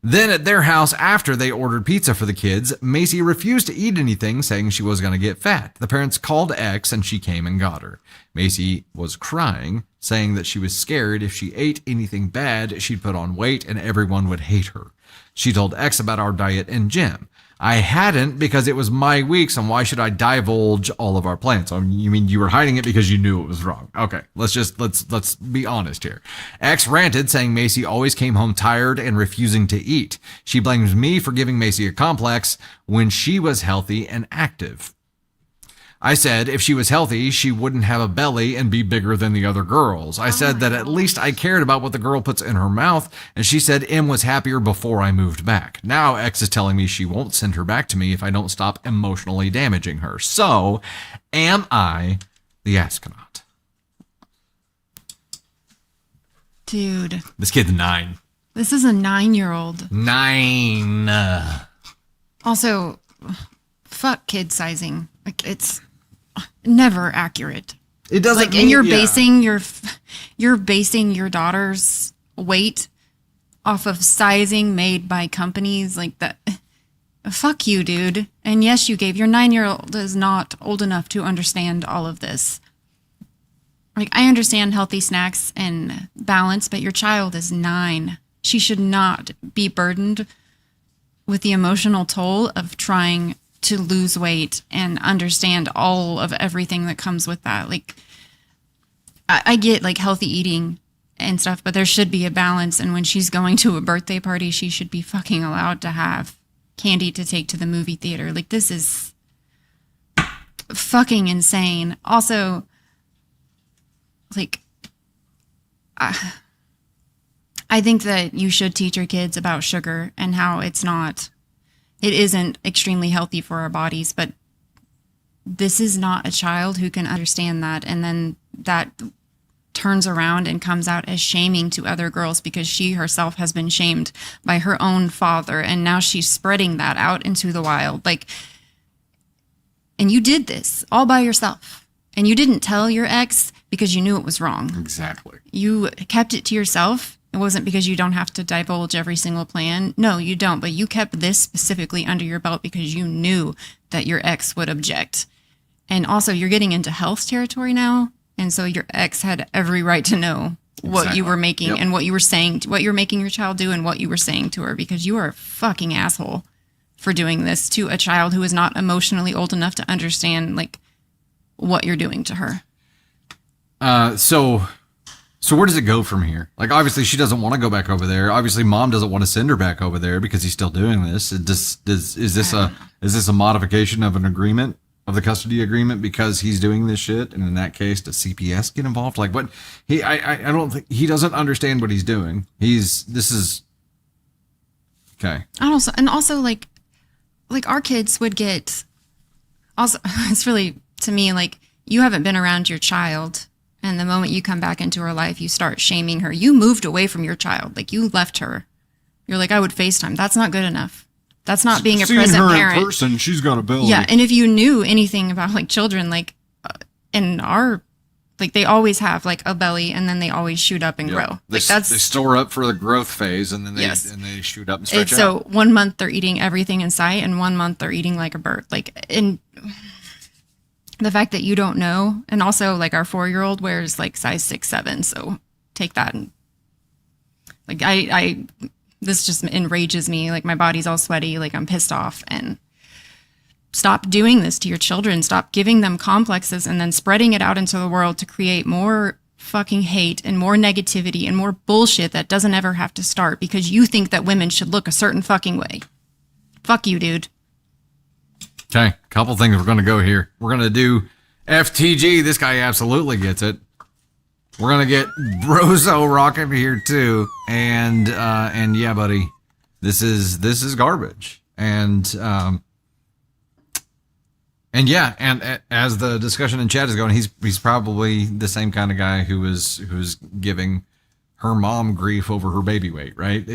Then at their house, after they ordered pizza for the kids, Macy refused to eat anything, saying she was going to get fat. The parents called X and she came and got her. Macy was crying, saying that she was scared if she ate anything bad, she'd put on weight and everyone would hate her. She told X about our diet and gym. I hadn't because it was my weeks, and why should I divulge all of our plans? You mean you were hiding it because you knew it was wrong? Okay, let's be honest here. X ranted, saying Macy always came home tired and refusing to eat. She blames me for giving Macy a complex when she was healthy and active. I said if she was healthy, she wouldn't have a belly and be bigger than the other girls. I said that at least I cared about what the girl puts in her mouth, and she said M was happier before I moved back. Now X is telling me she won't send her back to me if I don't stop emotionally damaging her. So, am I the astronaut? Dude. This kid's 9. This is a 9-year-old. 9. Also, fuck kid sizing. Like, it's never accurate. It doesn't like, and you're basing your daughter's weight off of sizing made by companies like that. Fuck you, dude. And yes, your 9-year-old is not old enough to understand all of this. Like, I understand healthy snacks and balance, but your child is 9. She should not be burdened with the emotional toll of trying to lose weight and understand all of everything that comes with that. Like, I get like healthy eating and stuff, but there should be a balance. And when she's going to a birthday party, she should be fucking allowed to have candy to take to the movie theater. Like, this is fucking insane. Also, like, I think that you should teach your kids about sugar and how it isn't extremely healthy for our bodies, but this is not a child who can understand that. And then that turns around and comes out as shaming to other girls because she herself has been shamed by her own father. And now she's spreading that out into the wild. Like, and you did this all by yourself. And you didn't tell your ex because you knew it was wrong. Exactly. You kept it to yourself. It wasn't because you don't have to divulge every single plan. No, you don't. But you kept this specifically under your belt because you knew that your ex would object. And also, you're getting into health territory now. And so your ex had every right to know what Exactly. you were making Yep. and what you were saying, what you were making your child do and what you were saying to her, because you are a fucking asshole for doing this to a child who is not emotionally old enough to understand like what you're doing to her. So where does it go from here? Like, obviously she doesn't want to go back over there. Obviously mom doesn't want to send her back over there because he's still doing this. Is this a modification of an agreement, of the custody agreement, because he's doing this shit? And in that case, does CPS get involved? Like, what I don't think he doesn't understand what he's doing. This is okay. And also like our kids would get also, it's really, to me, like, you haven't been around your child, and the moment you come back into her life, you start shaming her. You moved away from your child. Like, you left her. You're like, I would FaceTime. That's not good enough. That's not being a present parent. In person, she's got ability. Yeah, and if you knew anything about like children, like in our, like, they always have like a belly, and then they always shoot up and grow. They, Like, that's they store up for the growth phase, and then they Yes. and they shoot up and stretch it's out. so 1 month they're eating everything in sight, and 1 month they're eating like a bird. Like, in the fact that you don't know, and also like our 4-year-old wears like size 6, 7, so take that. And like I this just enrages me. Like, my body's all sweaty, like I'm pissed off. And stop doing this to your children. Stop giving them complexes and then spreading it out into the world to create more fucking hate and more negativity and more bullshit that doesn't ever have to start because you think that women should look a certain fucking way. Fuck you, dude. Okay, couple things we're going to go here. We're going to do FTG. This guy absolutely gets it. We're going to get Brozo rocking here too. And yeah, buddy, this is garbage. And yeah, and as the discussion in chat is going, he's probably the same kind of guy who's giving her mom grief over her baby weight, right?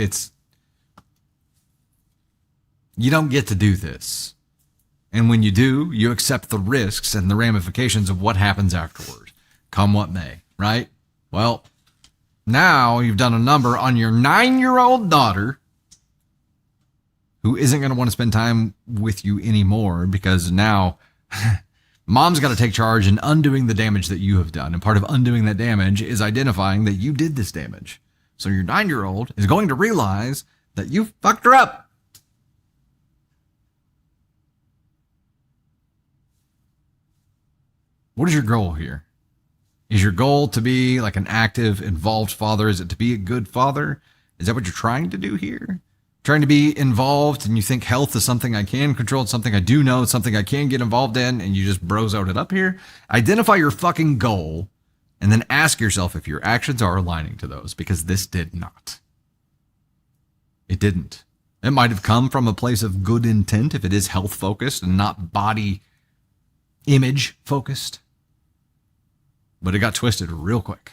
You don't get to do this. And when you do, you accept the risks and the ramifications of what happens afterward, come what may, right? Well, now you've done a number on your 9-year-old daughter who isn't going to want to spend time with you anymore because now mom's got to take charge in undoing the damage that you have done. And part of undoing that damage is identifying that you did this damage. So your 9-year-old is going to realize that you fucked her up. What is your goal here? Is your goal to be like an active, involved father? Is it to be a good father? Is that what you're trying to do here? Trying to be involved, and you think health is something I can control, it's something I do know, it's something I can get involved in, and you just brozoed it up here? Identify your fucking goal, and then ask yourself if your actions are aligning to those, because this did not. It didn't. It might have come from a place of good intent if it is health focused and not body image focused. But it got twisted real quick.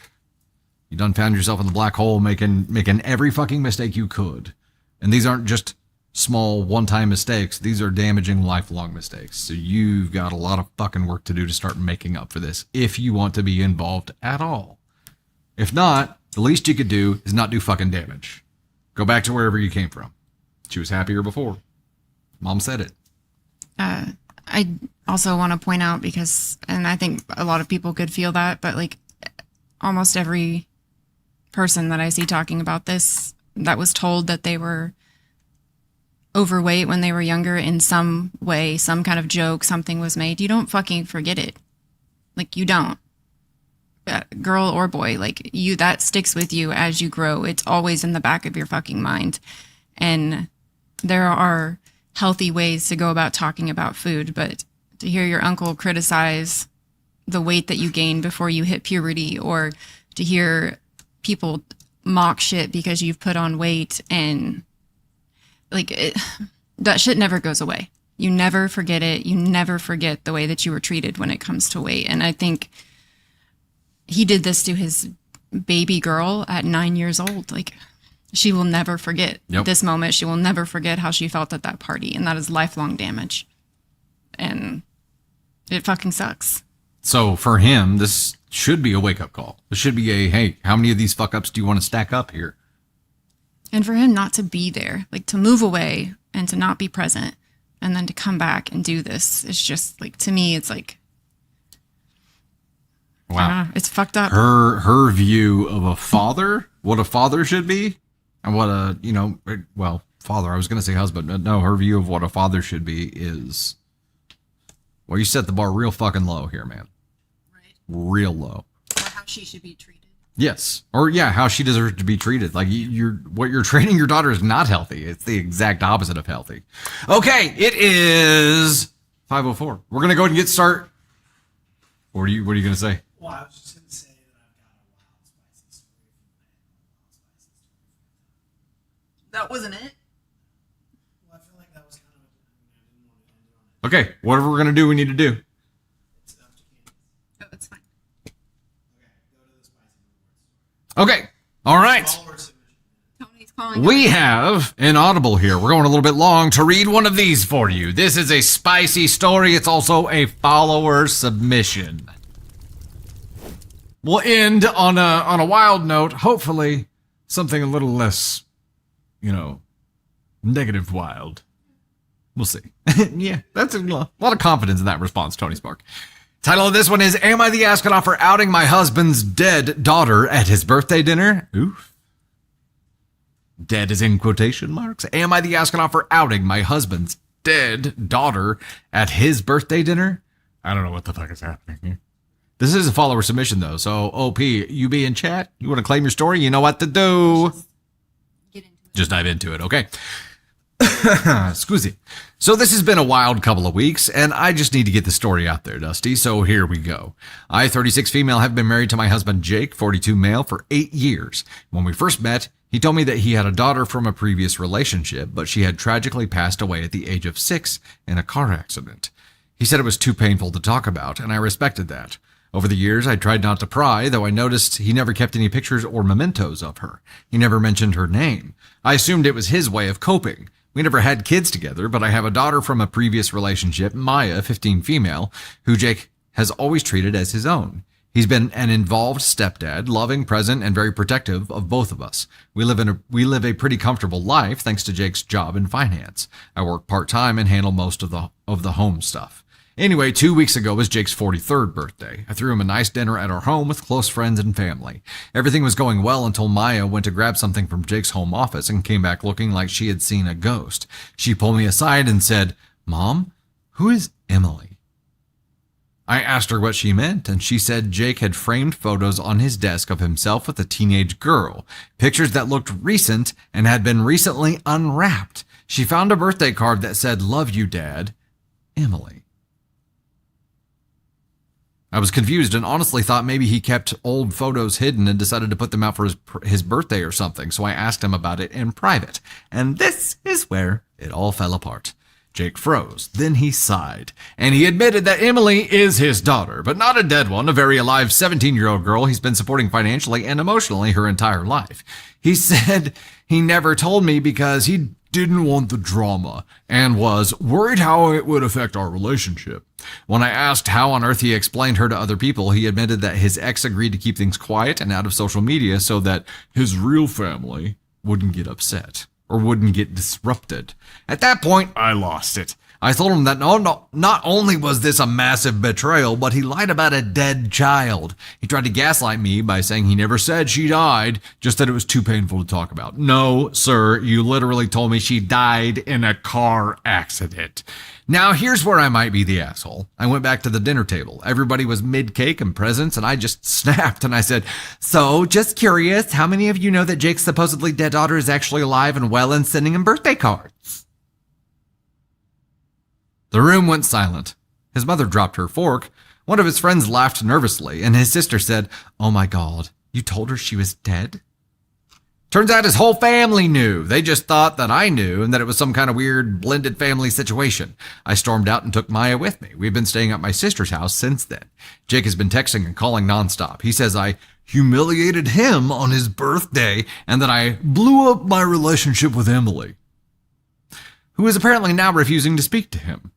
You done found yourself in the black hole making every fucking mistake you could. And these aren't just small one-time mistakes. These are damaging lifelong mistakes. So you've got a lot of fucking work to do to start making up for this if you want to be involved at all. If not, the least you could do is not do fucking damage. Go back to wherever you came from. She was happier before. Mom said it. I also want to point out because, and I think a lot of people could feel that, but like almost every person that I see talking about this that was told that they were overweight when they were younger in some way, some kind of joke, something was made, you don't fucking forget it. Like, you don't. Girl or boy, like, you, that sticks with you as you grow. It's always in the back of your fucking mind. And there are healthy ways to go about talking about food, but to hear your uncle criticize the weight that you gained before you hit puberty, or to hear people mock shit because you've put on weight, and like that shit never goes away. You never forget it. You never forget the way that you were treated when it comes to weight. And I think he did this to his baby girl at 9 years old. Like, she will never forget this moment. She will never forget how she felt at that party. And that is lifelong damage. And it fucking sucks. So for him, this should be a wake-up call. This should be a, hey, how many of these fuck-ups do you want to stack up here? And for him not to be there, like to move away and to not be present, and then to come back and do this, it's just like, to me, it's like, Wow. Wow. It's fucked up. Her view of a father, what a father should be, and what a, father, I was going to say husband, but no, her view of what a father should be is, well, you set the bar real fucking low here, man. Right. Real low. Or how she should be treated. Yes. Or yeah, how she deserves to be treated. Like what you're training your daughter is not healthy. It's the exact opposite of healthy. Okay, it is 5:04. We're gonna go ahead and get started. What are you gonna say? Well, I was just going to say that I've got a wild, spicy story from that. That wasn't it? Well, I feel like that was kind of, I didn't want to end it on it. Okay, whatever we're gonna do, we need to do. It's up to Candace. Oh, it's fine. Okay, go to the spicy reward story. Okay. All right. Follower submission. Tony's calling. We have an audible here. We're going a little bit long to read one of these for you. This is a spicy story. It's also a follower submission. We'll end on a wild note. Hopefully, something a little less, negative wild. We'll see. Yeah, that's a lot of confidence in that response, Tony Spark. Title of this one is, Am I the astronaut for outing my husband's dead daughter at his birthday dinner? Oof. Dead is in quotation marks. Am I the astronaut for outing my husband's dead daughter at his birthday dinner? I don't know what the fuck is happening here. This is a follower submission, though. So, OP, you be in chat? You want to claim your story? You know what to do. Get into it. Just dive into it, okay? Scusi. So this has been a wild couple of weeks, and I just need to get the story out there, Dusty. So here we go. I, 36 female, have been married to my husband Jake, 42 male, for 8 years. When we first met, he told me that he had a daughter from a previous relationship, but she had tragically passed away at the age of 6 in a car accident. He said it was too painful to talk about, and I respected that. Over the years, I tried not to pry, though I noticed he never kept any pictures or mementos of her. He never mentioned her name. I assumed it was his way of coping. We never had kids together, but I have a daughter from a previous relationship, Maya, 15 female, who Jake has always treated as his own. He's been an involved stepdad, loving, present, and very protective of both of us. We live a pretty comfortable life thanks to Jake's job in finance. I work part-time and handle most of the home stuff. Anyway, 2 weeks ago was Jake's 43rd birthday. I threw him a nice dinner at our home with close friends and family. Everything was going well until Maya went to grab something from Jake's home office and came back looking like she had seen a ghost. She pulled me aside and said, "Mom, who is Emily?" I asked her what she meant, and she said Jake had framed photos on his desk of himself with a teenage girl, pictures that looked recent and had been recently unwrapped. She found a birthday card that said, "Love you, Dad, Emily." I was confused and honestly thought maybe he kept old photos hidden and decided to put them out for his birthday or something, so I asked him about it in private. And this is where it all fell apart. Jake froze, then he sighed, and he admitted that Emily is his daughter, but not a dead one, a very alive 17-year-old girl he's been supporting financially and emotionally her entire life. He said he never told me because he didn't want the drama and was worried how it would affect our relationship. When I asked how on earth he explained her to other people, he admitted that his ex agreed to keep things quiet and out of social media so that his real family wouldn't get upset or wouldn't get disrupted. At that point, I lost it. I told him that not only was this a massive betrayal, but he lied about a dead child. He tried to gaslight me by saying he never said she died, just that it was too painful to talk about. No, sir, you literally told me she died in a car accident. Now, here's where I might be the asshole. I went back to the dinner table. Everybody was mid-cake and presents, and I just snapped, and I said, "So, just curious, how many of you know that Jake's supposedly dead daughter is actually alive and well and sending him birthday cards?" The room went silent. His mother dropped her fork. One of his friends laughed nervously, and his sister said, "Oh my God, you told her she was dead?" Turns out his whole family knew. They just thought that I knew and that it was some kind of weird blended family situation. I stormed out and took Maya with me. We've been staying at my sister's house since then. Jake has been texting and calling nonstop. He says I humiliated him on his birthday and that I blew up my relationship with Emily, who is apparently now refusing to speak to him.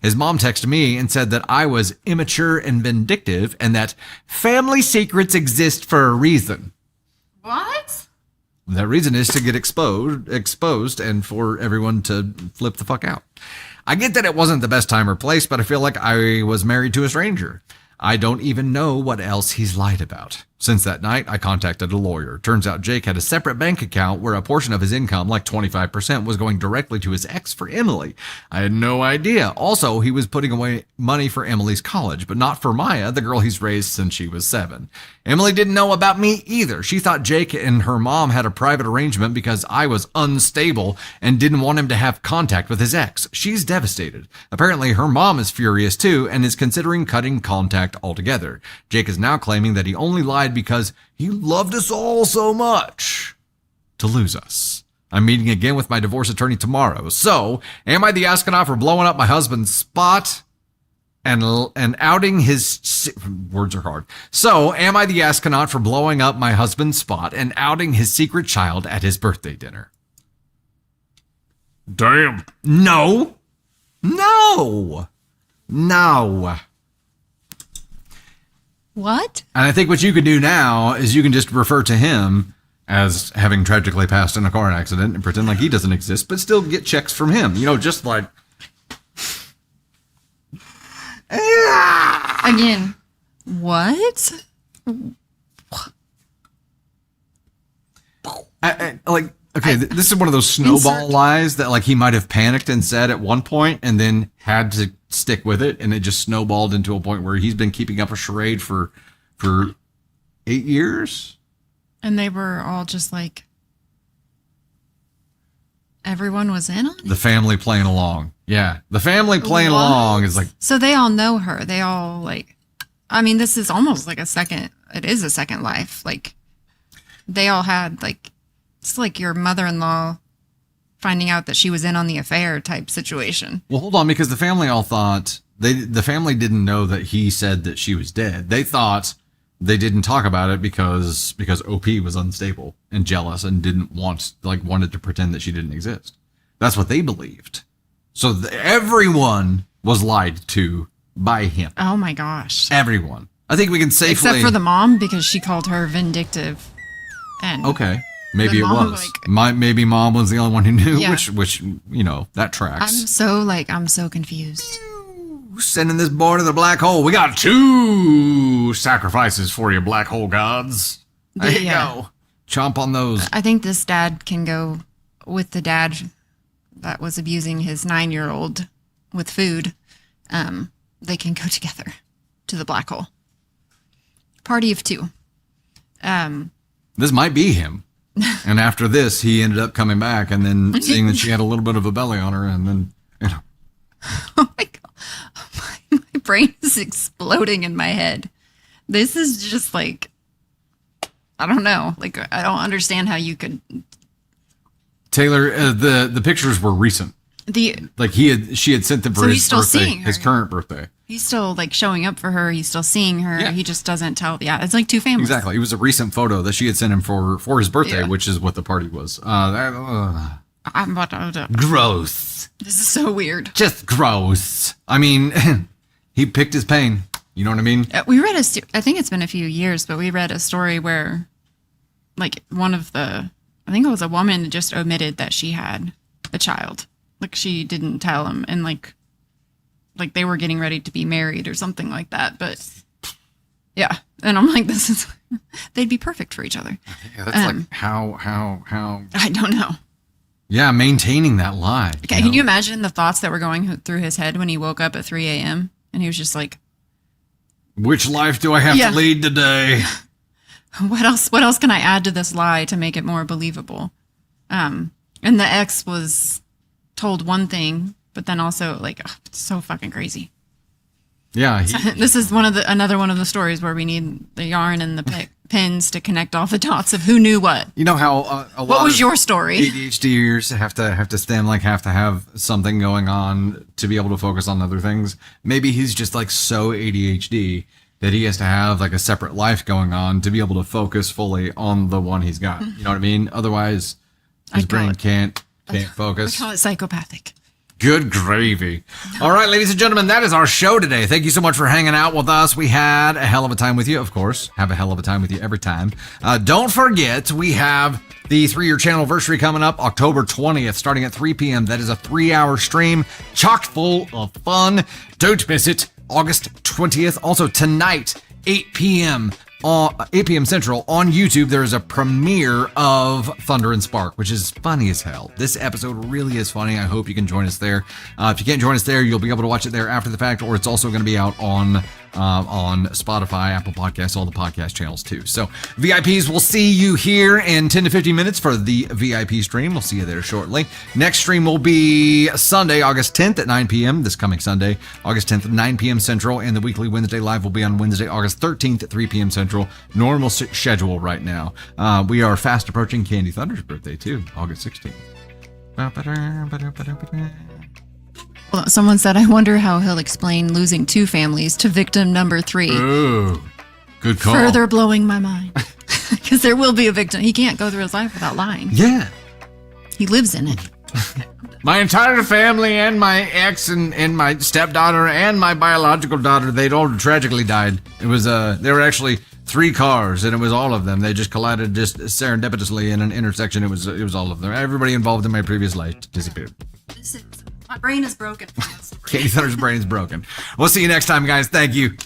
His mom texted me and said that I was immature and vindictive and that family secrets exist for a reason. What? That reason is to get exposed and for everyone to flip the fuck out. I get that it wasn't the best time or place, but I feel like I was married to a stranger. I don't even know what else he's lied about. Since that night, I contacted a lawyer. Turns out Jake had a separate bank account where a portion of his income, like 25%, was going directly to his ex for Emily. I had no idea. Also, he was putting away money for Emily's college, but not for Maya, the girl he's raised since she was 7. Emily didn't know about me either. She thought Jake and her mom had a private arrangement because I was unstable and didn't want him to have contact with his ex. She's devastated. Apparently, her mom is furious too and is considering cutting contact altogether. Jake is now claiming that he only lied because he loved us all so much to lose us. I'm meeting again with my divorce attorney tomorrow. So, am I the astronaut for blowing up my husband's spot and outing his... Words are hard. So, am I the astronaut for blowing up my husband's spot and outing his secret child at his birthday dinner? Damn. No. No. No. What? And I think what you could do now is you can just refer to him as having tragically passed in a car accident and pretend like he doesn't exist, but still get checks from him. You know, just like... Again, what? Like, okay, this is one of those snowball lies that like he might have panicked and said at one point and then had to stick with it, and it just snowballed into a point where he's been keeping up a charade for 8 years. And they were all just like, everyone was in on it? The family playing along. Yeah, the family playing along is like... So they all know her. They all like, I mean, this is almost like it is a second life. Like, they all had like, it's like your mother-in-law finding out that she was in on the affair type situation. Well, hold on, because the family all thought the family didn't know that he said that she was dead. They thought they didn't talk about it because OP was unstable and jealous and wanted to pretend that she didn't exist. That's what they believed. So everyone was lied to by him. Oh my gosh. Everyone. I think we can safely... Except for the mom, because she called her vindictive. And okay. Maybe it mom, was. Maybe mom was the only one who knew, Yeah. which you know, that tracks. I'm so confused. Sending this boy to the black hole. We got 2 sacrifices for you, black hole gods. There you go. Chomp on those. I think this dad can go with the dad that was abusing his 9-year-old with food. They can go together to the black hole. Party of 2. This might be him. And after this, he ended up coming back and then seeing that she had a little bit of a belly on her, and then, you know. Oh my God. My brain is exploding in my head. This is just like, I don't know. Like, I don't understand how you could. Taylor, the pictures were recent. She had sent them for So his he's still birthday, seeing her. his current birthday. He's still like showing up for her. He's still seeing her. Yeah. He just doesn't tell. Yeah, it's like 2 families. Exactly. It was a recent photo that she had sent him for his birthday, Yeah. which is what the party was. I'm about to. Gross. This is so weird. Just gross. I mean, he picked his pain. You know what I mean? We read I think it's been a few years, but we read a story where, like, I think it was a woman that just omitted that she had a child. Like, she didn't tell him, and like they were getting ready to be married or something like that. But yeah, and I'm like, they'd be perfect for each other. Yeah, that's like how. I don't know. Yeah, maintaining that lie. Okay, can you imagine the thoughts that were going through his head when he woke up at 3 a.m. and he was just like, which life do I have to lead today? What else can I add to this lie to make it more believable? And the ex was told one thing, but then also like, it's so fucking crazy. Yeah. This is another one of the stories where we need the yarn and the pins to connect all the dots of who knew what. You know how a lot What was of your story? ADHDers have to have something going on to be able to focus on other things. Maybe he's just like so ADHD that he has to have like a separate life going on to be able to focus fully on the one he's got. You know what I mean? Otherwise, his brain can't focus. I call it psychopathic. Good gravy. All right, ladies and gentlemen, that is our show today. Thank you so much for hanging out with us. We had a hell of a time with you, of course. Have a hell of a time with you every time. Don't forget, we have the 3-year channel anniversary coming up October 20th, starting at 3 p.m. That is a 3-hour stream chock full of fun. Don't miss it. August 20th. Also tonight, 8 p.m. 8 p.m. Central on YouTube, there is a premiere of Thunder and Spark, which is funny as hell. This episode really is funny. I hope you can join us there. If you can't join us there, you'll be able to watch it there after the fact, or it's also going to be out on Spotify, Apple Podcasts, all the podcast channels too. So VIPs, we'll see you here in 10 to 15 minutes for the VIP stream. We'll see you there shortly. Next stream will be Sunday, August 10th at 9 p.m. This coming Sunday, August 10th at 9 p.m. Central, and the weekly Wednesday live will be on Wednesday, August 13th at 3 p.m. Central. Normal schedule right now. We are fast approaching Candy Thunder's birthday too, August 16th. Well, someone said, I wonder how he'll explain losing 2 families to victim number 3. Ooh, good call. Further blowing my mind. Because there will be a victim. He can't go through his life without lying. Yeah. He lives in it. My entire family and my ex and my stepdaughter and my biological daughter, they'd all tragically died. It was, they were actually 3 cars, and it was all of them. They just collided just serendipitously in an intersection. It was all of them. Everybody involved in my previous life disappeared. My brain is broken. Katie Thunder's brain is broken. We'll see you next time, guys. Thank you.